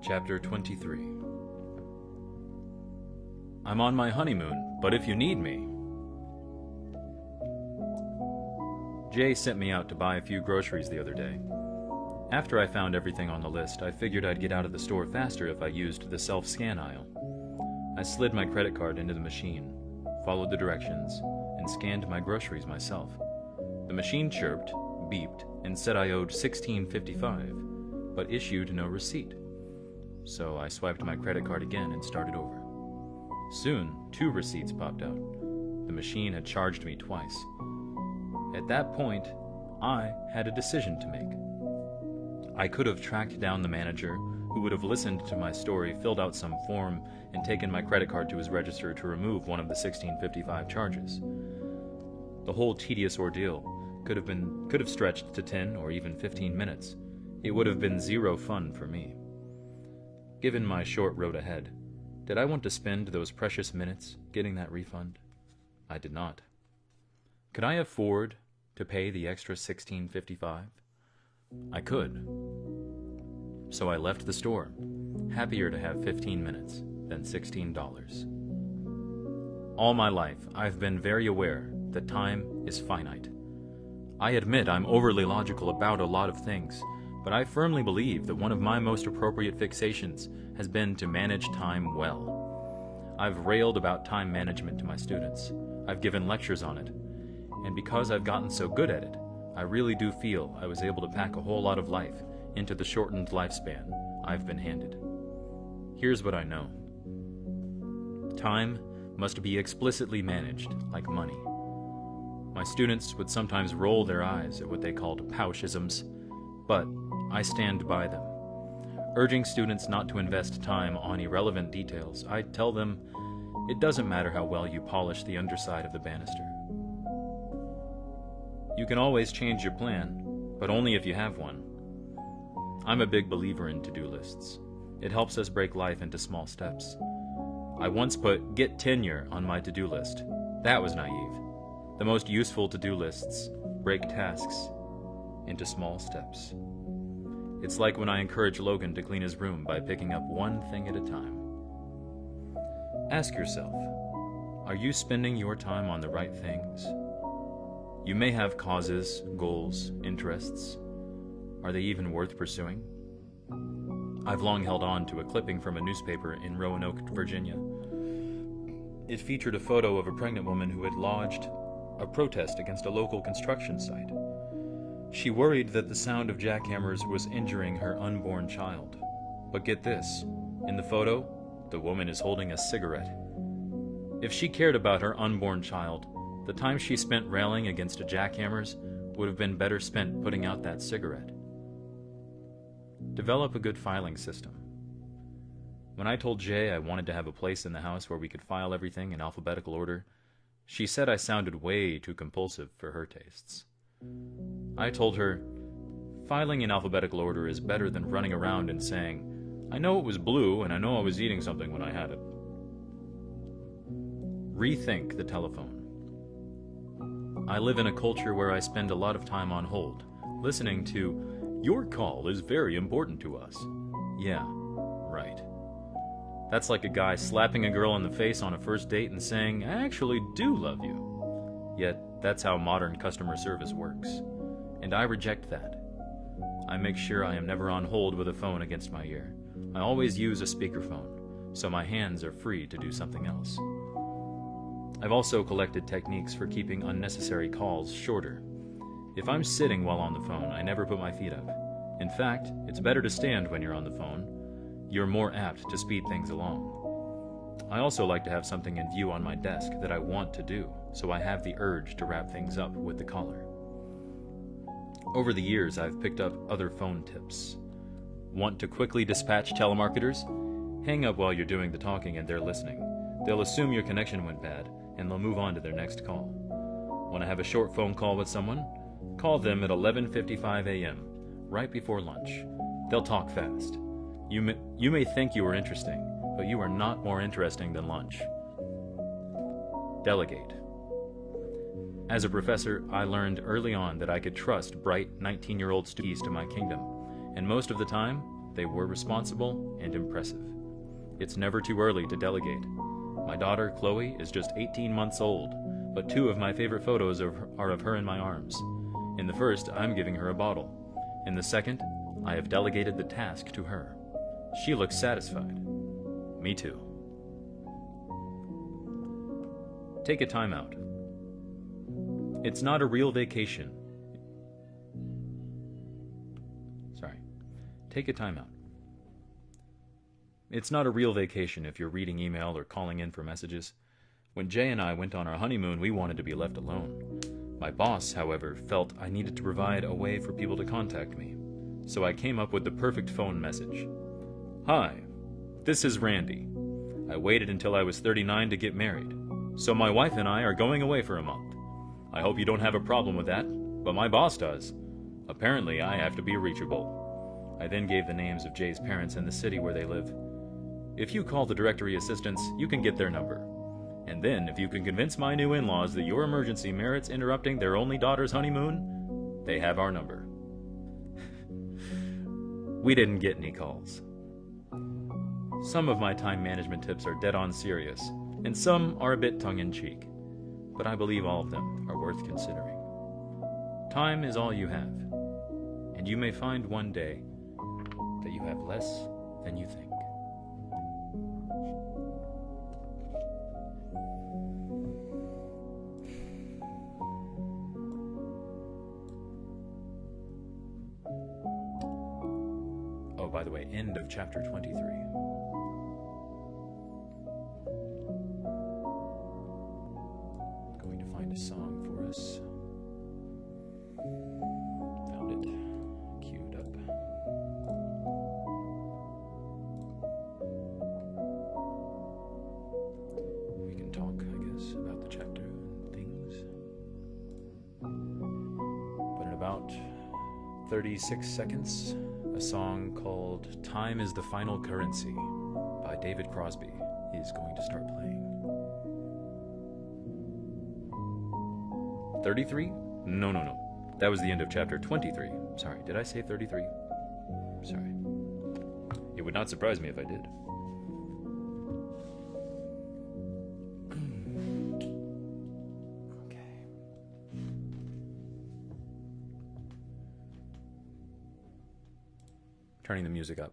Chapter 23. I'm on my honeymoon, but if you need me... Jay sent me out to buy a few groceries the other day. After I found everything on the list, I figured I'd get out of the store faster if I used the self-scan aisle. I slid my credit card into the machine, followed the directions, and scanned my groceries myself. The machine chirped, beeped, and said I owed $16.55, but issued no receipt. So I swiped my credit card again and started over. Soon, 2 receipts popped out. The machine had charged me twice. At that point, I had a decision to make. I could have tracked down the manager, who would have listened to my story, filled out some form, and taken my credit card to his register to remove one of the $16.55 charges. The whole tedious ordeal could have stretched to 10 or even 15 minutes. It would have been zero fun for me. Given my short road ahead, did I want to spend those precious minutes getting that refund? I did not. Could I afford to pay the extra $16.55? I could. So I left the store, happier to have 15 minutes than $16. All my life, I've been very aware that time is finite. I admit I'm overly logical about a lot of things, but I firmly believe that one of my most appropriate fixations has been to manage time well. I've railed about time management to my students. I've given lectures on it. And because I've gotten so good at it, I really do feel I was able to pack a whole lot of life into the shortened lifespan I've been handed. Here's what I know. Time must be explicitly managed like money. My students would sometimes roll their eyes at what they called Pauschisms, but I stand by them. Urging students not to invest time on irrelevant details, I tell them it doesn't matter how well you polish the underside of the banister. You can always change your plan, but only if you have one. I'm a big believer in to-do lists. It helps us break life into small steps. I once put get tenure on my to-do list. That was naive. The most useful to-do lists break tasks into small steps. It's like when I encourage Logan to clean his room by picking up one thing at a time. Ask yourself, are you spending your time on the right things? You may have causes, goals, interests. Are they even worth pursuing? I've long held on to a clipping from a newspaper in Roanoke, Virginia. It featured a photo of a pregnant woman who had lodged a protest against a local construction site. She worried that the sound of jackhammers was injuring her unborn child. But get this, in the photo, the woman is holding a cigarette. If she cared about her unborn child, the time she spent railing against jackhammers would have been better spent putting out that cigarette. Develop a good filing system. When I told Jay I wanted to have a place in the house where we could file everything in alphabetical order, she said I sounded way too compulsive for her tastes. I told her, filing in alphabetical order is better than running around and saying, I know it was blue and I know I was eating something when I had it. Rethink the telephone. I live in a culture where I spend a lot of time on hold, listening to, your call is very important to us. Yeah, right. That's like a guy slapping a girl in the face on a first date and saying, I actually do love you. Yet, that's how modern customer service works. And I reject that. I make sure I am never on hold with a phone against my ear. I always use a speakerphone, so my hands are free to do something else. I've also collected techniques for keeping unnecessary calls shorter. If I'm sitting while on the phone, I never put my feet up. In fact, it's better to stand when you're on the phone. You're more apt to speed things along. I also like to have something in view on my desk that I want to do, so I have the urge to wrap things up with the caller. Over the years, I've picked up other phone tips. Want to quickly dispatch telemarketers? Hang up while you're doing the talking and they're listening. They'll assume your connection went bad, and they'll move on to their next call. Want to have a short phone call with someone? Call them at 11:55 a.m., right before lunch. They'll talk fast. You may think you are interesting, but you are not more interesting than lunch. Delegate. As a professor, I learned early on that I could trust bright 19-year-old students to my kingdom, and most of the time, They were responsible and impressive. It's never too early to delegate. My daughter, Chloe, is just 18 months old, but 2 of my favorite photos are of her in my arms. In the first, I'm giving her a bottle. In the second, I have delegated the task to her. She looks satisfied. Me too. Take a time out. It's not a real vacation. Take a time out. It's not a real vacation if you're reading email or calling in for messages. When Jay and I went on our honeymoon, we wanted to be left alone. My boss, however, felt I needed to provide a way for people to contact me. So I came up with the perfect phone message. Hi, this is Randy. I waited until I was 39 to get married. So my wife and I are going away for a month. I hope you don't have a problem with that, but my boss does. Apparently, I have to be reachable. I then gave the names of Jay's parents and the city where they live. If you call the directory assistants, you can get their number. And then, if you can convince my new in-laws that your emergency merits interrupting their only daughter's honeymoon, they have our number. We didn't get any calls. Some of my time management tips are dead-on serious, and some are a bit tongue-in-cheek, but I believe all of them are worth considering. Time is all you have, and you may find one day that you have less than you think. Oh, by the way, end of chapter 23. I'm going to find a song for us. Found it. Queued up. We can talk, I guess, about the chapter and things. But in about 36 seconds, a song called Time is the Final Currency by David Crosby is going to start playing. 33? No. That was the end of chapter 23. Sorry, did I say 33? Sorry. It would not surprise me if I did. Okay. Turning the music up.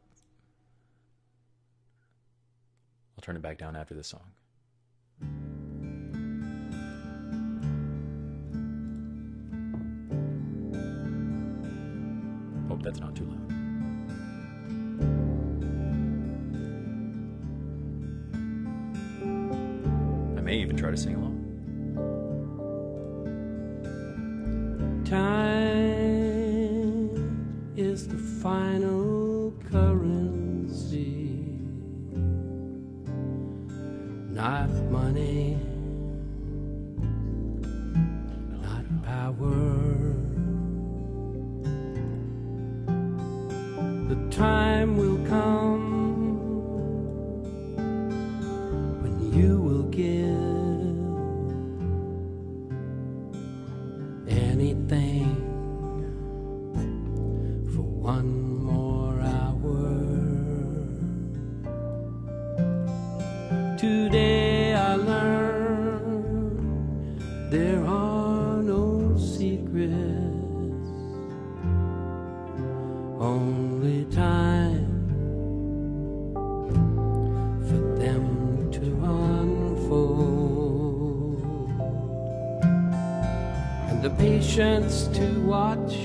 I'll turn it back down after this song. Hope that's not too loud. I may even try to sing along. Time is the final currency, not money, not power. The time will come when you will give anything for one more hour. Today I learned there are no secrets, only time for them to unfold, and the patience to watch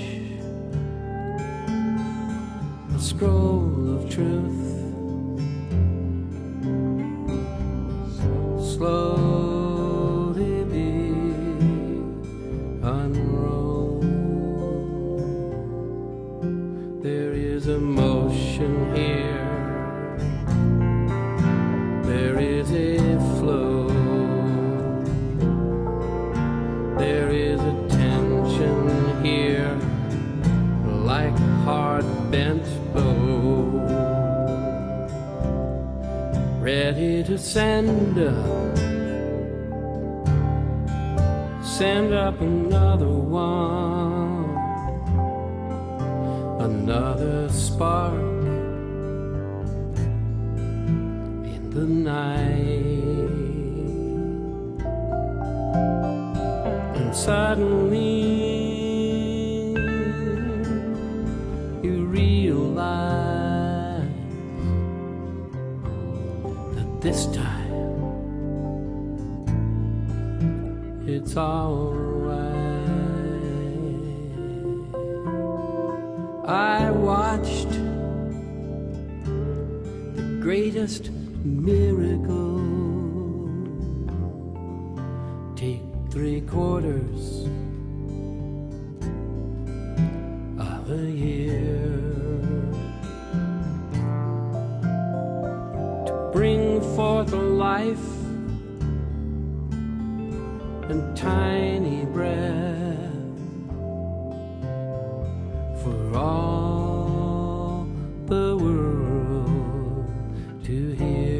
a scroll of truth slowly be unrolled. There is emotion here, there is a flow, there is a tension here, like hard bent bow, ready to send up another one, another spark the night, and suddenly you realize that this time it's alright. I watched the greatest miracle take 3/4 of a year to bring forth a life and tiny breath for all the world to hear.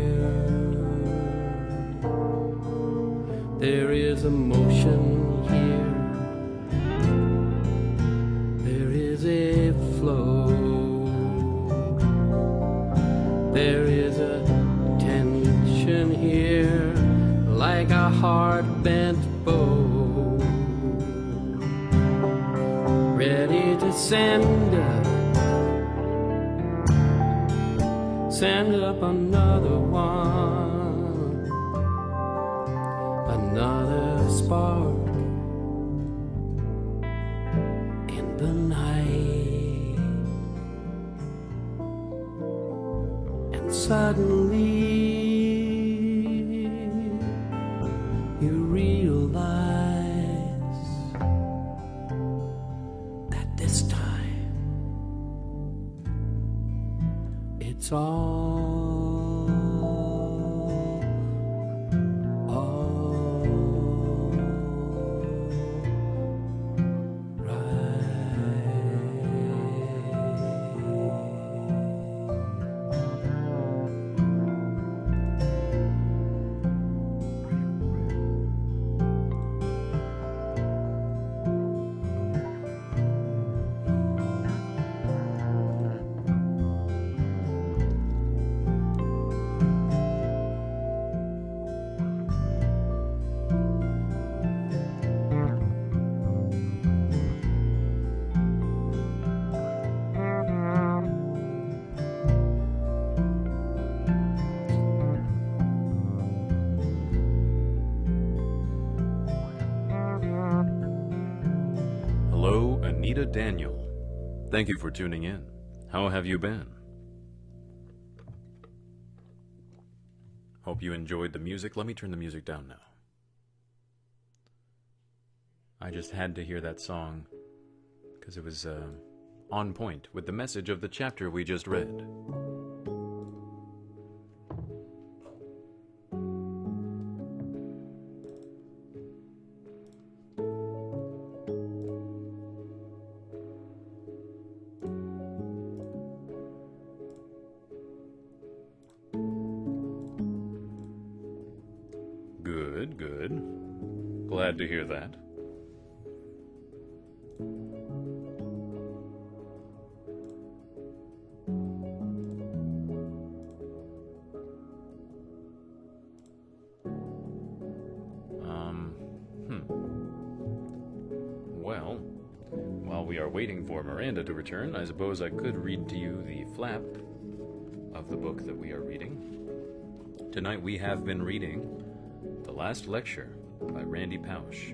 There is emotion here, there is a flow, there is a tension here like a heart-bent bow, ready to send up another one, another spark in the night. And suddenly you realize that this time it's all Hello, Anita Daniel. Thank you for tuning in. How have you been? Hope you enjoyed the music. Let me turn the music down now. I just had to hear that song because it was on point with the message of the chapter we just read. Good, good. Glad to hear that. Well, while we are waiting for Miranda to return, I suppose I could read to you the flap of the book that we are reading. Tonight we have been reading The Last Lecture by Randy Pausch,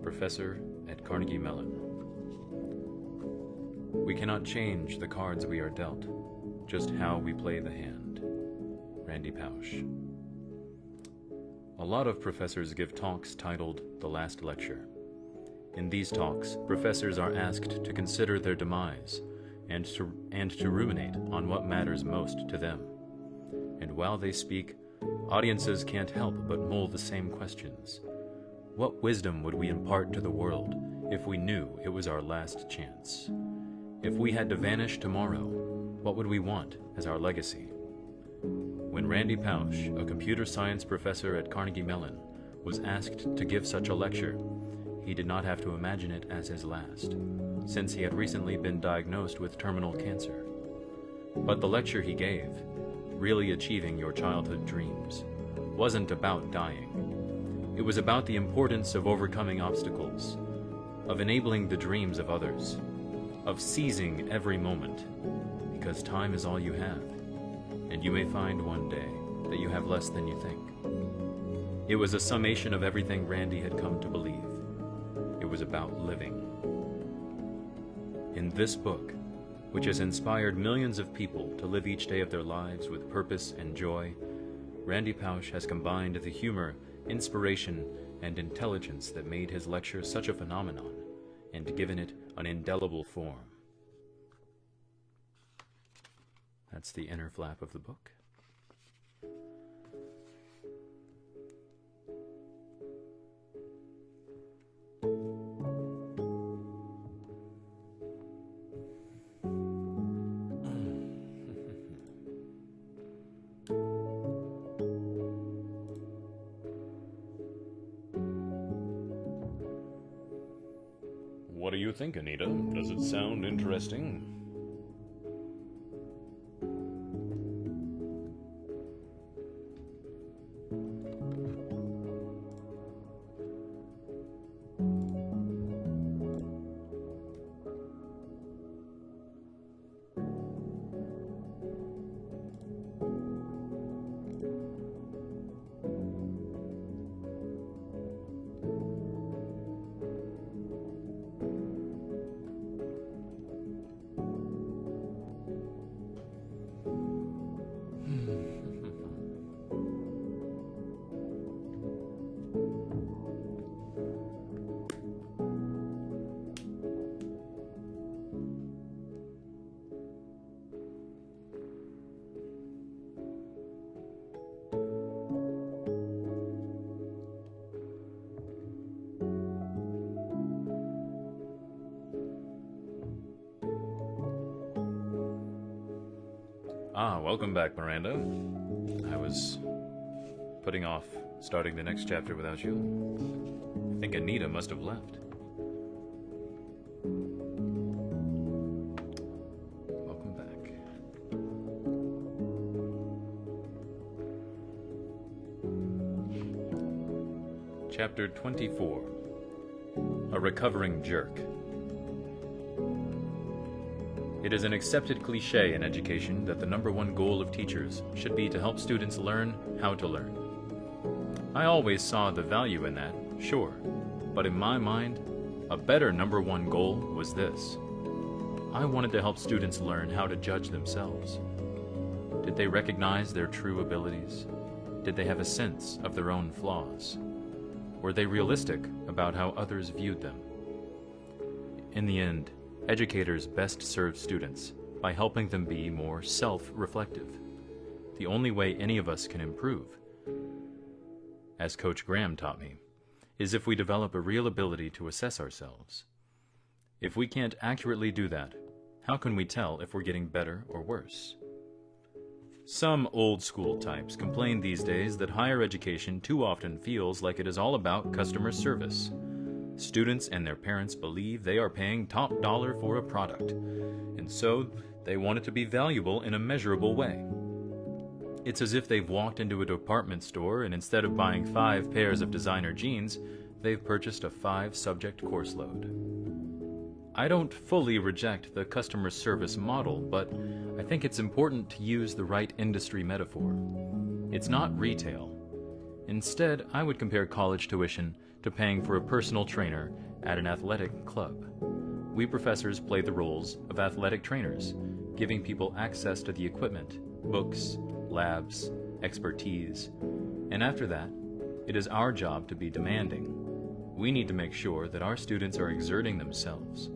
professor at Carnegie Mellon. We cannot change the cards we are dealt, just how we play the hand. Randy Pausch. A lot of professors give talks titled The Last Lecture. In these talks, professors are asked to consider their demise and to ruminate on what matters most to them. And while they speak, audiences can't help but mull the same questions. What wisdom would we impart to the world if we knew it was our last chance? If we had to vanish tomorrow, what would we want as our legacy? When Randy Pausch, a computer science professor at Carnegie Mellon, was asked to give such a lecture, he did not have to imagine it as his last, since he had recently been diagnosed with terminal cancer. But the lecture he gave really achieving your childhood dreams, wasn't about dying. It was about the importance of overcoming obstacles, of enabling the dreams of others, of seizing every moment, because time is all you have, and you may find one day that you have less than you think. It was a summation of everything Randy had come to believe. It was about living. In this book, which has inspired millions of people to live each day of their lives with purpose and joy, Randy Pausch has combined the humor, inspiration, and intelligence that made his lecture such a phenomenon, and given it an indelible form. That's the inner flap of the book. What do you think, Anita? Does it sound interesting? Welcome back, Miranda. I was putting off starting the next chapter without you. I think Anita must have left. Welcome back. Chapter 24. A Recovering Jerk. It is an accepted cliché in education that the number one goal of teachers should be to help students learn how to learn. I always saw the value in that, sure, but in my mind, a better number one goal was this. I wanted to help students learn how to judge themselves. Did they recognize their true abilities? Did they have a sense of their own flaws? Were they realistic about how others viewed them? In the end, educators best serve students by helping them be more self-reflective. The only way any of us can improve, as Coach Graham taught me, is if we develop a real ability to assess ourselves. If we can't accurately do that, how can we tell if we're getting better or worse? Some old-school types complain these days that higher education too often feels like it is all about customer service. Students and their parents believe they are paying top dollar for a product, and so they want it to be valuable in a measurable way. It's as if they've walked into a department store and instead of buying 5 pairs of designer jeans, they've purchased a 5-subject course load. I don't fully reject the customer service model, but I think it's important to use the right industry metaphor. It's not retail. Instead, I would compare college tuition to paying for a personal trainer at an athletic club. We professors play the roles of athletic trainers, giving people access to the equipment, books, labs, expertise, and after that, it is our job to be demanding. We need to make sure that our students are exerting themselves.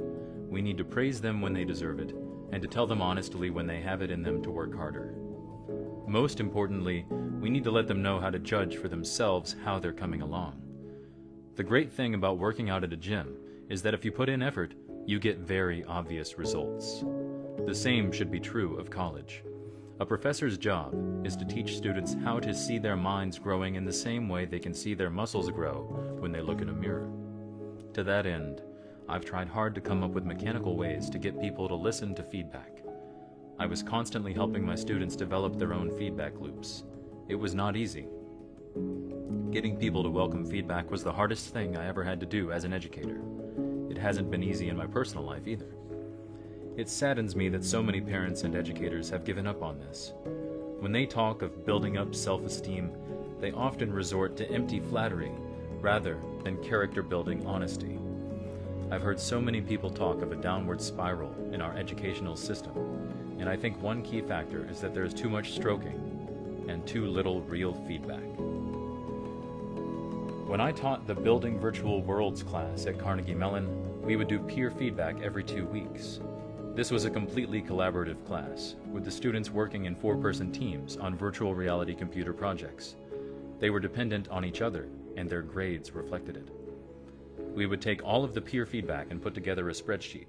We need to praise them when they deserve it, and to tell them honestly when they have it in them to work harder. Most importantly, we need to let them know how to judge for themselves how they're coming along. The great thing about working out at a gym is that if you put in effort, you get very obvious results. The same should be true of college. A professor's job is to teach students how to see their minds growing in the same way they can see their muscles grow when they look in a mirror. To that end, I've tried hard to come up with mechanical ways to get people to listen to feedback. I was constantly helping my students develop their own feedback loops. It was not easy. Getting people to welcome feedback was the hardest thing I ever had to do as an educator. It hasn't been easy in my personal life either. It saddens me that so many parents and educators have given up on this. When they talk of building up self-esteem, they often resort to empty flattery rather than character-building honesty. I've heard so many people talk of a downward spiral in our educational system, and I think one key factor is that there is too much stroking and too little real feedback. When I taught the Building Virtual Worlds class at Carnegie Mellon, we would do peer feedback every 2 weeks. This was a completely collaborative class, with the students working in 4-person teams on virtual reality computer projects. They were dependent on each other, and their grades reflected it. We would take all of the peer feedback and put together a spreadsheet.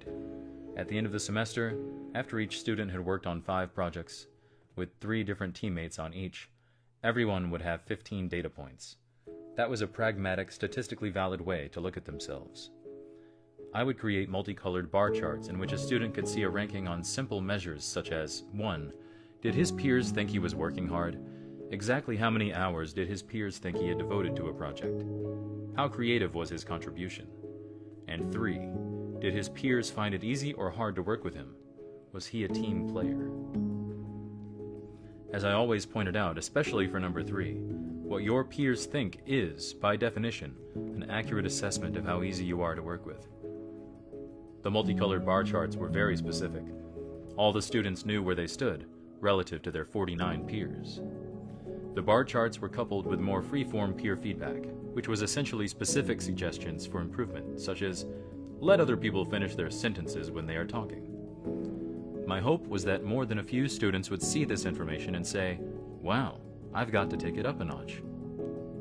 At the end of the semester, after each student had worked on 5 projects, with 3 different teammates on each, everyone would have 15 data points. That was a pragmatic, statistically valid way to look at themselves. I would create multicolored bar charts in which a student could see a ranking on simple measures such as 1. Did his peers think he was working hard? Exactly how many hours did his peers think he had devoted to a project? How creative was his contribution? And 3. Did his peers find it easy or hard to work with him? Was he a team player? As I always pointed out, especially for number 3, what your peers think is, by definition, an accurate assessment of how easy you are to work with. The multicolored bar charts were very specific. All the students knew where they stood, relative to their 49 peers. The bar charts were coupled with more free-form peer feedback, which was essentially specific suggestions for improvement, such as, let other people finish their sentences when they are talking. My hope was that more than a few students would see this information and say, wow, I've got to take it up a notch.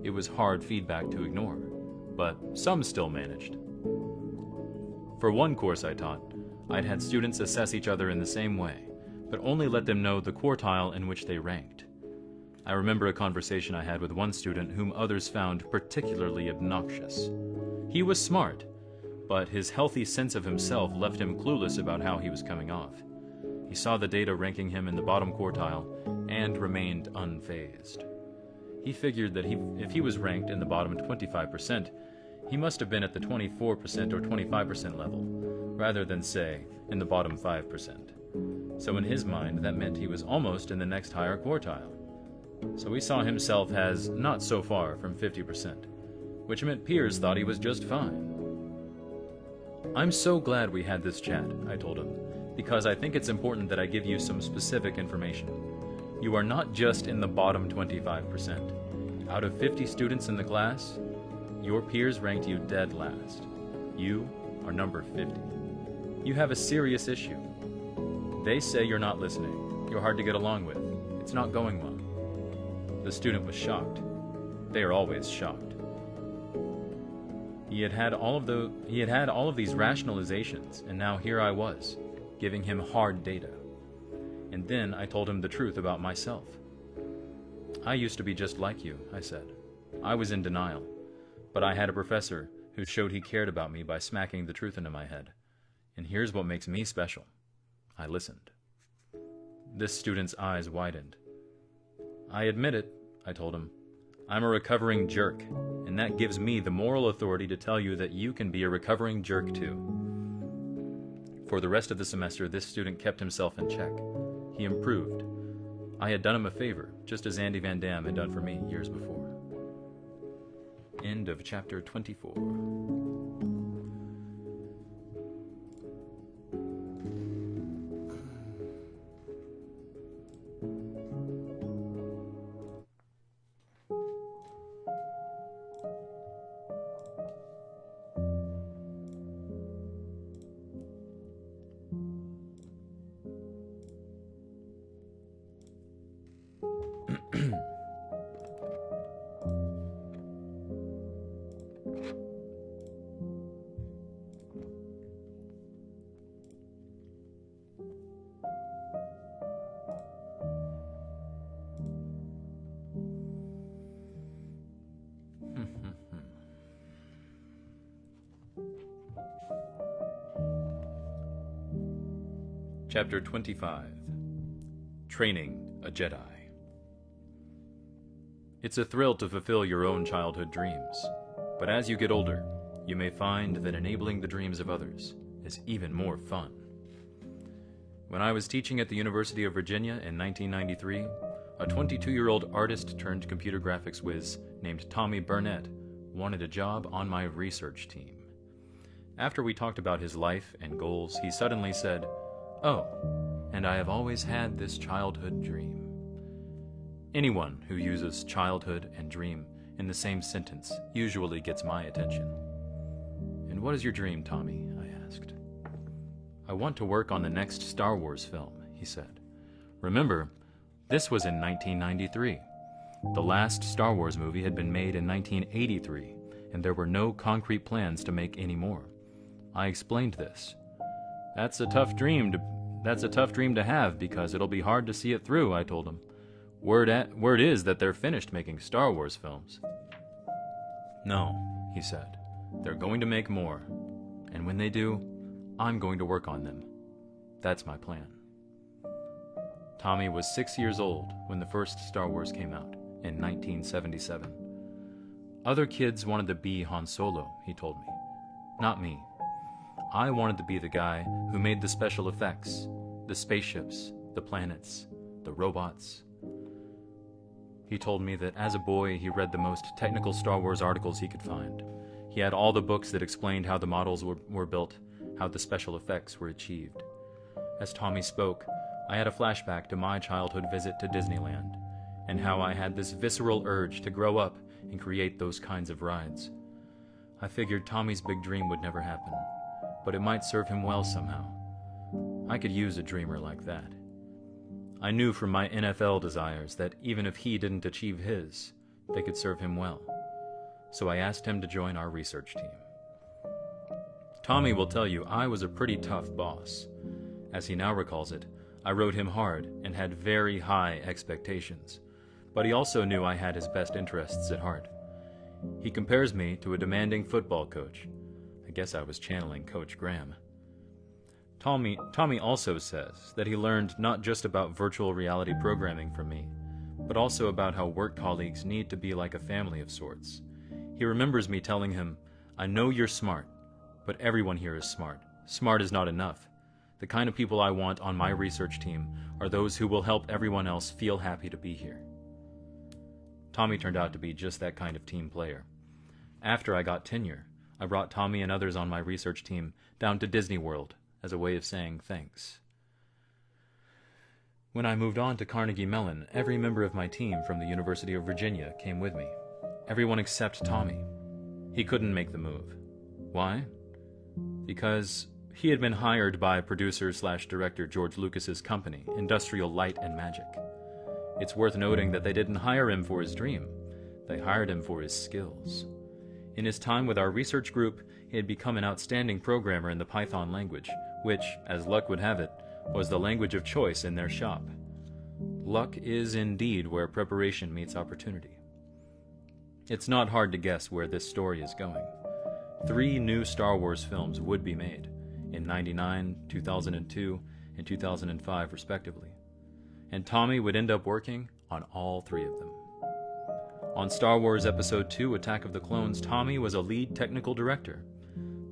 It was hard feedback to ignore, but some still managed. For one course I taught, I'd had students assess each other in the same way, but only let them know the quartile in which they ranked. I remember a conversation I had with one student whom others found particularly obnoxious. He was smart, but his healthy sense of himself left him clueless about how he was coming off. He saw the data ranking him in the bottom quartile and remained unfazed. He figured that if he was ranked in the bottom 25%, he must have been at the 24% or 25% level, rather than, say, in the bottom 5%. So in his mind, that meant he was almost in the next higher quartile. So he saw himself as not so far from 50%, which meant peers thought he was just fine. I'm so glad we had this chat, I told him, because I think it's important that I give you some specific information. You are not just in the bottom 25%. Out of 50 students in the class, your peers ranked you dead last. You are number 50. You have a serious issue. They say you're not listening. You're hard to get along with. It's not going well. The student was shocked. They are always shocked. He had all of these rationalizations, and now here I was, giving him hard data. And then I told him the truth about myself. I used to be just like you, I said. I was in denial, but I had a professor who showed he cared about me by smacking the truth into my head. And here's what makes me special. I listened. This student's eyes widened. I admit it, I told him. I'm a recovering jerk, and that gives me the moral authority to tell you that you can be a recovering jerk too. For the rest of the semester, this student kept himself in check. He improved. I had done him a favor, just as Andy Van Dam had done for me years before. End of chapter 24. Chapter 25. Training a Jedi. It's a thrill to fulfill your own childhood dreams, but as you get older, you may find that enabling the dreams of others is even more fun. When I was teaching at the University of Virginia in 1993, a 22-year-old artist-turned-computer graphics whiz named Tommy Burnett wanted a job on my research team. After we talked about his life and goals, he suddenly said, "Oh, and I have always had this childhood dream." Anyone who uses childhood and dream in the same sentence usually gets my attention. "And what is your dream, Tommy?" I asked. "I want to work on the next Star Wars film," he said. Remember, this was in 1993. The last Star Wars movie had been made in 1983, and there were no concrete plans to make any more. I explained this. That's a tough dream to have because it'll be hard to see it through," I told him. Word is that they're finished making Star Wars films." "No," he said. "They're going to make more. And when they do, I'm going to work on them. That's my plan." Tommy was 6 years old when the first Star Wars came out in 1977. Other kids wanted to be Han Solo, he told me. Not me. I wanted to be the guy who made the special effects, the spaceships, the planets, the robots. He told me that as a boy he read the most technical Star Wars articles he could find. He had all the books that explained how the models were built, how the special effects were achieved. As Tommy spoke, I had a flashback to my childhood visit to Disneyland, and how I had this visceral urge to grow up and create those kinds of rides. I figured Tommy's big dream would never happen, but it might serve him well somehow. I could use a dreamer like that. I knew from my NFL desires that even if he didn't achieve his, they could serve him well. So I asked him to join our research team. Tommy will tell you I was a pretty tough boss. As he now recalls it, I rode him hard and had very high expectations, but he also knew I had his best interests at heart. He compares me to a demanding football coach. I guess I was channeling Coach Graham. Tommy also says that he learned not just about virtual reality programming from me, but also about how work colleagues need to be like a family of sorts. He remembers me telling him, "I know you're smart, but everyone here is smart. Smart is not enough. The kind of people I want on my research team are those who will help everyone else feel happy to be here." Tommy turned out to be just that kind of team player. After I got tenure, I brought Tommy and others on my research team down to Disney World as a way of saying thanks. When I moved on to Carnegie Mellon, every member of my team from the University of Virginia came with me. Everyone except Tommy. He couldn't make the move. Why? Because he had been hired by producer/director George Lucas's company, Industrial Light and Magic. It's worth noting that they didn't hire him for his dream. They hired him for his skills. In his time with our research group, he had become an outstanding programmer in the Python language, which, as luck would have it, was the language of choice in their shop. Luck is indeed where preparation meets opportunity. It's not hard to guess where this story is going. 3 new Star Wars films would be made, in 1999, 2002, and 2005 respectively. And Tommy would end up working on all 3 of them. On Star Wars Episode II, Attack of the Clones, Tommy was a lead technical director.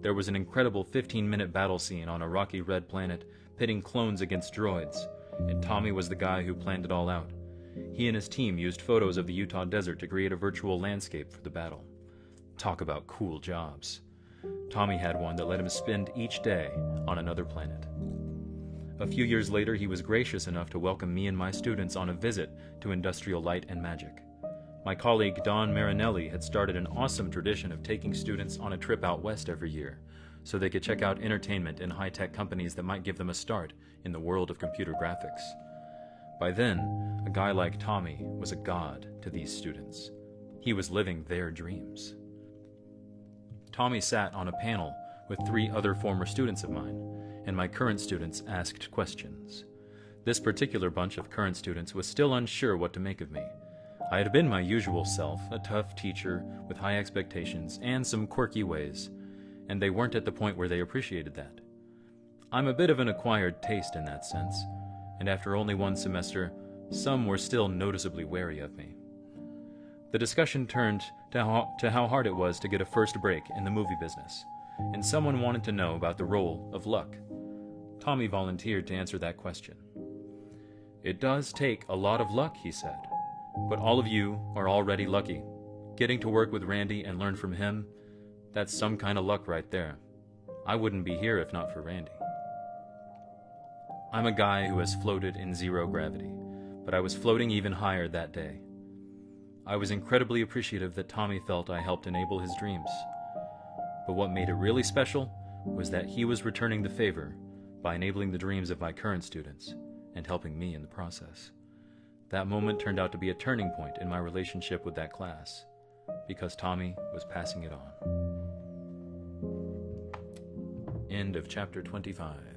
There was an incredible 15-minute battle scene on a rocky red planet pitting clones against droids, and Tommy was the guy who planned it all out. He and his team used photos of the Utah desert to create a virtual landscape for the battle. Talk about cool jobs. Tommy had one that let him spend each day on another planet. A few years later, he was gracious enough to welcome me and my students on a visit to Industrial Light and Magic. My colleague Don Marinelli had started an awesome tradition of taking students on a trip out west every year, so they could check out entertainment and high-tech companies that might give them a start in the world of computer graphics. By then, a guy like Tommy was a god to these students. He was living their dreams. Tommy sat on a panel with 3 other former students of mine, and my current students asked questions. This particular bunch of current students was still unsure what to make of me. I had been my usual self, a tough teacher with high expectations and some quirky ways, and they weren't at the point where they appreciated that. I'm a bit of an acquired taste in that sense, and after only one semester, some were still noticeably wary of me. The discussion turned to how hard it was to get a first break in the movie business, and someone wanted to know about the role of luck. Tommy volunteered to answer that question. "It does take a lot of luck," he said, "but all of you are already lucky. Getting to work with Randy and learn from him, that's some kind of luck right there. I wouldn't be here if not for Randy." I'm a guy who has floated in zero gravity, but I was floating even higher that day. I was incredibly appreciative that Tommy felt I helped enable his dreams. But what made it really special was that he was returning the favor by enabling the dreams of my current students and helping me in the process. That moment turned out to be a turning point in my relationship with that class, because Tommy was passing it on. End of chapter 25.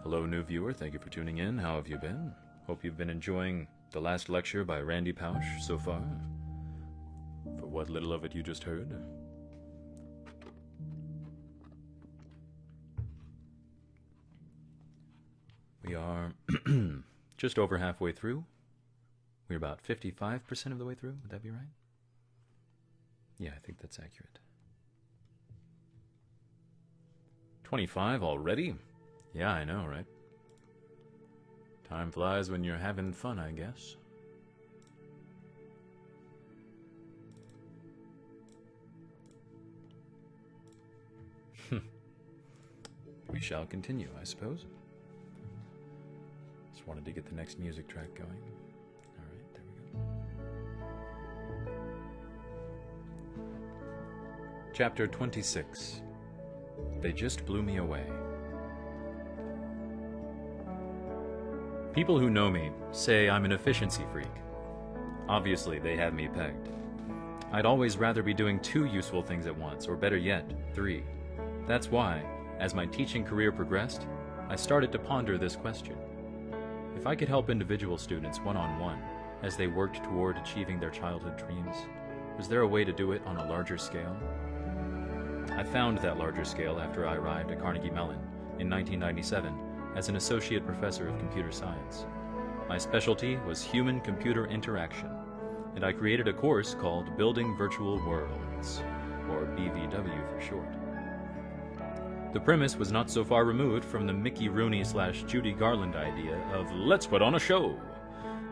Hello, new viewer. Thank you for tuning in. How have you been? Hope you've been enjoying the last lecture by Randy Pausch so far. For what little of it you just heard. We are just over halfway through. We're about 55% of the way through. Would that be right? Yeah, I think that's accurate. 25 already? Yeah, I know, right? Time flies when you're having fun, I guess. We shall continue, I suppose. Just wanted to get the next music track going. Alright, there we go. Chapter 26. They just blew me away. People who know me say I'm an efficiency freak. Obviously, they have me pegged. I'd always rather be doing 2 useful things at once, or better yet, 3. That's why, as my teaching career progressed, I started to ponder this question. If I could help individual students one-on-one as they worked toward achieving their childhood dreams, was there a way to do it on a larger scale? I found that larger scale after I arrived at Carnegie Mellon in 1997 as an associate professor of computer science. My specialty was human-computer interaction, and I created a course called Building Virtual Worlds, or BVW for short. The premise was not so far removed from the Mickey Rooney/Judy Garland idea of "let's put on a show,"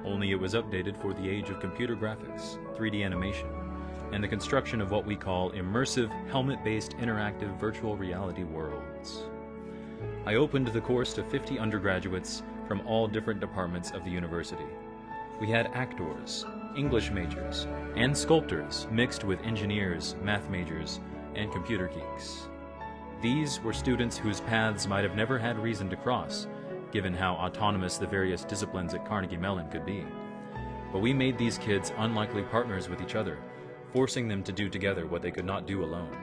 only it was updated for the age of computer graphics, 3D animation, and the construction of what we call immersive, helmet-based interactive virtual reality worlds. I opened the course to 50 undergraduates from all different departments of the university. We had actors, English majors, and sculptors mixed with engineers, math majors, and computer geeks. These were students whose paths might have never had reason to cross, given how autonomous the various disciplines at Carnegie Mellon could be. But we made these kids unlikely partners with each other, forcing them to do together what they could not do alone.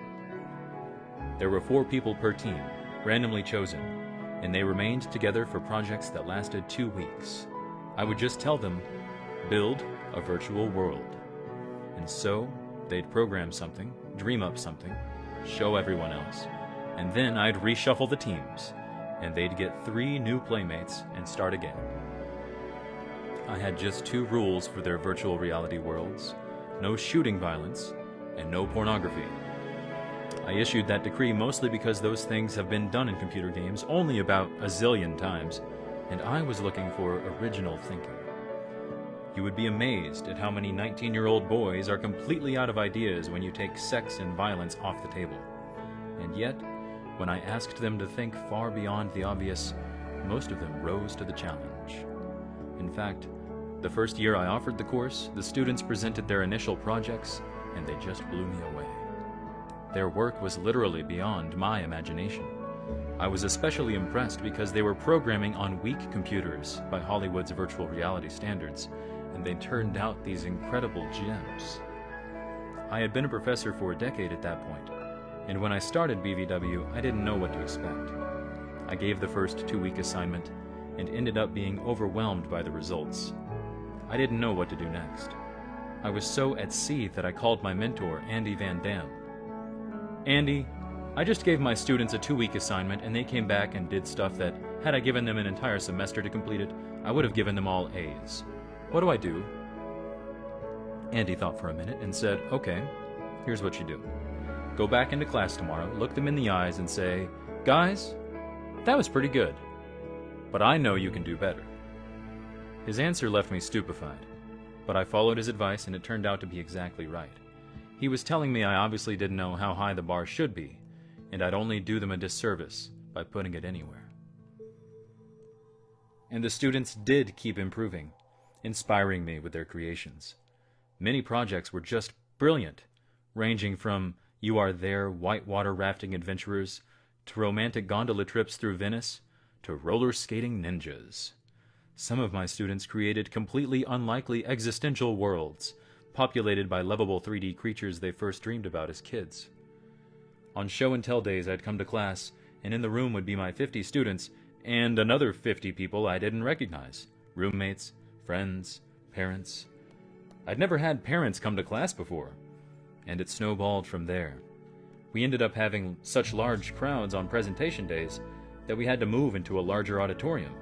There were 4 people per team, randomly chosen, and they remained together for projects that lasted 2 weeks. I would just tell them, build a virtual world. And so, they'd program something, dream up something, show everyone else, and then I'd reshuffle the teams, and they'd get 3 new playmates and start again. I had just 2 rules for their virtual reality worlds: no shooting violence, and no pornography. I issued that decree mostly because those things have been done in computer games only about a zillion times, and I was looking for original thinking. You would be amazed at how many 19-year-old boys are completely out of ideas when you take sex and violence off the table. And yet, when I asked them to think far beyond the obvious, most of them rose to the challenge. In fact, the first year I offered the course, the students presented their initial projects, and they just blew me away. Their work was literally beyond my imagination. I was especially impressed because they were programming on weak computers by Hollywood's virtual reality standards, and they turned out these incredible gems. I had been a professor for a decade at that point, and when I started BVW, I didn't know what to expect. I gave the first 2-week assignment and ended up being overwhelmed by the results. I didn't know what to do next. I was so at sea that I called my mentor, Andy Van Dam. Andy, I just gave my students a 2-week assignment and they came back and did stuff that, had I given them an entire semester to complete it, I would have given them all A's. What do I do? Andy thought for a minute and said, okay, here's what you do. Go back into class tomorrow, look them in the eyes and say, guys, that was pretty good, but I know you can do better. His answer left me stupefied, but I followed his advice and it turned out to be exactly right. He was telling me I obviously didn't know how high the bar should be, and I'd only do them a disservice by putting it anywhere. And the students did keep improving, inspiring me with their creations. Many projects were just brilliant, ranging from You Are There whitewater rafting adventurers, to romantic gondola trips through Venice, to roller skating ninjas. Some of my students created completely unlikely existential worlds, populated by lovable 3D creatures they first dreamed about as kids. On show and tell days I'd come to class, and in the room would be my 50 students, and another 50 people I didn't recognize. Roommates, friends, parents. I'd never had parents come to class before, and it snowballed from there. We ended up having such large crowds on presentation days that we had to move into a larger auditorium.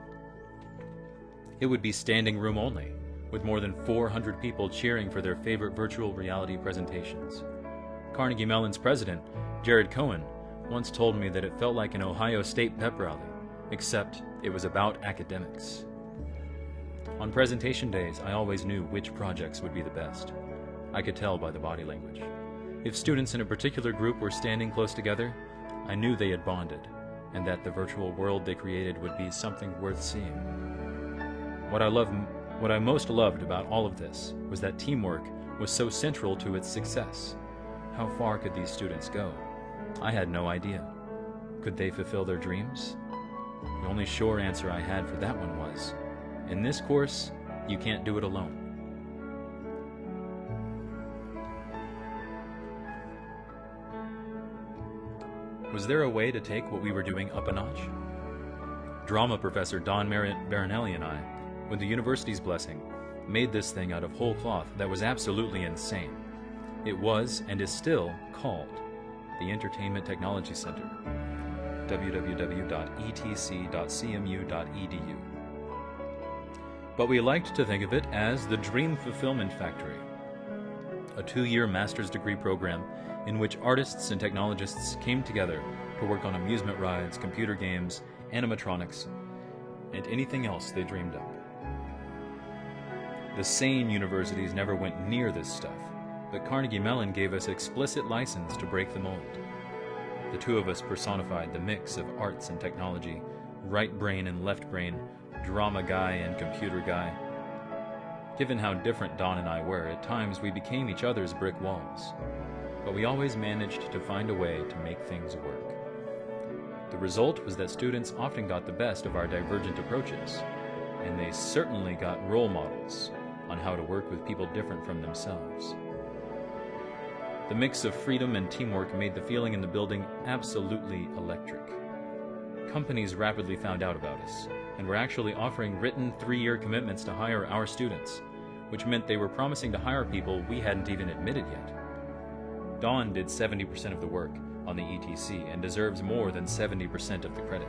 It would be standing room only, with more than 400 people cheering for their favorite virtual reality presentations. Carnegie Mellon's president, Jared Cohen, once told me that it felt like an Ohio State pep rally, except it was about academics. On presentation days, I always knew which projects would be the best. I could tell by the body language. If students in a particular group were standing close together, I knew they had bonded, and that the virtual world they created would be something worth seeing. What I most loved about all of this was that teamwork was so central to its success. How far could these students go? I had no idea. Could they fulfill their dreams? The only sure answer I had for that one was, in this course, you can't do it alone. Was there a way to take what we were doing up a notch? Drama professor Don Baronelli and I, with the university's blessing, made this thing out of whole cloth that was absolutely insane. It was, and is still, called the Entertainment Technology Center, www.etc.cmu.edu. But we liked to think of it as the Dream Fulfillment Factory, a 2-year master's degree program in which artists and technologists came together to work on amusement rides, computer games, animatronics, and anything else they dreamed up. The sane universities never went near this stuff, but Carnegie Mellon gave us explicit license to break the mold. The two of us personified the mix of arts and technology, right brain and left brain, drama guy and computer guy. Given how different Don and I were, at times we became each other's brick walls. But we always managed to find a way to make things work. The result was that students often got the best of our divergent approaches, and they certainly got role models on how to work with people different from themselves. The mix of freedom and teamwork made the feeling in the building absolutely electric. Companies rapidly found out about us, and were actually offering written 3-year commitments to hire our students, which meant they were promising to hire people we hadn't even admitted yet. Don did 70% of the work on the ETC and deserves more than 70% of the credit.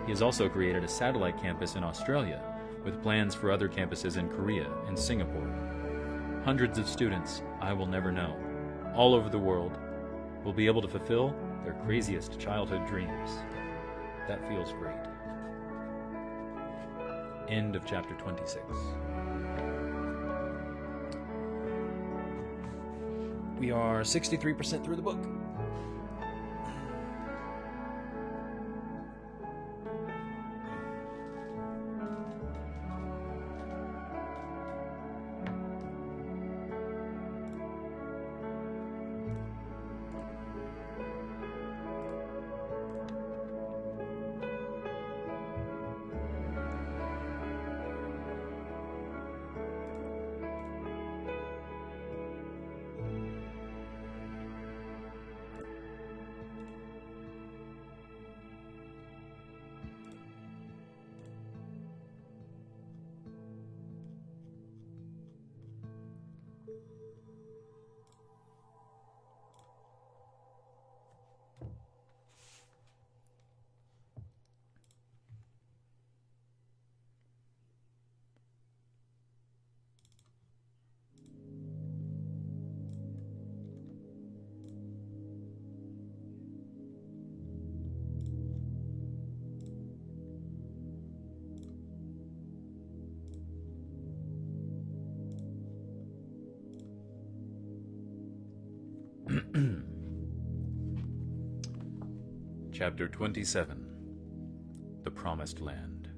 He has also created a satellite campus in Australia, with plans for other campuses in Korea and Singapore. Hundreds of students I will never know, all over the world, will be able to fulfill their craziest childhood dreams. That feels great. End of chapter 26. We are 63% through the book. Chapter 27. The Promised Land.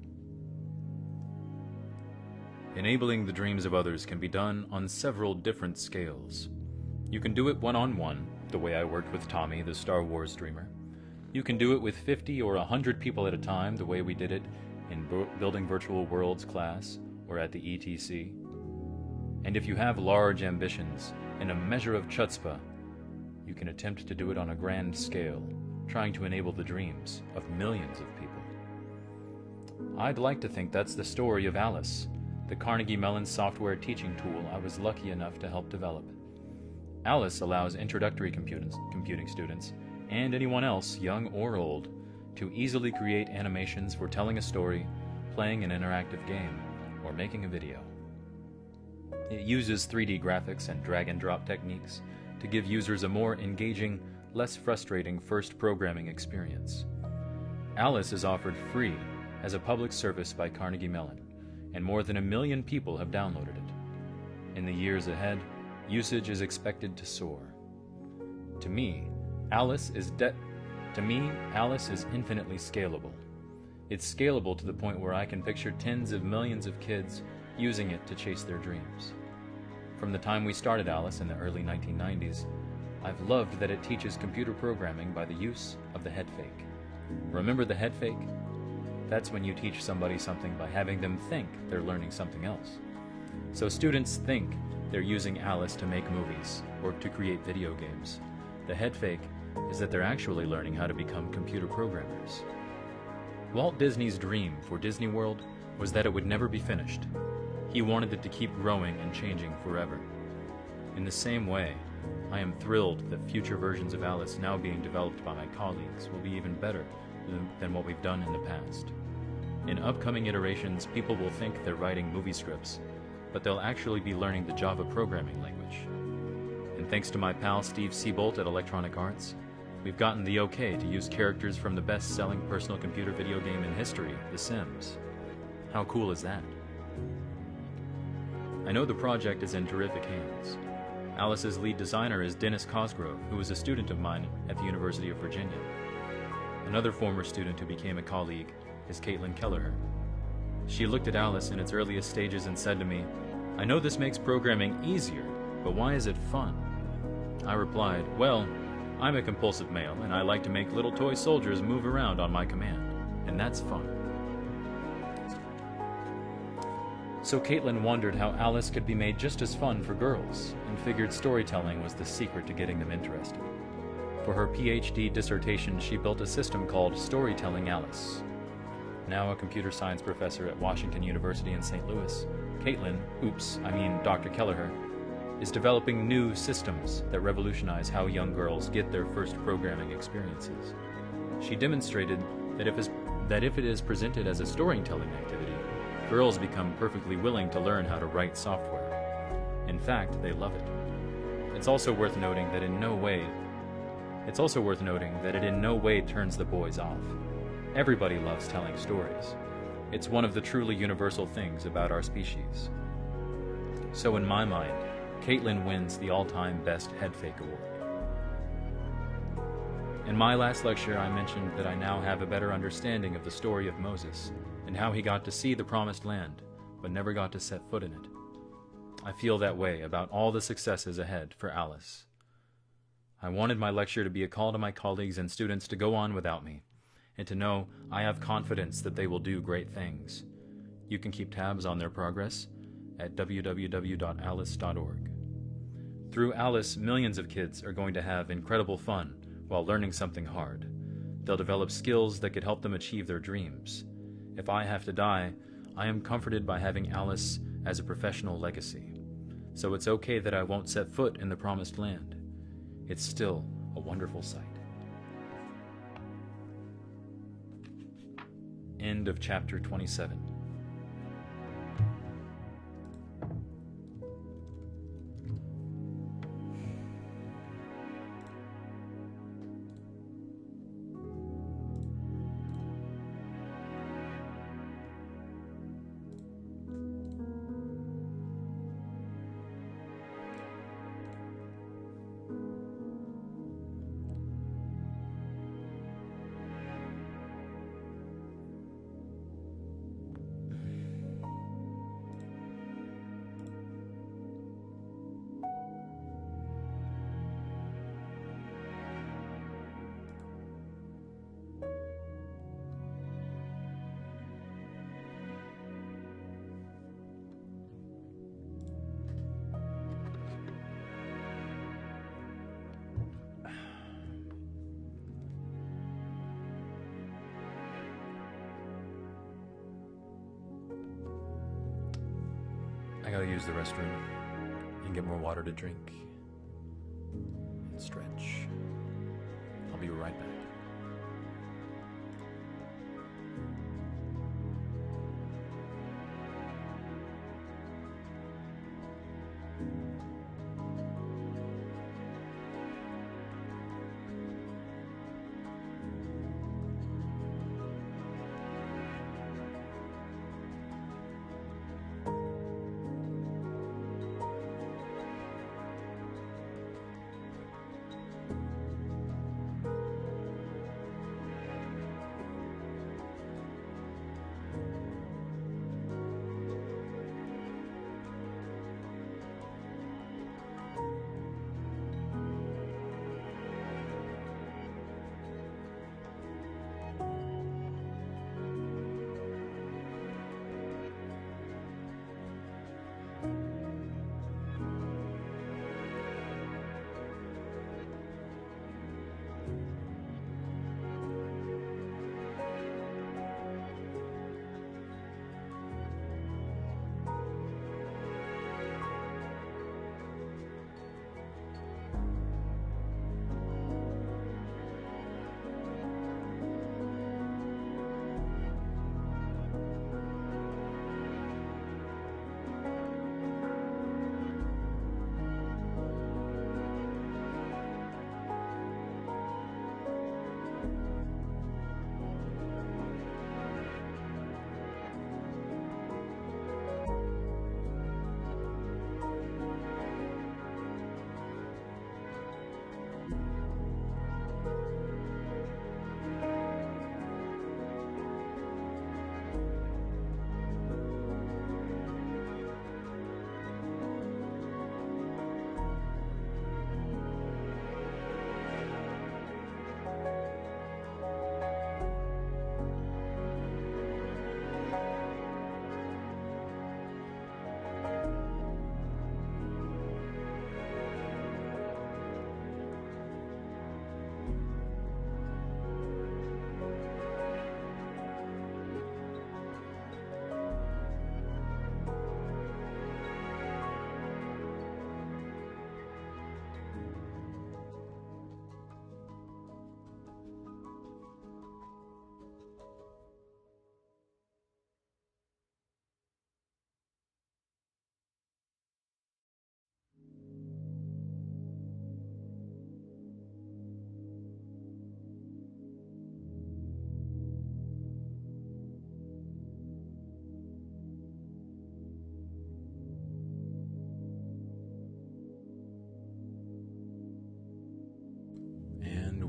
Enabling the dreams of others can be done on several different scales. You can do it one-on-one, the way I worked with Tommy, the Star Wars dreamer. You can do it with 50 or 100 people at a time, the way we did it in Building Virtual Worlds class or at the ETC. And if you have large ambitions and a measure of chutzpah, you can attempt to do it on a grand scale, trying to enable the dreams of millions of people. I'd like to think that's the story of Alice, the Carnegie Mellon software teaching tool I was lucky enough to help develop. Alice allows introductory computing students, and anyone else, young or old, to easily create animations for telling a story, playing an interactive game, or making a video. It uses 3D graphics and drag-and-drop techniques to give users a more engaging, less frustrating first programming experience. Alice is offered free as a public service by Carnegie Mellon, and more than 1 million people have downloaded it. In the years ahead, usage is expected to soar. To me, Alice is infinitely scalable. It's scalable to the point where I can picture tens of millions of kids using it to chase their dreams. From the time we started Alice in the early 1990s, I've loved that it teaches computer programming by the use of the head fake. Remember the head fake? That's when you teach somebody something by having them think they're learning something else. So students think they're using Alice to make movies or to create video games. The head fake is that they're actually learning how to become computer programmers. Walt Disney's dream for Disney World was that it would never be finished. He wanted it to keep growing and changing forever. In the same way, I am thrilled that future versions of Alice now being developed by my colleagues will be even better than what we've done in the past. In upcoming iterations, people will think they're writing movie scripts, but they'll actually be learning the Java programming language. And thanks to my pal Steve Seabolt at Electronic Arts, we've gotten the okay to use characters from the best-selling personal computer video game in history, The Sims. How cool is that? I know the project is in terrific hands. Alice's lead designer is Dennis Cosgrove, who was a student of mine at the University of Virginia. Another former student who became a colleague is Caitlin Kelleher. She looked at Alice in its earliest stages and said to me, "I know this makes programming easier, but why is it fun?" I replied, "Well, I'm a compulsive male and I like to make little toy soldiers move around on my command, and that's fun." So Caitlin wondered how Alice could be made just as fun for girls, and figured storytelling was the secret to getting them interested. For her PhD dissertation, she built a system called Storytelling Alice. Now a computer science professor at Washington University in St. Louis, Dr. Kelleher, is developing new systems that revolutionize how young girls get their first programming experiences. She demonstrated that if it is presented as a storytelling activity, girls become perfectly willing to learn how to write software. In fact, they love it. It's also worth noting that it in no way turns the boys off. Everybody loves telling stories. It's one of the truly universal things about our species. So in my mind, Caitlin wins the all-time best head fake award. In my last lecture, I mentioned that I now have a better understanding of the story of Moses and how he got to see the Promised Land, but never got to set foot in it. I feel that way about all the successes ahead for Alice. I wanted my lecture to be a call to my colleagues and students to go on without me, and to know I have confidence that they will do great things. You can keep tabs on their progress at www.alice.org. Through Alice, millions of kids are going to have incredible fun while learning something hard. They'll develop skills that could help them achieve their dreams. If I have to die, I am comforted by having Alice as a professional legacy. So it's okay that I won't set foot in the promised land. It's still a wonderful sight. End of chapter 27. I gotta use the restroom and get more water to drink and stretch. I'll be right back.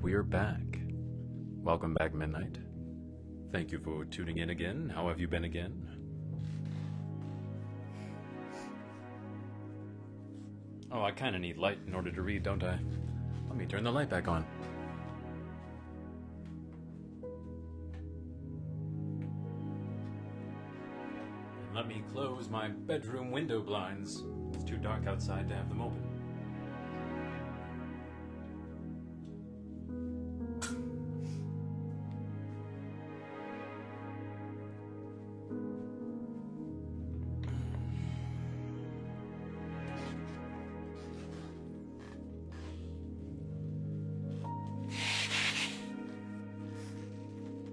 We're back. Welcome back, Midnight. Thank you for tuning in again. How have you been again? Oh, I kind of need light in order to read, don't I? Let me turn the light back on. And let me close my bedroom window blinds. It's too dark outside to have them open.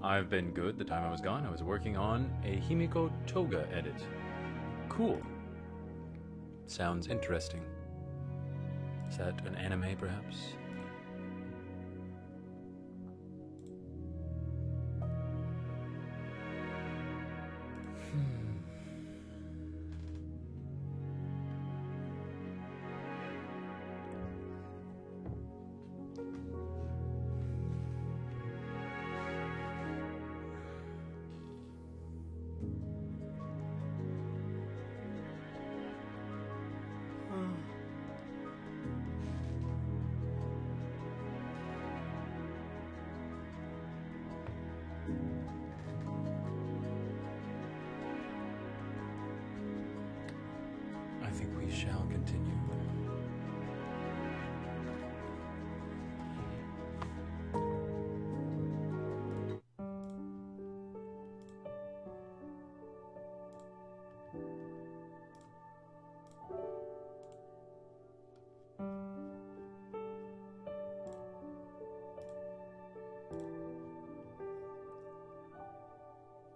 I've been good. The time I was gone, I was working on a Himiko Toga edit. Cool. Sounds interesting. Is that an anime, perhaps? I think we shall continue.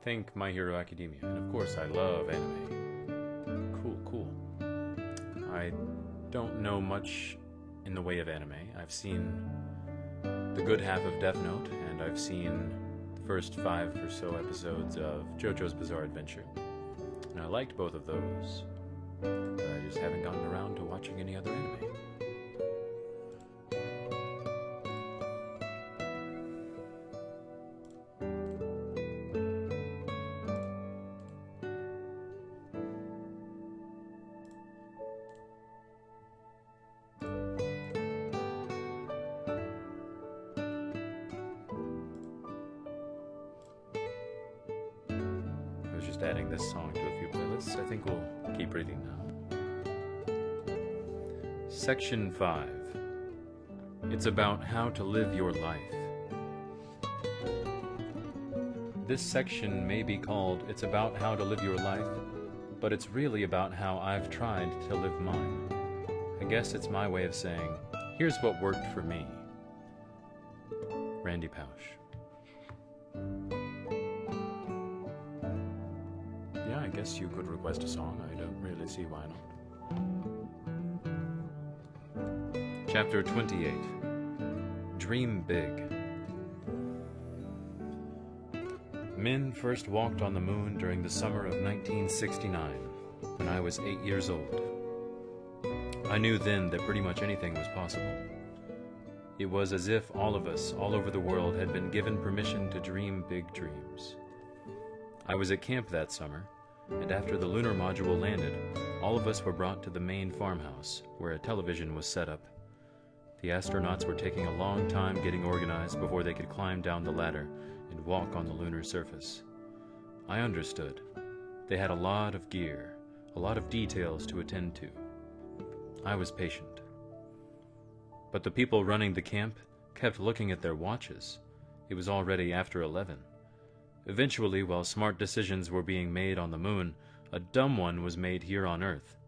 Think My Hero Academia, and of course I love anime. Cool. I don't know much in the way of anime. I've seen the good half of Death Note, and I've seen the first 5 or so episodes of JoJo's Bizarre Adventure. And I liked both of those, but I just haven't gotten around to watching any other anime. Just adding this song to a few playlists. I think we'll keep reading now. Section 5. It's about how to live your life. This section may be called It's About How to Live Your Life, but it's really about how I've tried to live mine. I guess it's my way of saying, here's what worked for me. Randy Pausch. Yeah, I guess you could request a song. I don't really see why not. Chapter 28. Dream Big. Men first walked on the moon during the summer of 1969, when I was 8 years old. I knew then that pretty much anything was possible. It was as if all of us, all over the world, had been given permission to dream big dreams. I was at camp that summer, and after the lunar module landed, all of us were brought to the main farmhouse, where a television was set up. The astronauts were taking a long time getting organized before they could climb down the ladder and walk on the lunar surface. I understood. They had a lot of gear, a lot of details to attend to. I was patient. But the people running the camp kept looking at their watches. It was already after 11. Eventually, while smart decisions were being made on the moon, a dumb one was made here on Earth.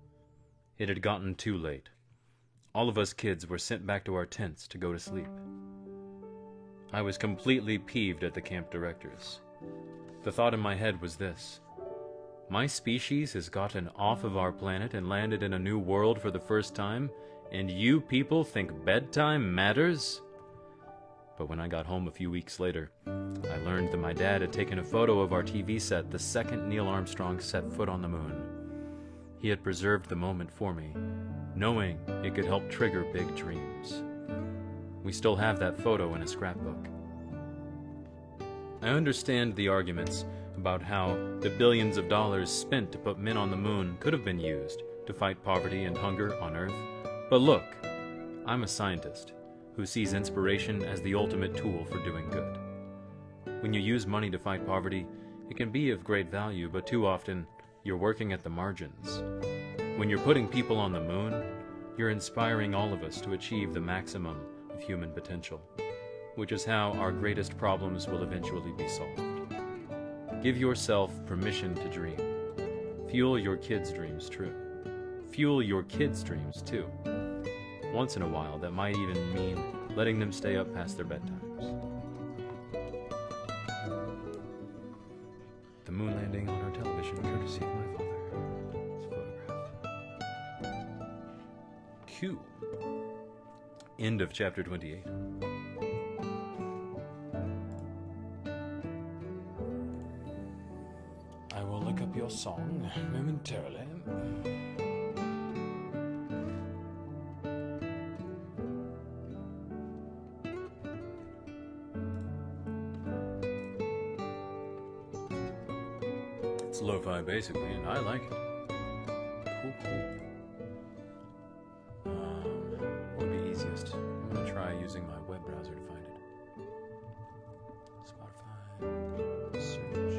It had gotten too late. All of us kids were sent back to our tents to go to sleep. I was completely peeved at the camp directors. The thought in my head was this: my species has gotten off of our planet and landed in a new world for the first time, and you people think bedtime matters? But when I got home a few weeks later, I learned that my dad had taken a photo of our TV set the second Neil Armstrong set foot on the moon. He had preserved the moment for me, knowing it could help trigger big dreams. We still have that photo in a scrapbook. I understand the arguments about how the billions of dollars spent to put men on the moon could have been used to fight poverty and hunger on Earth. But look, I'm a scientist who sees inspiration as the ultimate tool for doing good. When you use money to fight poverty, it can be of great value, but too often, you're working at the margins. When you're putting people on the moon, you're inspiring all of us to achieve the maximum of human potential, which is how our greatest problems will eventually be solved. Give yourself permission to dream. Fuel your kids' dreams true. Fuel your kids' dreams too. Once in a while, that might even mean letting them stay up past their bedtimes. moon landing on our television, courtesy of my father. This photograph. Q. End of chapter 28. I will look up your song momentarily. It's lo-fi basically, and I like it. Cool, cool. What would be easiest? I'm gonna try using my web browser to find it. Spotify, search.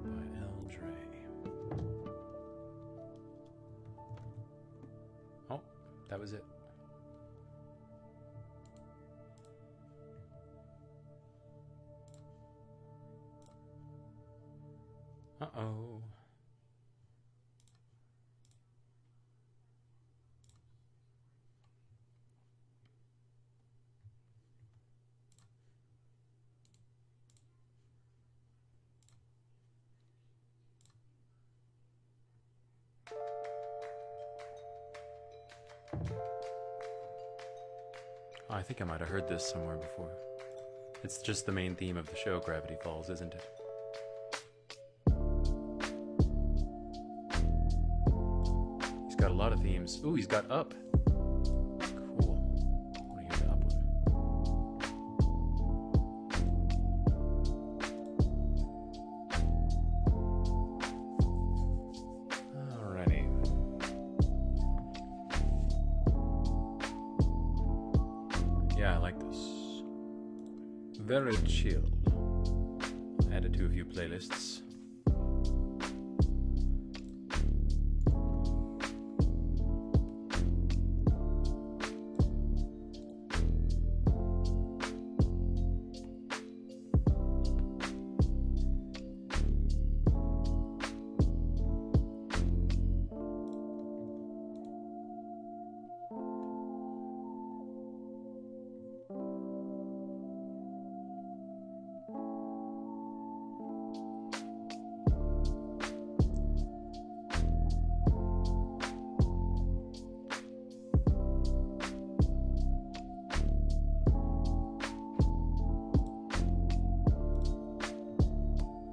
By L. Dre. Oh, that was it. Uh-oh. I think I might have heard this somewhere before. It's just the main theme of the show Gravity Falls, isn't it? He's got a lot of themes. Ooh, he's got Up. Cool. I want to hear the Up one. Alrighty. Yeah, I like this. Very chill. Add it to a few playlists.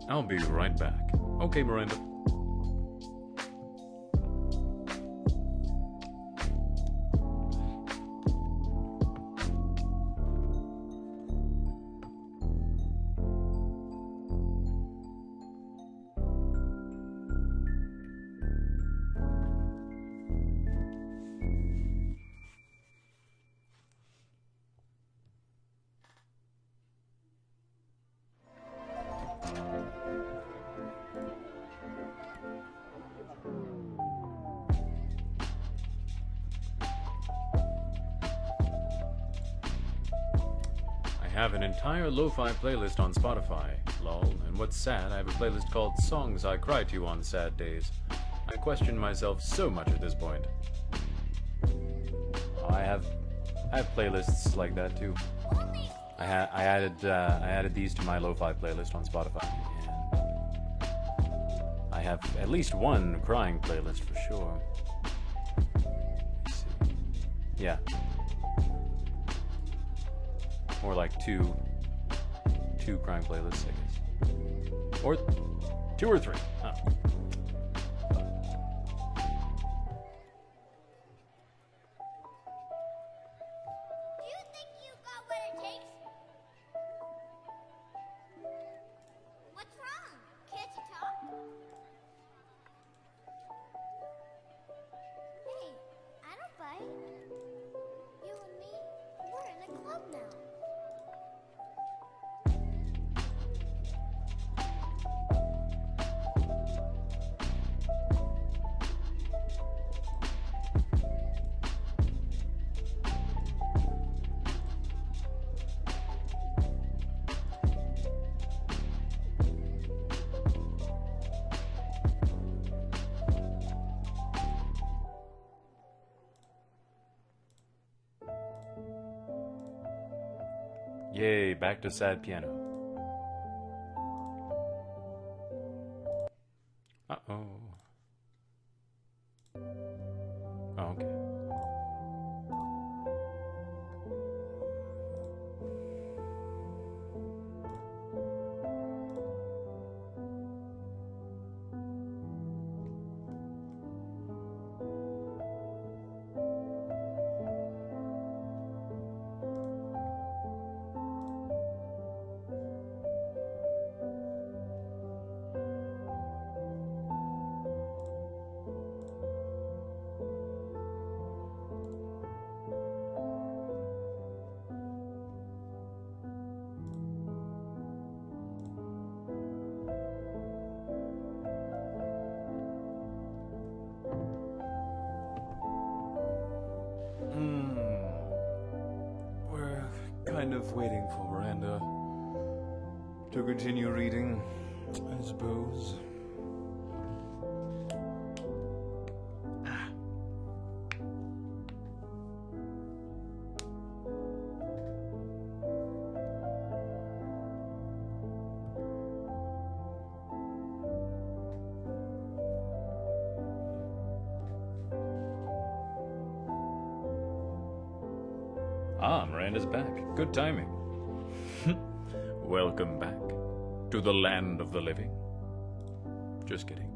I'll be right back. Okay, Miranda. I have an entire lo-fi playlist on Spotify, lol, and what's sad, I have a playlist called Songs I Cry To on Sad Days. I question myself so much at this point. I have playlists like that too. I added these to my lo-fi playlist on Spotify, and I have at least one crying playlist for sure. Let's see. Yeah. More like two crime playlists, I guess. Or 2 or 3. Huh. Do you think you got what it takes? What's wrong? Can't you talk? Hey, I don't bite. You and me, we're in a club now. Yay, back to sad piano. Uh-oh. Oh, okay. We're kind of waiting for Miranda to continue reading, I suppose. Ah, Miranda's back. Good timing. Welcome back to the land of the living. Just kidding.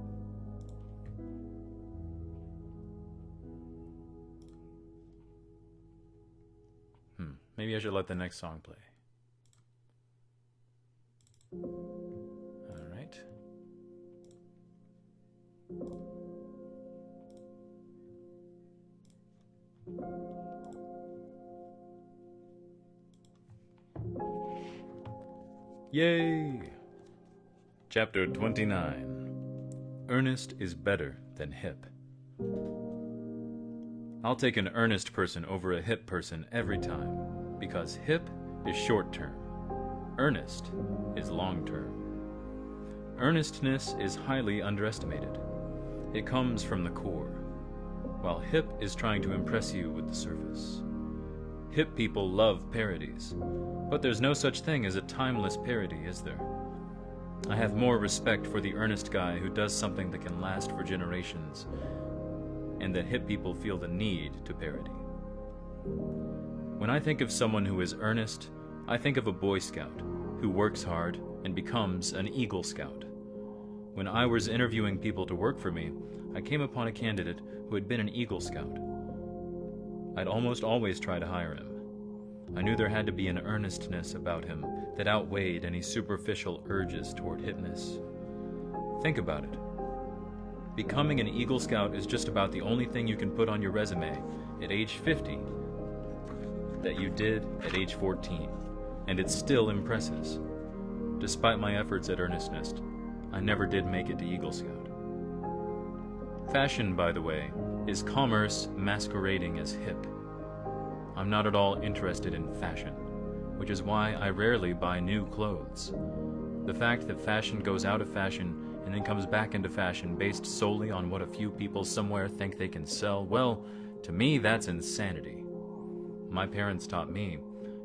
Maybe I should let the next song play. All right. Yay! Chapter 29. Earnest is better than hip. I'll take an earnest person over a hip person every time, because hip is short-term. Earnest is long-term. Earnestness is highly underestimated. It comes from the core, while hip is trying to impress you with the surface. Hip people love parodies, but there's no such thing as a timeless parody, is there? I have more respect for the earnest guy who does something that can last for generations, and that hip people feel the need to parody. When I think of someone who is earnest, I think of a Boy Scout who works hard and becomes an Eagle Scout. When I was interviewing people to work for me, I came upon a candidate who had been an Eagle Scout. I'd almost always try to hire him. I knew there had to be an earnestness about him that outweighed any superficial urges toward hipness. Think about it. Becoming an Eagle Scout is just about the only thing you can put on your resume at age 50 that you did at age 14, and it still impresses. Despite my efforts at earnestness, I never did make it to Eagle Scout. Fashion, by the way, is commerce masquerading as hip. I'm not at all interested in fashion, which is why I rarely buy new clothes. The fact that fashion goes out of fashion and then comes back into fashion based solely on what a few people somewhere think they can sell, well, to me that's insanity. My parents taught me,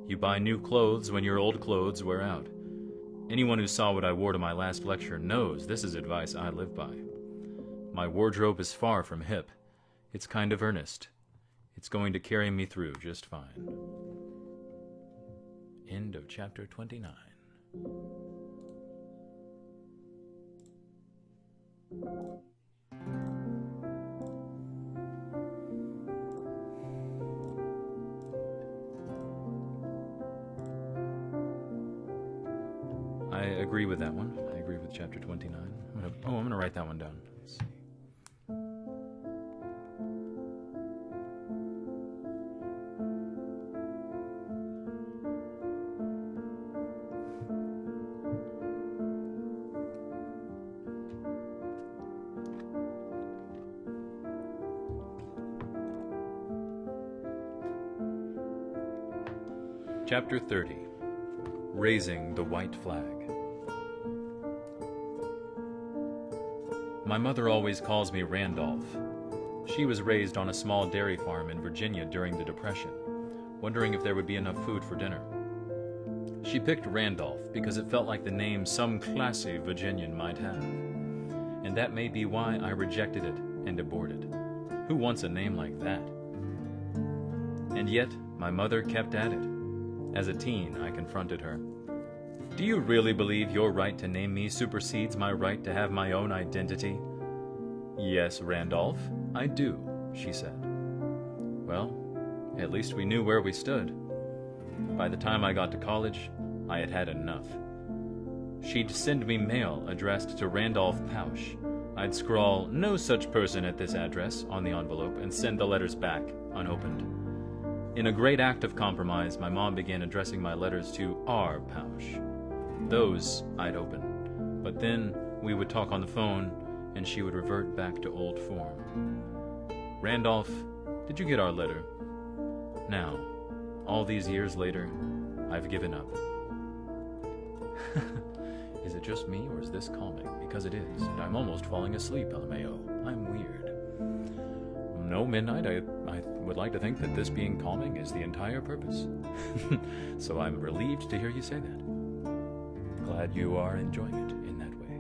you buy new clothes when your old clothes wear out. Anyone who saw what I wore to my last lecture knows this is advice I live by. My wardrobe is far from hip. It's kind of earnest. It's going to carry me through just fine. End of chapter 29. I agree with that one. I agree with chapter 29. I'm gonna write that one down. Let's see. Chapter 30. Raising the White Flag. My mother always calls me Randolph. She was raised on a small dairy farm in Virginia during the Depression, wondering if there would be enough food for dinner. She picked Randolph because it felt like the name some classy Virginian might have. And that may be why I rejected it and aborted. Who wants a name like that? And yet, my mother kept at it. As a teen, I confronted her. Do you really believe your right to name me supersedes my right to have my own identity? Yes, Randolph, I do, she said. Well, at least we knew where we stood. By the time I got to college, I had had enough. She'd send me mail addressed to Randolph Pausch. I'd scrawl "no such person at this address" on the envelope and send the letters back, unopened. In a great act of compromise, my mom began addressing my letters to R. Pausch. Those I'd open, but then we would talk on the phone, and she would revert back to old form. Randolph, did you get our letter? Now, all these years later, I've given up. Is it just me, or is this calming? Because it is, and I'm almost falling asleep, LMAO. I'm weird. No, Midnight, I would like to think that this being calming is the entire purpose. So I'm relieved to hear you say that. Glad you are enjoying it in that way.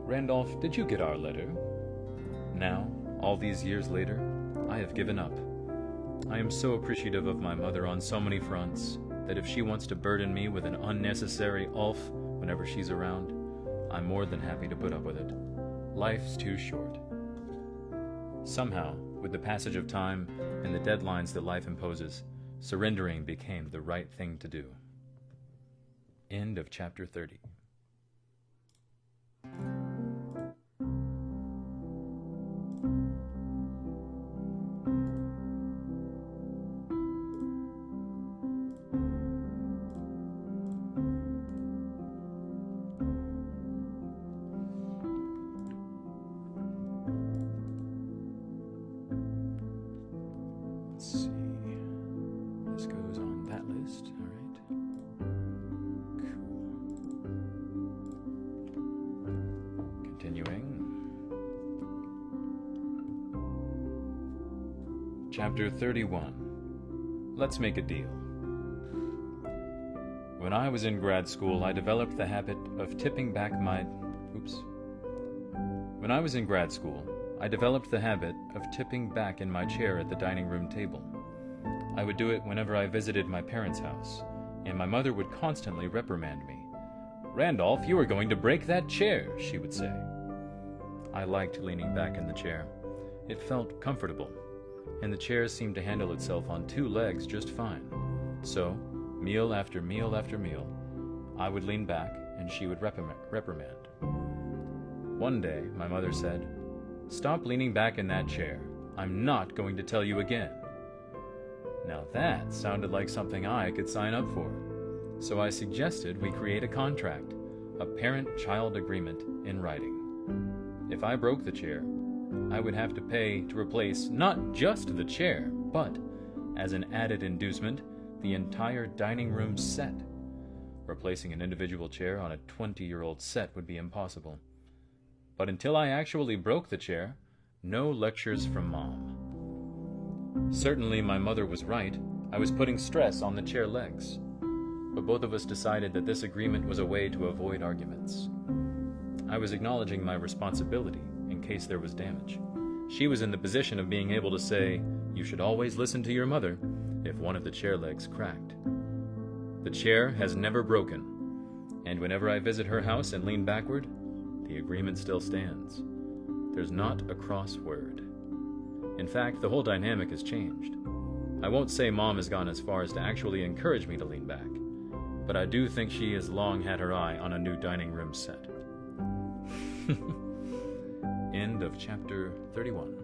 Randolph, did you get our letter? Now, all these years later, I have given up. I am so appreciative of my mother on so many fronts that if she wants to burden me with an unnecessary ulf whenever she's around, I'm more than happy to put up with it. Life's too short. Somehow, with the passage of time and the deadlines that life imposes, surrendering became the right thing to do. End of chapter 30. Let's see. This goes on that list. All right. Cool. Continuing. Chapter 31. Let's make a deal. When I was in grad school, I developed the habit of tipping back my... When I was in grad school, I developed the habit of tipping back in my chair at the dining room table. I would do it whenever I visited my parents' house, and my mother would constantly reprimand me. "Randolph, you are going to break that chair," she would say. I liked leaning back in the chair. It felt comfortable, and the chair seemed to handle itself on two legs just fine. So, meal after meal after meal, I would lean back and she would reprimand. One day, my mother said, "Stop leaning back in that chair. I'm not going to tell you again." Now that sounded like something I could sign up for. So I suggested we create a contract, a parent-child agreement in writing. If I broke the chair, I would have to pay to replace not just the chair, but, as an added inducement, the entire dining room set. Replacing an individual chair on a 20-year-old set would be impossible. But until I actually broke the chair, no lectures from Mom. Certainly my mother was right. I was putting stress on the chair legs. But both of us decided that this agreement was a way to avoid arguments. I was acknowledging my responsibility in case there was damage. She was in the position of being able to say, "You should always listen to your mother," if one of the chair legs cracked. The chair has never broken, and whenever I visit her house and lean backward, the agreement still stands. There's not a cross word. In fact, the whole dynamic has changed. I won't say Mom has gone as far as to actually encourage me to lean back, but I do think she has long had her eye on a new dining room set. End of chapter 31.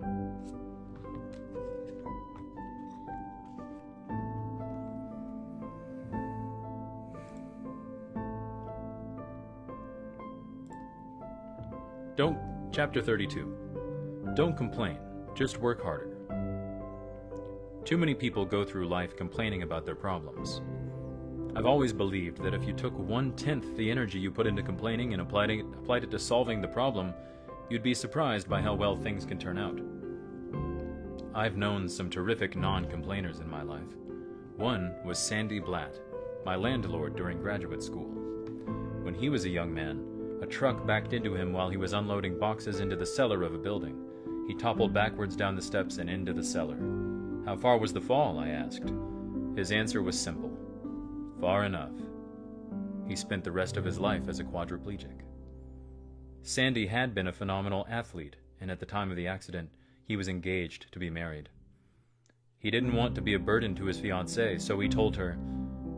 Chapter 32. Don't complain, just work harder. Too many people go through life complaining about their problems. I've always believed that if you took 1/10 the energy you put into complaining and applied it to solving the problem, you'd be surprised by how well things can turn out. I've known some terrific non-complainers in my life. One was Sandy Blatt, my landlord during graduate school. When he was a young man, a truck backed into him while he was unloading boxes into the cellar of a building. He toppled backwards down the steps and into the cellar. How far was the fall, I asked. His answer was simple. Far enough. He spent the rest of his life as a quadriplegic. Sandy had been a phenomenal athlete, and at the time of the accident, he was engaged to be married. He didn't want to be a burden to his fiancée, so he told her,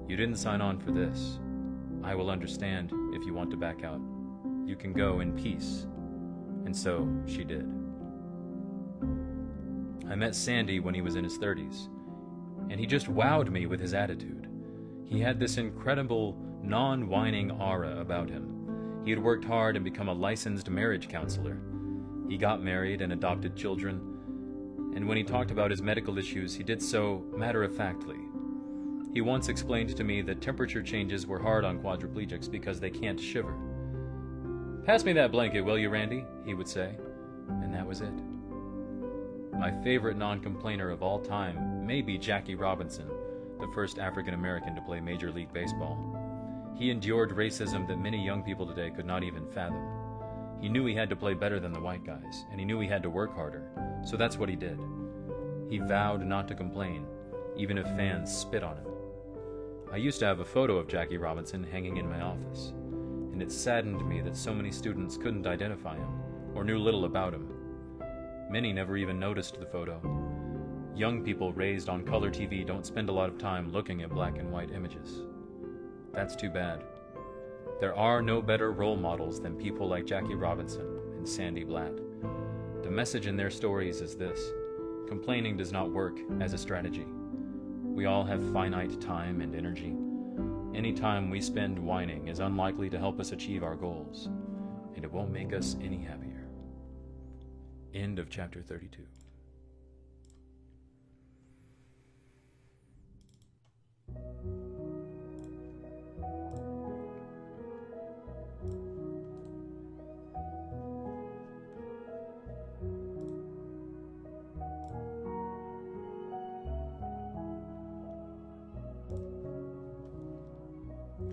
"You didn't sign on for this. I will understand if you want to back out. You can go in peace." And so she did. I met Sandy when he was in his 30s, and he just wowed me with his attitude. He had this incredible, non-whining aura about him. He had worked hard and become a licensed marriage counselor. He got married and adopted children, and when he talked about his medical issues, he did so matter-of-factly. He once explained to me that temperature changes were hard on quadriplegics because they can't shiver. "Pass me that blanket, will you, Randy?" he would say, and that was it. My favorite non-complainer of all time may be Jackie Robinson, the first African-American to play Major League Baseball. He endured racism that many young people today could not even fathom. He knew he had to play better than the white guys, and he knew he had to work harder, so that's what he did. He vowed not to complain, even if fans spit on him. I used to have a photo of Jackie Robinson hanging in my office, and it saddened me that so many students couldn't identify him, or knew little about him. Many never even noticed the photo. Young people raised on color TV don't spend a lot of time looking at black and white images. That's too bad. There are no better role models than people like Jackie Robinson and Sandy Blatt. The message in their stories is this: complaining does not work as a strategy. We all have finite time and energy. Any time we spend whining is unlikely to help us achieve our goals, and it won't make us any happier. End of chapter 32.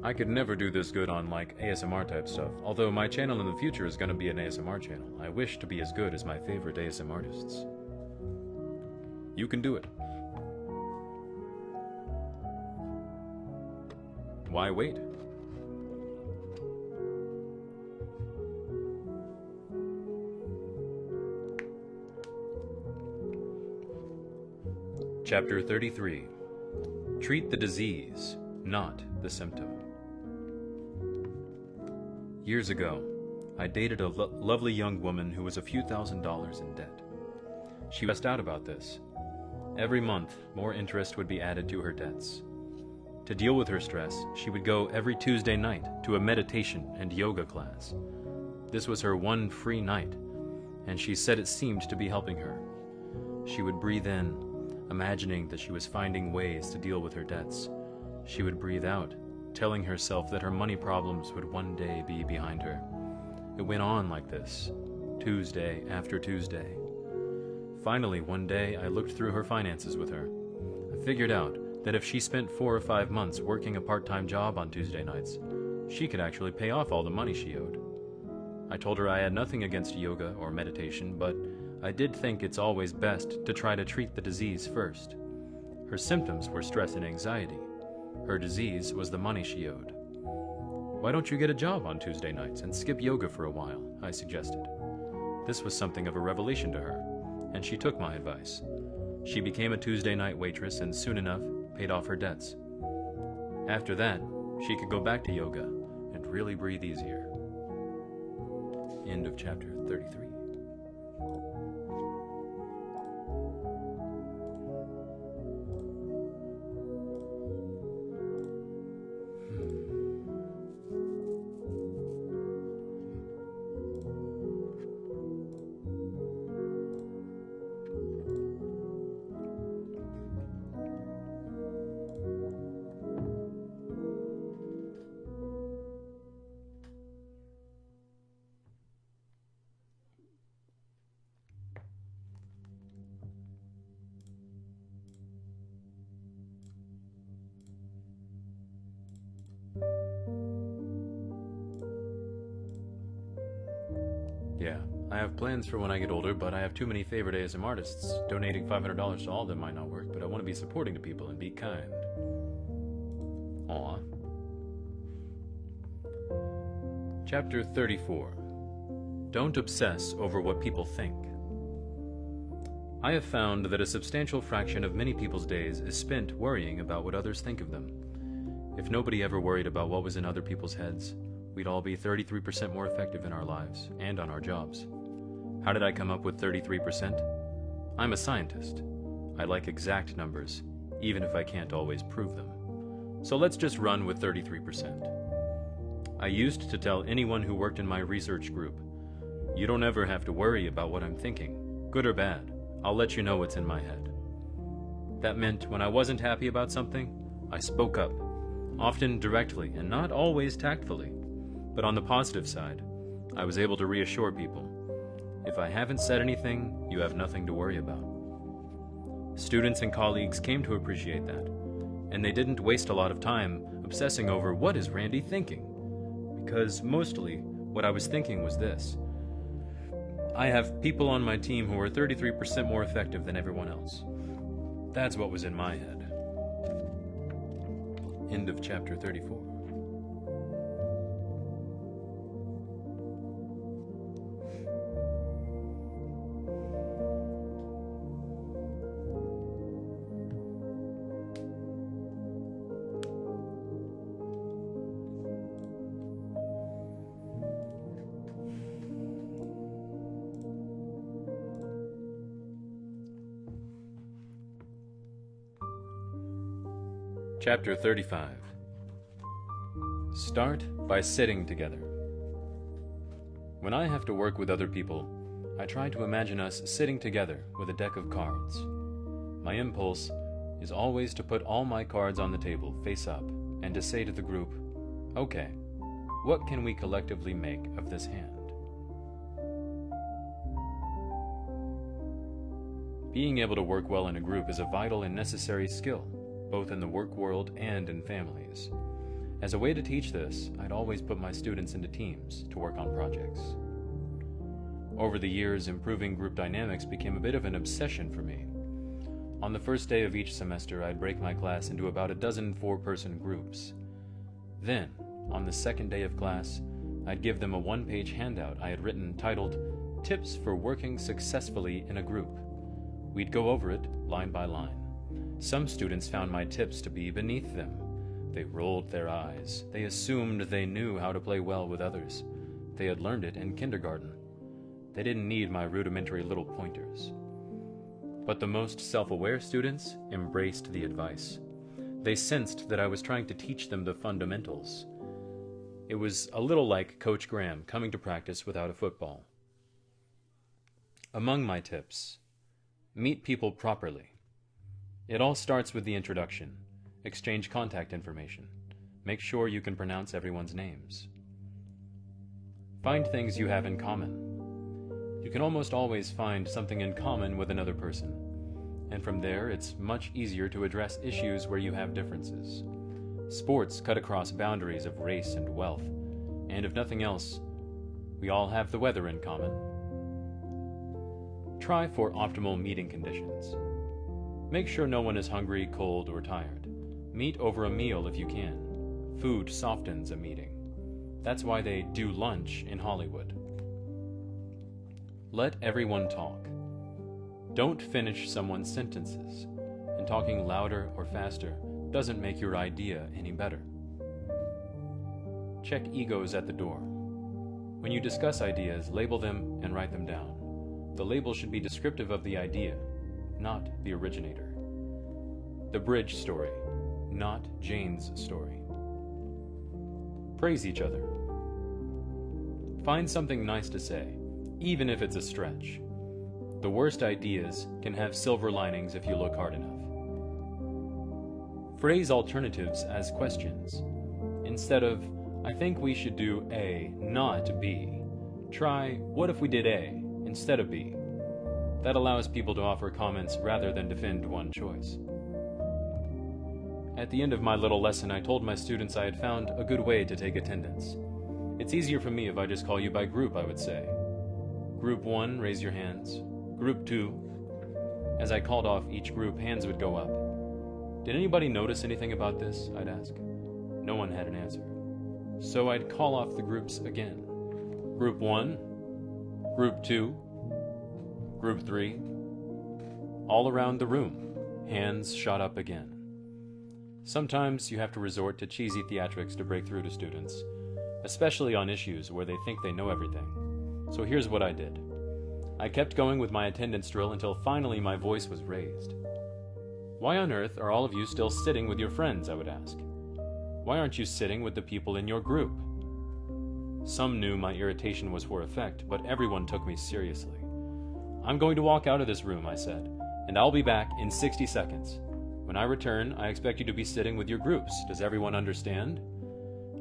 I could never do this good on like ASMR type stuff, although my channel in the future is going to be an ASMR channel. I wish to be as good as my favorite ASMR artists. You can do it. Why wait? Chapter 33. Treat the disease, not the symptom. Years ago, I dated a lovely young woman who was a few $1,000s in debt. She stressed out about this. Every month, more interest would be added to her debts. To deal with her stress, she would go every Tuesday night to a meditation and yoga class. This was her one free night, and she said it seemed to be helping her. She would breathe in, imagining that she was finding ways to deal with her debts. She would breathe out, telling herself that her money problems would one day be behind her. It went on like this, Tuesday after Tuesday. Finally, one day, I looked through her finances with her. I figured out that if she spent 4 or 5 months working a part-time job on Tuesday nights, she could actually pay off all the money she owed. I told her I had nothing against yoga or meditation, but I did think it's always best to try to treat the disease first. Her symptoms were stress and anxiety. Her disease was the money she owed. "Why don't you get a job on Tuesday nights and skip yoga for a while?" I suggested. This was something of a revelation to her, and she took my advice. She became a Tuesday night waitress and soon enough paid off her debts. After that, she could go back to yoga and really breathe easier. End of chapter 33. Yeah, I have plans for when I get older, but I have too many favorite ASM artists. Donating $500 to all of them might not work, but I want to be supporting to people and be kind. Aw. Chapter 34. Don't obsess over what people think. I have found that a substantial fraction of many people's days is spent worrying about what others think of them. If nobody ever worried about what was in other people's heads, we'd all be 33% more effective in our lives and on our jobs. How did I come up with 33%? I'm a scientist. I like exact numbers, even if I can't always prove them. So let's just run with 33%. I used to tell anyone who worked in my research group, you don't ever have to worry about what I'm thinking, good or bad. I'll let you know what's in my head. That meant when I wasn't happy about something, I spoke up, often directly and not always tactfully. But on the positive side, I was able to reassure people. If I haven't said anything, you have nothing to worry about. Students and colleagues came to appreciate that, and they didn't waste a lot of time obsessing over what is Randy thinking, because mostly what I was thinking was this. I have people on my team who are 33% more effective than everyone else. That's what was in my head. End of chapter 34. Chapter 35. Start by sitting together. When I have to work with other people, I try to imagine us sitting together with a deck of cards. My impulse is always to put all my cards on the table face up and to say to the group, okay, what can we collectively make of this hand? Being able to work well in a group is a vital and necessary skill, both in the work world and in families. As a way to teach this, I'd always put my students into teams to work on projects. Over the years, improving group dynamics became a bit of an obsession for me. On the first day of each semester, I'd break my class into about a dozen 4-person groups. Then, on the second day of class, I'd give them a 1-page handout I had written titled, Tips for Working Successfully in a Group. We'd go over it line by line. Some students found my tips to be beneath them. They rolled their eyes. They assumed they knew how to play well with others. They had learned it in kindergarten. They didn't need my rudimentary little pointers. But the most self-aware students embraced the advice. They sensed that I was trying to teach them the fundamentals. It was a little like Coach Graham coming to practice without a football. Among my tips, meet people properly. It all starts with the introduction. Exchange contact information. Make sure you can pronounce everyone's names. Find things you have in common. You can almost always find something in common with another person, and from there it's much easier to address issues where you have differences. Sports cut across boundaries of race and wealth, and if nothing else, we all have the weather in common. Try for optimal meeting conditions. Make sure no one is hungry, cold, or tired. Meet over a meal if you can. Food softens a meeting. That's why they do lunch in Hollywood. Let everyone talk. Don't finish someone's sentences, and talking louder or faster doesn't make your idea any better. Check egos at the door. When you discuss ideas, label them and write them down. The label should be descriptive of the idea, not the originator. The bridge story, not Jane's story. Praise each other. Find something nice to say, even if it's a stretch. The worst ideas can have silver linings if you look hard enough. Phrase alternatives as questions. Instead of, I think we should do A, not B, try, what if we did A instead of B? That allows people to offer comments rather than defend one choice. At the end of my little lesson, I told my students I had found a good way to take attendance. It's easier for me if I just call you by group, I would say. Group 1, raise your hands. Group 2. As I called off each group, hands would go up. Did anybody notice anything about this? I'd ask. No one had an answer. So I'd call off the groups again. Group 1, Group 2, Group 3. All around the room, hands shot up again. Sometimes you have to resort to cheesy theatrics to break through to students, especially on issues where they think they know everything. So here's what I did. I kept going with my attendance drill until finally my voice was raised. Why on earth are all of you still sitting with your friends, I would ask. Why aren't you sitting with the people in your group? Some knew my irritation was for effect, but everyone took me seriously. I'm going to walk out of this room, I said, and I'll be back in 60 seconds. When I return, I expect you to be sitting with your groups. Does everyone understand?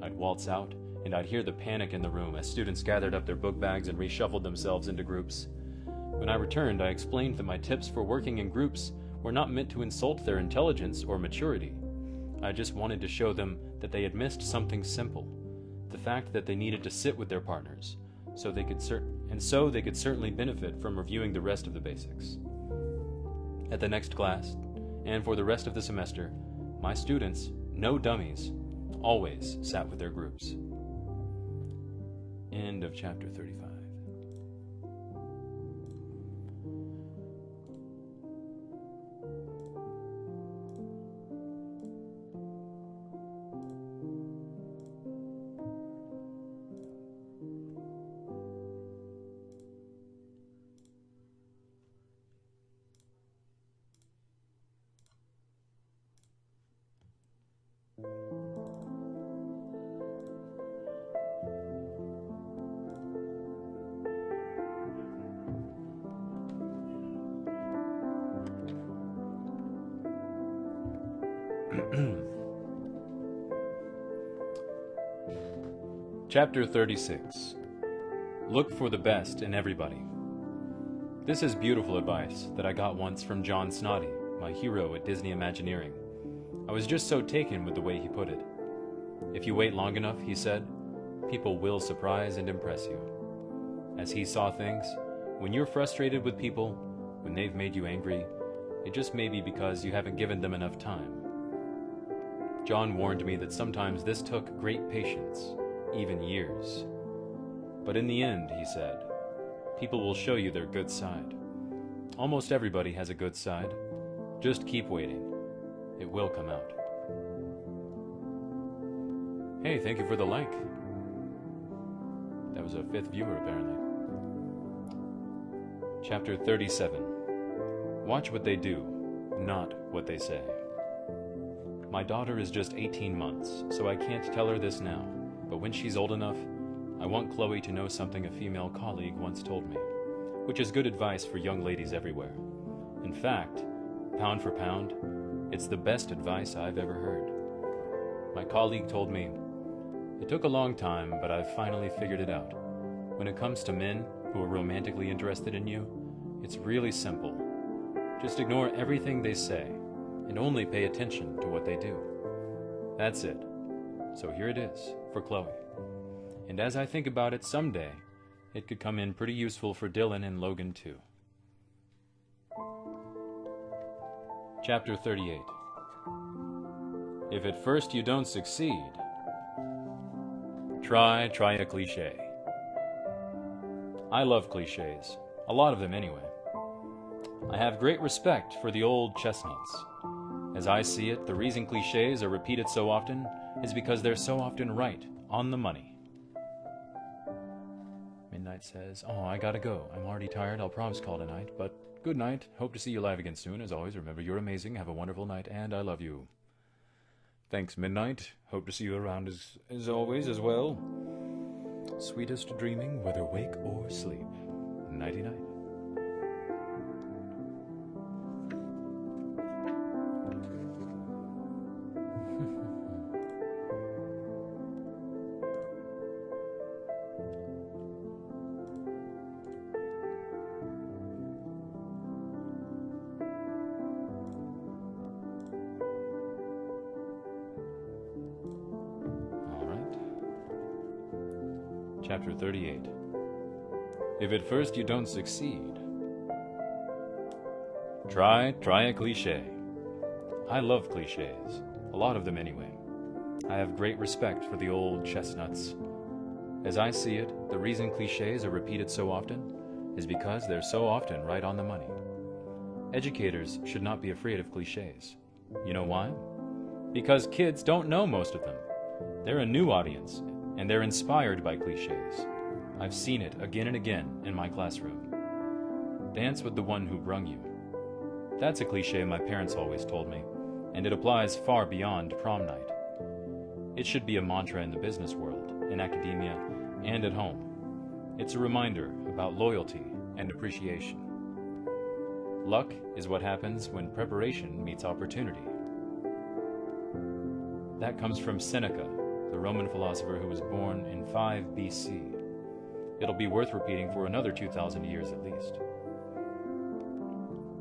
I'd waltz out, and I'd hear the panic in the room as students gathered up their book bags and reshuffled themselves into groups. When I returned, I explained that my tips for working in groups were not meant to insult their intelligence or maturity. I just wanted to show them that they had missed something simple, the fact that they needed to sit with their partners, so they could certainly benefit from reviewing the rest of the basics. At the next class, and for the rest of the semester, my students, no dummies, always sat with their groups. End of chapter 35. Chapter 36. Look for the best in everybody. This is beautiful advice that I got once from John Snoddy, my hero at Disney Imagineering. I was just so taken with the way he put it. If you wait long enough, he said, people will surprise and impress you. As he saw things, when you're frustrated with people, when they've made you angry, it just may be because you haven't given them enough time. John warned me that sometimes this took great patience, even years. But in the end, he said, people will show you their good side. Almost everybody has a good side. Just keep waiting. It will come out. Hey, thank you for the like. That was a 5th viewer, apparently. Chapter 37. Watch what they do, not what they say. My daughter is just 18 months, so I can't tell her this now, but when she's old enough, I want Chloe to know something a female colleague once told me, which is good advice for young ladies everywhere. In fact, pound for pound, it's the best advice I've ever heard. My colleague told me, it took a long time, but I've finally figured it out. When it comes to men who are romantically interested in you, it's really simple. Just ignore everything they say, and only pay attention to what they do. That's it. So here it is, for Chloe. And as I think about it someday, it could come in pretty useful for Dylan and Logan too. Chapter 38. If at first you don't succeed, try a cliché. I love clichés, a lot of them anyway. I have great respect for the old chestnuts. As I see it, the reason clichés are repeated so often is because they're so often right, on the money. Midnight says, oh, I gotta go. I'm already tired. I'll promise call tonight, but good night. Hope to see you live again soon. As always, remember you're amazing. Have a wonderful night, and I love you. Thanks, Midnight. Hope to see you around as always as well. Sweetest dreaming, whether wake or sleep. Nighty-night. Chapter 38. if at first you don't succeed, try a cliché. I love clichés, a lot of them anyway. I have great respect for the old chestnuts. As I see it, the reason clichés are repeated so often is because they're so often right on the money. Educators should not be afraid of clichés. You know why? Because kids don't know most of them. They're a new audience, and they're inspired by clichés. I've seen it again and again in my classroom. Dance with the one who brung you. That's a cliché my parents always told me, and it applies far beyond prom night. It should be a mantra in the business world, in academia, and at home. It's a reminder about loyalty and appreciation. Luck is what happens when preparation meets opportunity. That comes from Seneca, the Roman philosopher who was born in 5 BC. It'll be worth repeating for another 2,000 years at least.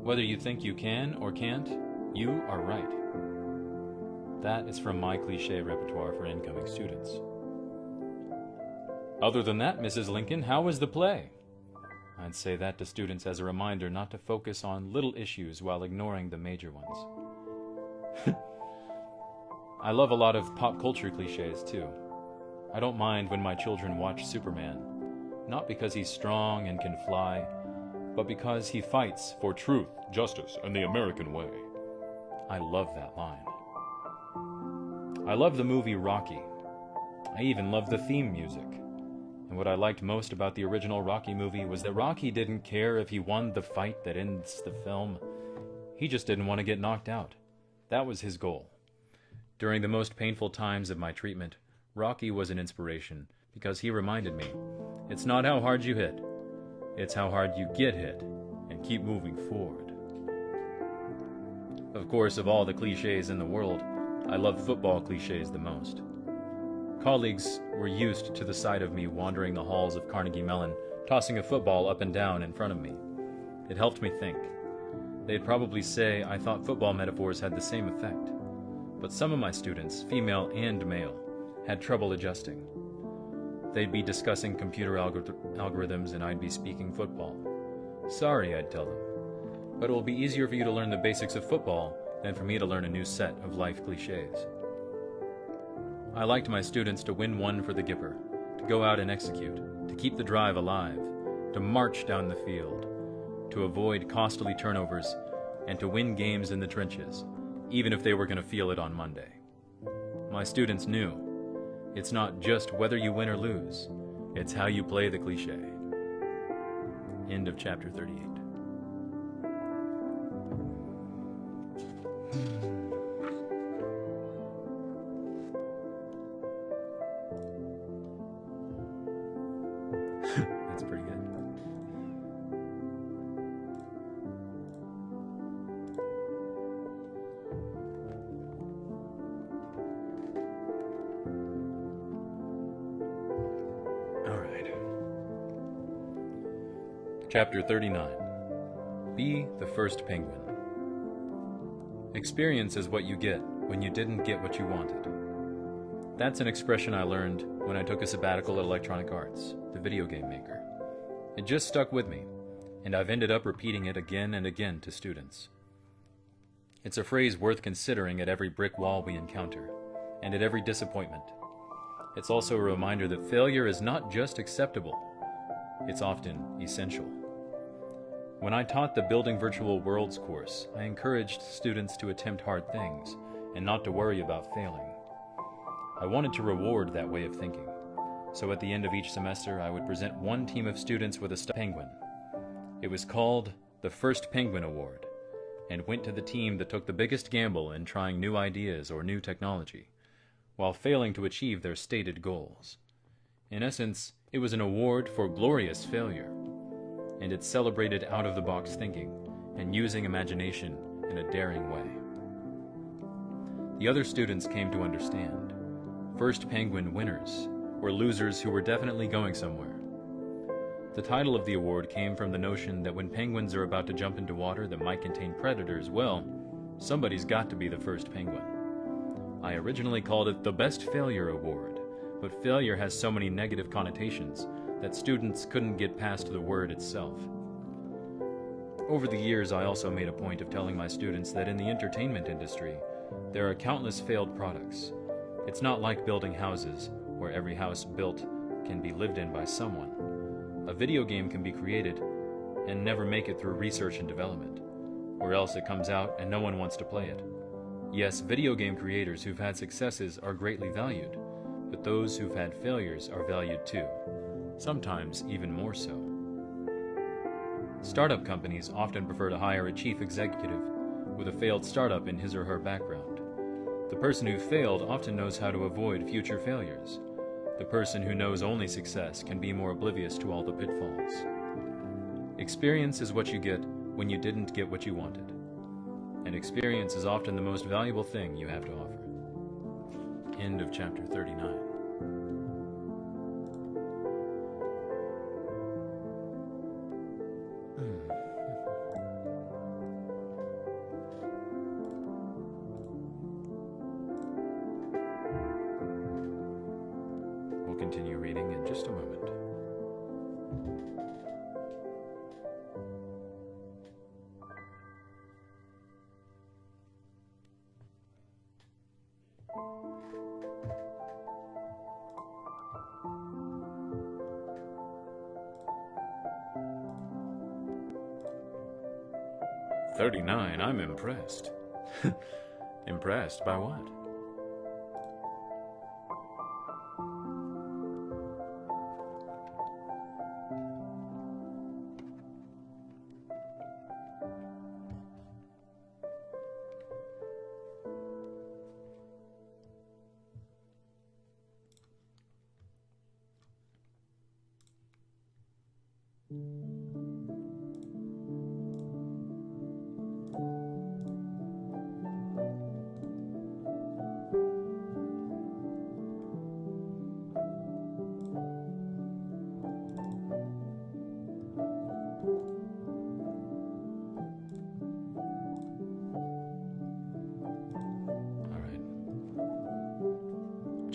Whether you think you can or can't, you are right. That is from my cliché repertoire for incoming students. Other than that, Mrs. Lincoln, how was the play? I'd say that to students as a reminder not to focus on little issues while ignoring the major ones. I love a lot of pop culture clichés too. I don't mind when my children watch Superman, not because he's strong and can fly, but because he fights for truth, justice, and the American way. I love that line. I love the movie Rocky. I even love the theme music. And what I liked most about the original Rocky movie was that Rocky didn't care if he won the fight that ends the film. He just didn't want to get knocked out. That was his goal. During the most painful times of my treatment, Rocky was an inspiration because he reminded me, it's not how hard you hit, it's how hard you get hit and keep moving forward. Of course, of all the clichés in the world, I love football clichés the most. Colleagues were used to the sight of me wandering the halls of Carnegie Mellon, tossing a football up and down in front of me. It helped me think. They'd probably say I thought football metaphors had the same effect. But some of my students, female and male, had trouble adjusting. They'd be discussing computer algorithms and I'd be speaking football. Sorry, I'd tell them, but it will be easier for you to learn the basics of football than for me to learn a new set of life clichés. I liked my students to win one for the Gipper, to go out and execute, to keep the drive alive, to march down the field, to avoid costly turnovers, and to win games in the trenches, even if they were going to feel it on Monday. My students knew, it's not just whether you win or lose, it's how you play the cliché. End of chapter 38. That's pretty good. All right. Chapter 39. Be the first penguin. Experience is what you get when you didn't get what you wanted. That's an expression I learned when I took a sabbatical at Electronic Arts, the video game maker. It just stuck with me, and I've ended up repeating it again and again to students. It's a phrase worth considering at every brick wall we encounter, and at every disappointment. It's also a reminder that failure is not just acceptable, it's often essential. When I taught the Building Virtual Worlds course, I encouraged students to attempt hard things and not to worry about failing. I wanted to reward that way of thinking, so at the end of each semester I would present one team of students with a penguin. It was called the First Penguin Award, and went to the team that took the biggest gamble in trying new ideas or new technology, while failing to achieve their stated goals. In essence, it was an award for glorious failure, and it celebrated out-of-the-box thinking and using imagination in a daring way. The other students came to understand. First Penguin winners were losers who were definitely going somewhere. The title of the award came from the notion that when penguins are about to jump into water that might contain predators, well, somebody's got to be the first penguin. I originally called it the Best Failure Award, but failure has so many negative connotations that students couldn't get past the word itself. Over the years, I also made a point of telling my students that in the entertainment industry, there are countless failed products. It's not like building houses, where every house built can be lived in by someone. A video game can be created and never make it through research and development, or else it comes out and no one wants to play it. Yes, video game creators who've had successes are greatly valued, but those who've had failures are valued too, sometimes even more so. Startup companies often prefer to hire a chief executive with a failed startup in his or her background. The person who failed often knows how to avoid future failures. The person who knows only success can be more oblivious to all the pitfalls. Experience is what you get when you didn't get what you wanted. And experience is often the most valuable thing you have to offer. End of chapter 39. We'll continue reading in just a moment. "39, I'm impressed." Impressed by what?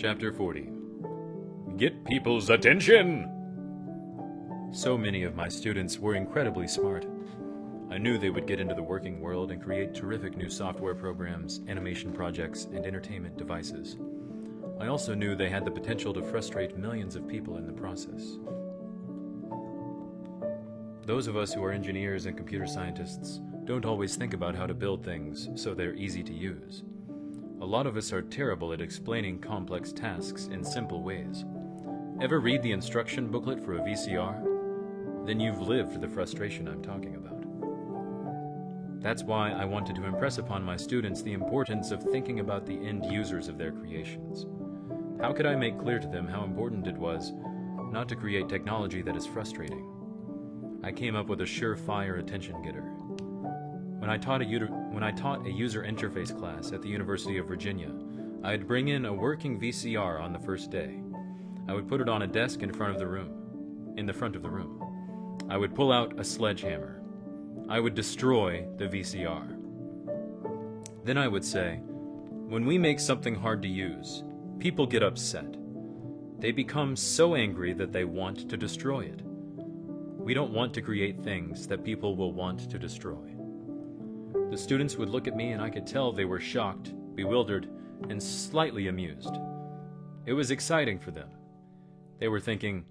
Chapter 40. Get people's attention! So many of my students were incredibly smart. I knew they would get into the working world and create terrific new software programs, animation projects, and entertainment devices. I also knew they had the potential to frustrate millions of people in the process. Those of us who are engineers and computer scientists don't always think about how to build things so they're easy to use. A lot of us are terrible at explaining complex tasks in simple ways. Ever read the instruction booklet for a VCR? Then you've lived the frustration I'm talking about. That's why I wanted to impress upon my students the importance of thinking about the end users of their creations. How could I make clear to them how important it was not to create technology that is frustrating? I came up with a surefire attention getter. When I taught a user interface class at the University of Virginia, I'd bring in a working VCR on the first day. I would put it on a desk in the front of the room. I would pull out a sledgehammer. I would destroy the VCR. Then I would say, when we make something hard to use, people get upset. They become so angry that they want to destroy it. We don't want to create things that people will want to destroy. The students would look at me and I could tell they were shocked, bewildered, and slightly amused. It was exciting for them. They were thinking,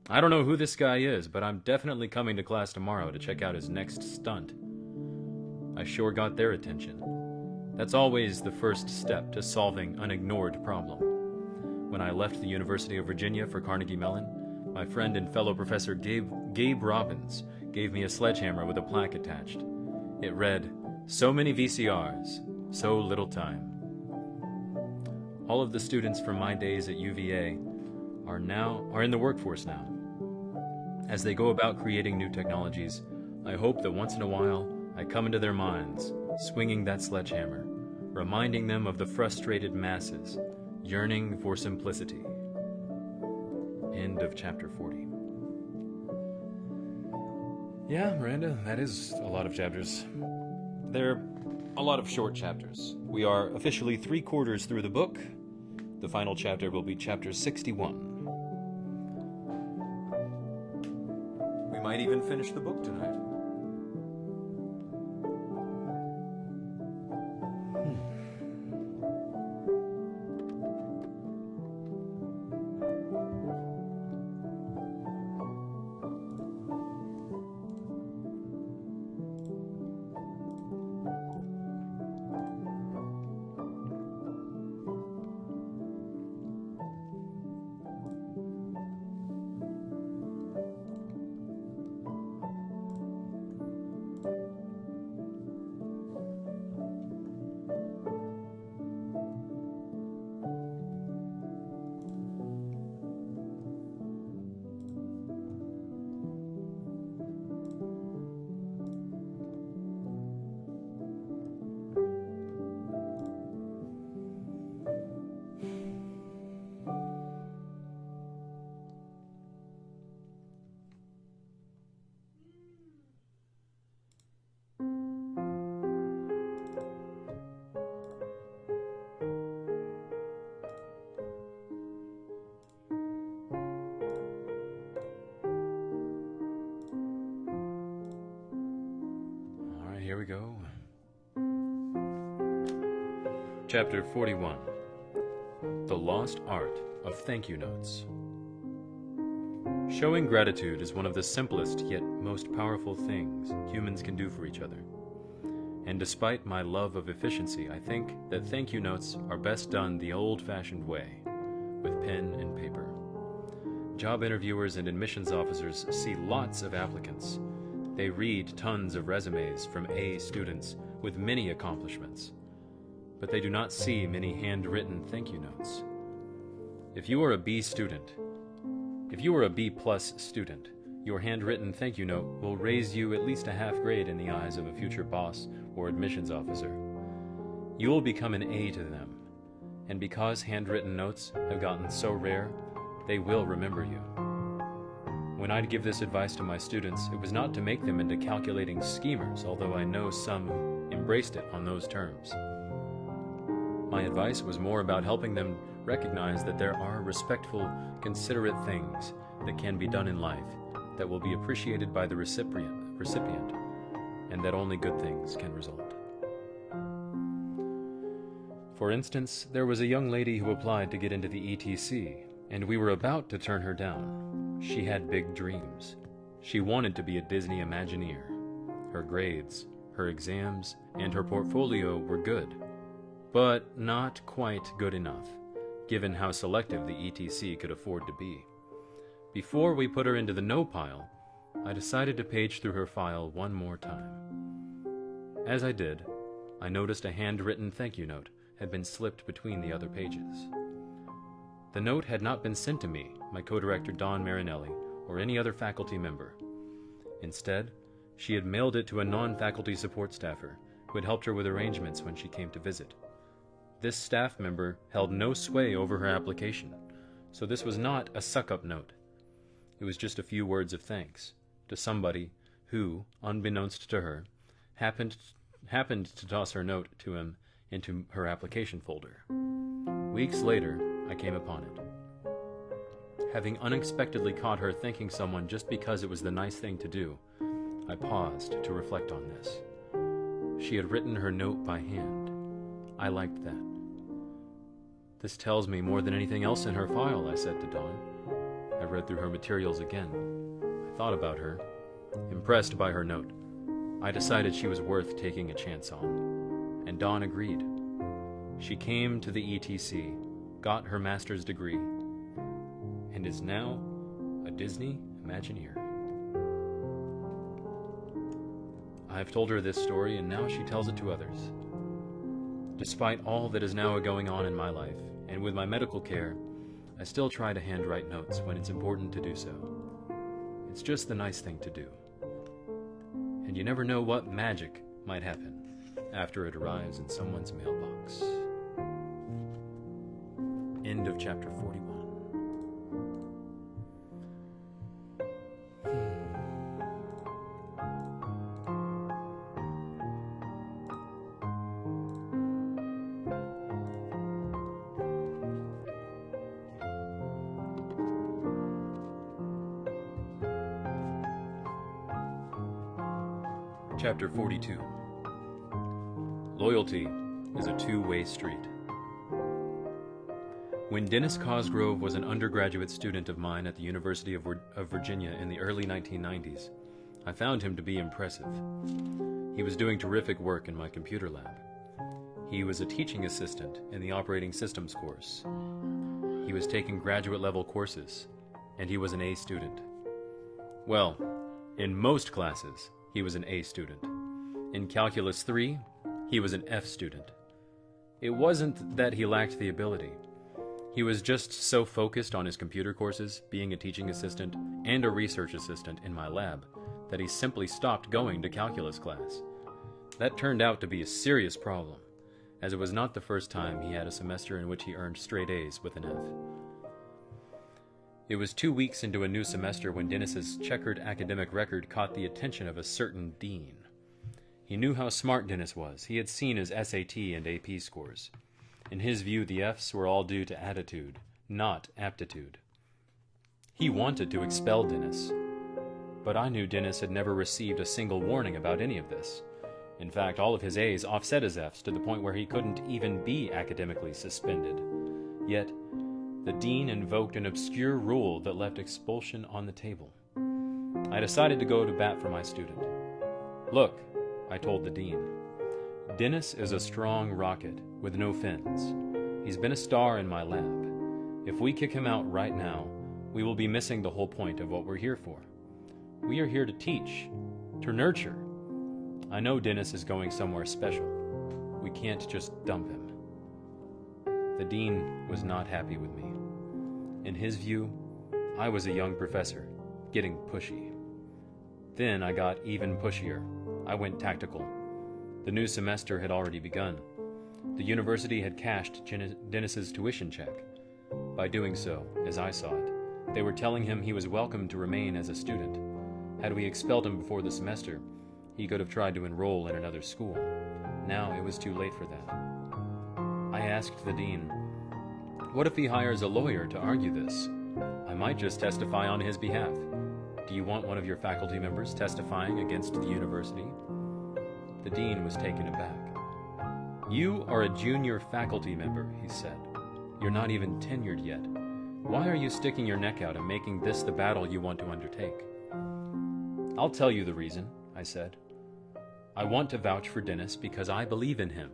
I don't know who this guy is, but I'm definitely coming to class tomorrow to check out his next stunt. I sure got their attention. That's always the first step to solving an ignored problem. When I left the University of Virginia for Carnegie Mellon, my friend and fellow professor Gabe Robbins gave me a sledgehammer with a plaque attached. It read, "So many VCRs, so little time." All of the students from my days at UVA are in the workforce now. As they go about creating new technologies, I hope that once in a while I come into their minds, swinging that sledgehammer, reminding them of the frustrated masses yearning for simplicity. End of chapter 40. Yeah, Miranda, that is a lot of chapters. They're a lot of short chapters. We are officially 3/4 through the book. The final chapter will be chapter 61. might even finish the book tonight. Here we go. Chapter 41. The Lost Art of Thank You Notes. Showing gratitude is one of the simplest yet most powerful things humans can do for each other. And despite my love of efficiency, I think that thank you notes are best done the old-fashioned way, with pen and paper. Job interviewers and admissions officers see lots of applicants. They read tons of resumes from A students with many accomplishments, but they do not see many handwritten thank you notes. If you are a B student, if you are a B+ student, your handwritten thank you note will raise you at least a half grade in the eyes of a future boss or admissions officer. You will become an A to them, and because handwritten notes have gotten so rare, they will remember you. When I'd give this advice to my students, it was not to make them into calculating schemers, although I know some embraced it on those terms. My advice was more about helping them recognize that there are respectful, considerate things that can be done in life that will be appreciated by the recipient, and that only good things can result. For instance, there was a young lady who applied to get into the ETC, and we were about to turn her down. She had big dreams. She wanted to be a Disney Imagineer. Her grades, her exams, and her portfolio were good, but not quite good enough, given how selective the ETC could afford to be. Before we put her into the no pile, I decided to page through her file one more time. As I did, I noticed a handwritten thank you note had been slipped between the other pages. The note had not been sent to me, my co-director Don Marinelli, or any other faculty member. Instead, she had mailed it to a non-faculty support staffer who had helped her with arrangements when she came to visit. This staff member held no sway over her application, so this was not a suck-up note. It was just a few words of thanks to somebody who, unbeknownst to her, happened to toss her note to him into her application folder. Weeks later, I came upon it. Having unexpectedly caught her thanking someone just because it was the nice thing to do, I paused to reflect on this. She had written her note by hand. I liked that. This tells me more than anything else in her file, I said to Dawn. I read through her materials again. I thought about her. Impressed by her note, I decided she was worth taking a chance on. And Dawn agreed. She came to the ETC, got her master's degree, and is now a Disney Imagineer. I've told her this story, and now she tells it to others. Despite all that is now going on in my life, and with my medical care, I still try to handwrite notes when it's important to do so. It's just the nice thing to do. And you never know what magic might happen after it arrives in someone's mailbox. End of chapter 41. Chapter 42. Loyalty is a two-way street. When Dennis Cosgrove was an undergraduate student of mine at the University of Virginia in the early 1990s, I found him to be impressive. He was doing terrific work in my computer lab. He was a teaching assistant in the operating systems course. He was taking graduate-level courses, and he was an A student. Well, in most classes, he was an A student. In Calculus 3, he was an F student. It wasn't that he lacked the ability. He was just so focused on his computer courses, being a teaching assistant and a research assistant in my lab, that he simply stopped going to calculus class. That turned out to be a serious problem, as it was not the first time he had a semester in which he earned straight A's with an F. It was 2 weeks into a new semester when Dennis's checkered academic record caught the attention of a certain dean. He knew how smart Dennis was. He had seen his SAT and AP scores. In his view, the Fs were all due to attitude, not aptitude. He wanted to expel Dennis, but I knew Dennis had never received a single warning about any of this. In fact, all of his A's offset his Fs to the point where he couldn't even be academically suspended. Yet, the dean invoked an obscure rule that left expulsion on the table. I decided to go to bat for my student. "Look," I told the dean, "Dennis is a strong rocket with no fins. He's been a star in my lab. If we kick him out right now, we will be missing the whole point of what we're here for. We are here to teach, to nurture. I know Dennis is going somewhere special. We can't just dump him." The dean was not happy with me. In his view, I was a young professor, getting pushy. Then I got even pushier. I went tactical. The new semester had already begun. The university had cashed Dennis's tuition check. By doing so, as I saw it, they were telling him he was welcome to remain as a student. Had we expelled him before the semester, he could have tried to enroll in another school. Now it was too late for that. I asked the dean, "What if he hires a lawyer to argue this? I might just testify on his behalf. Do you want one of your faculty members testifying against the university?" The dean was taken aback. "You are a junior faculty member," he said. "You're not even tenured yet. Why are you sticking your neck out and making this the battle you want to undertake?" "I'll tell you the reason," I said. "I want to vouch for Dennis because I believe in him."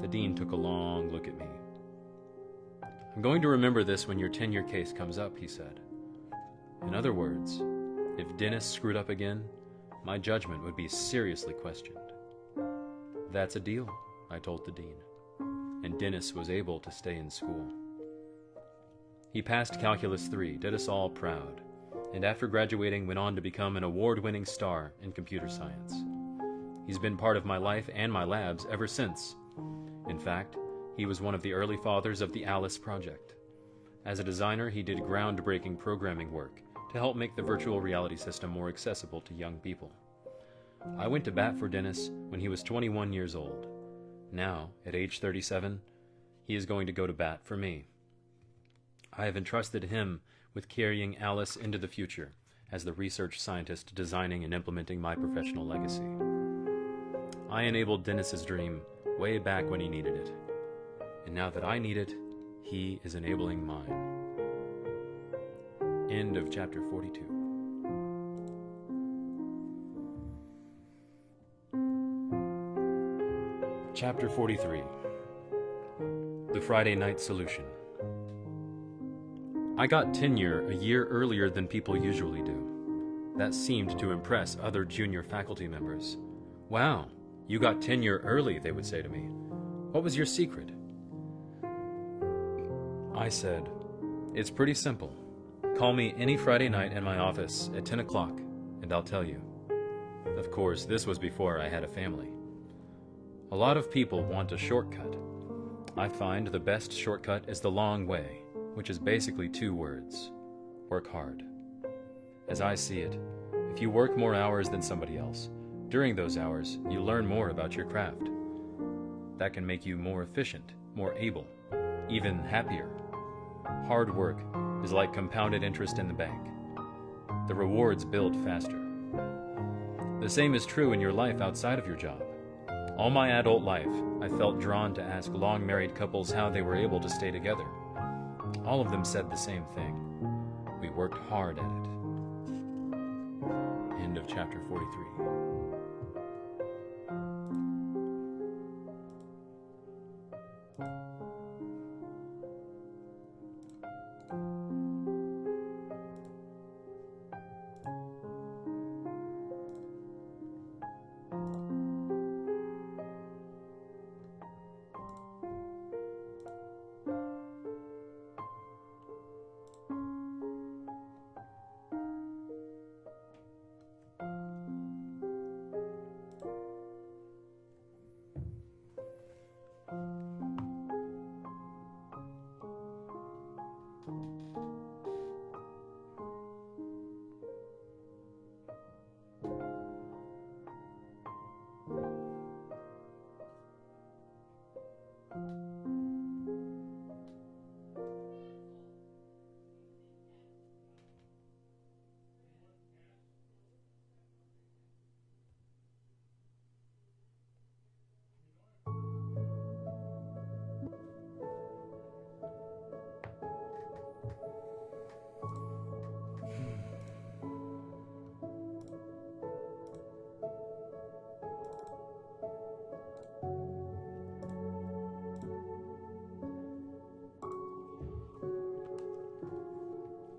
The dean took a long look at me. "I'm going to remember this when your tenure case comes up," he said. In other words, if Dennis screwed up again, my judgment would be seriously questioned. "That's a deal," I told the dean, and Dennis was able to stay in school. He passed Calculus 3, did us all proud, and after graduating went on to become an award-winning star in computer science. He's been part of my life and my labs ever since. In fact, he was one of the early fathers of the Alice project. As a designer, he did groundbreaking programming work to help make the virtual reality system more accessible to young people. I went to bat for Dennis when he was 21 years old. Now, at age 37, he is going to go to bat for me. I have entrusted him with carrying Alice into the future as the research scientist designing and implementing my professional legacy. I enabled Dennis's dream way back when he needed it. And now that I need it, he is enabling mine. End of chapter 42. Chapter 43. The Friday Night Solution. I got tenure a year earlier than people usually do. That seemed to impress other junior faculty members. "Wow, you got tenure early," they would say to me. "What was your secret?" I said, "It's pretty simple. Call me any Friday night in my office at 10 o'clock, and I'll tell you." Of course, this was before I had a family. A lot of people want a shortcut. I find the best shortcut is the long way, which is basically 2 words: work hard. As I see it, if you work more hours than somebody else, during those hours, you learn more about your craft. That can make you more efficient, more able, even happier. Hard work is like compounded interest in the bank. The rewards build faster. The same is true in your life outside of your job. All my adult life, I felt drawn to ask long-married couples how they were able to stay together. All of them said the same thing. We worked hard at it. End of chapter 43.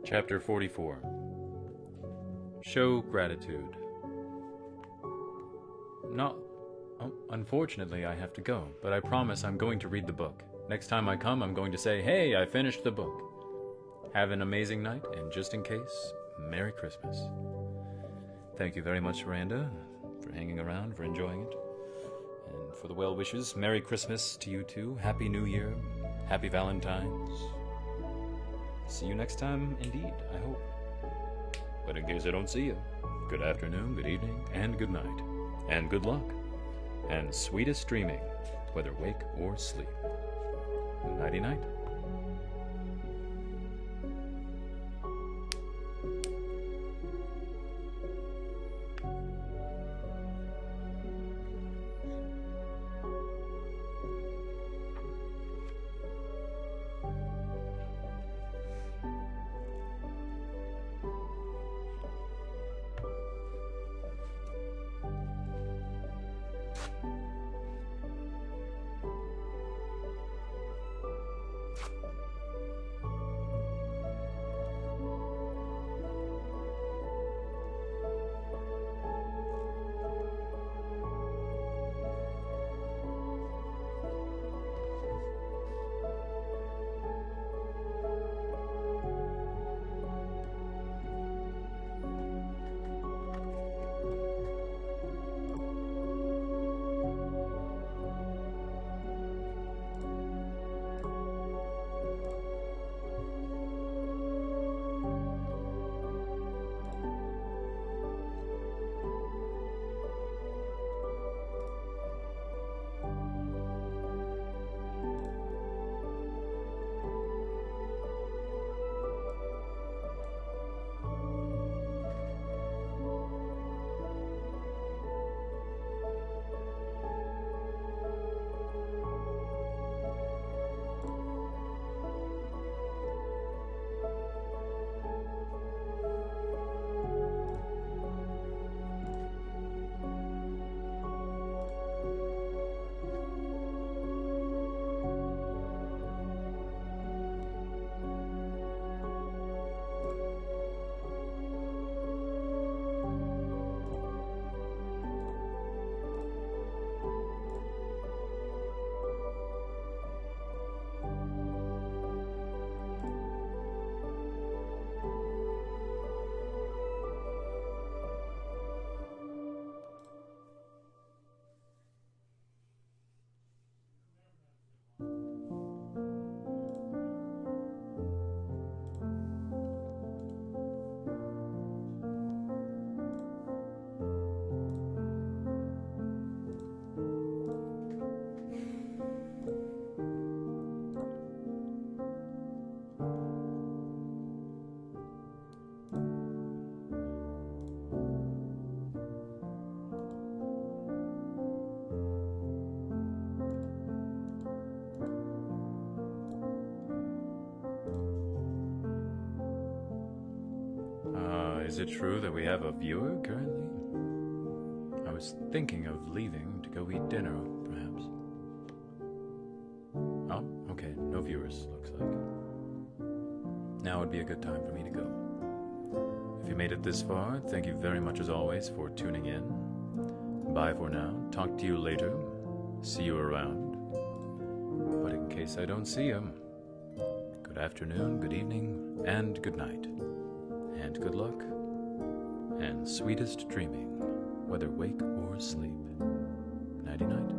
Chapter 44. Show gratitude. No, unfortunately I have to go, but I promise I'm going to read the book. Next time I come, I'm going to say, hey, I finished the book. Have an amazing night, and just in case, Merry Christmas. Thank you very much, Miranda, for hanging around, for enjoying it. And for the well wishes, Merry Christmas to you too. Happy New Year. Happy Valentine's. See you next time, indeed, I hope. But in case I don't see you, good afternoon, good evening, and good night. And good luck. And sweetest dreaming, whether wake or sleep. Nighty-night. Is it true that we have a viewer currently? I was thinking of leaving to go eat dinner, perhaps. Oh, okay, no viewers, looks like. Now would be a good time for me to go. If you made it this far, thank you very much as always for tuning in. Bye for now. Talk to you later. See you around. But in case I don't see you, good afternoon, good evening, and good night. And good luck. And sweetest dreaming, whether wake or sleep. Nighty-night.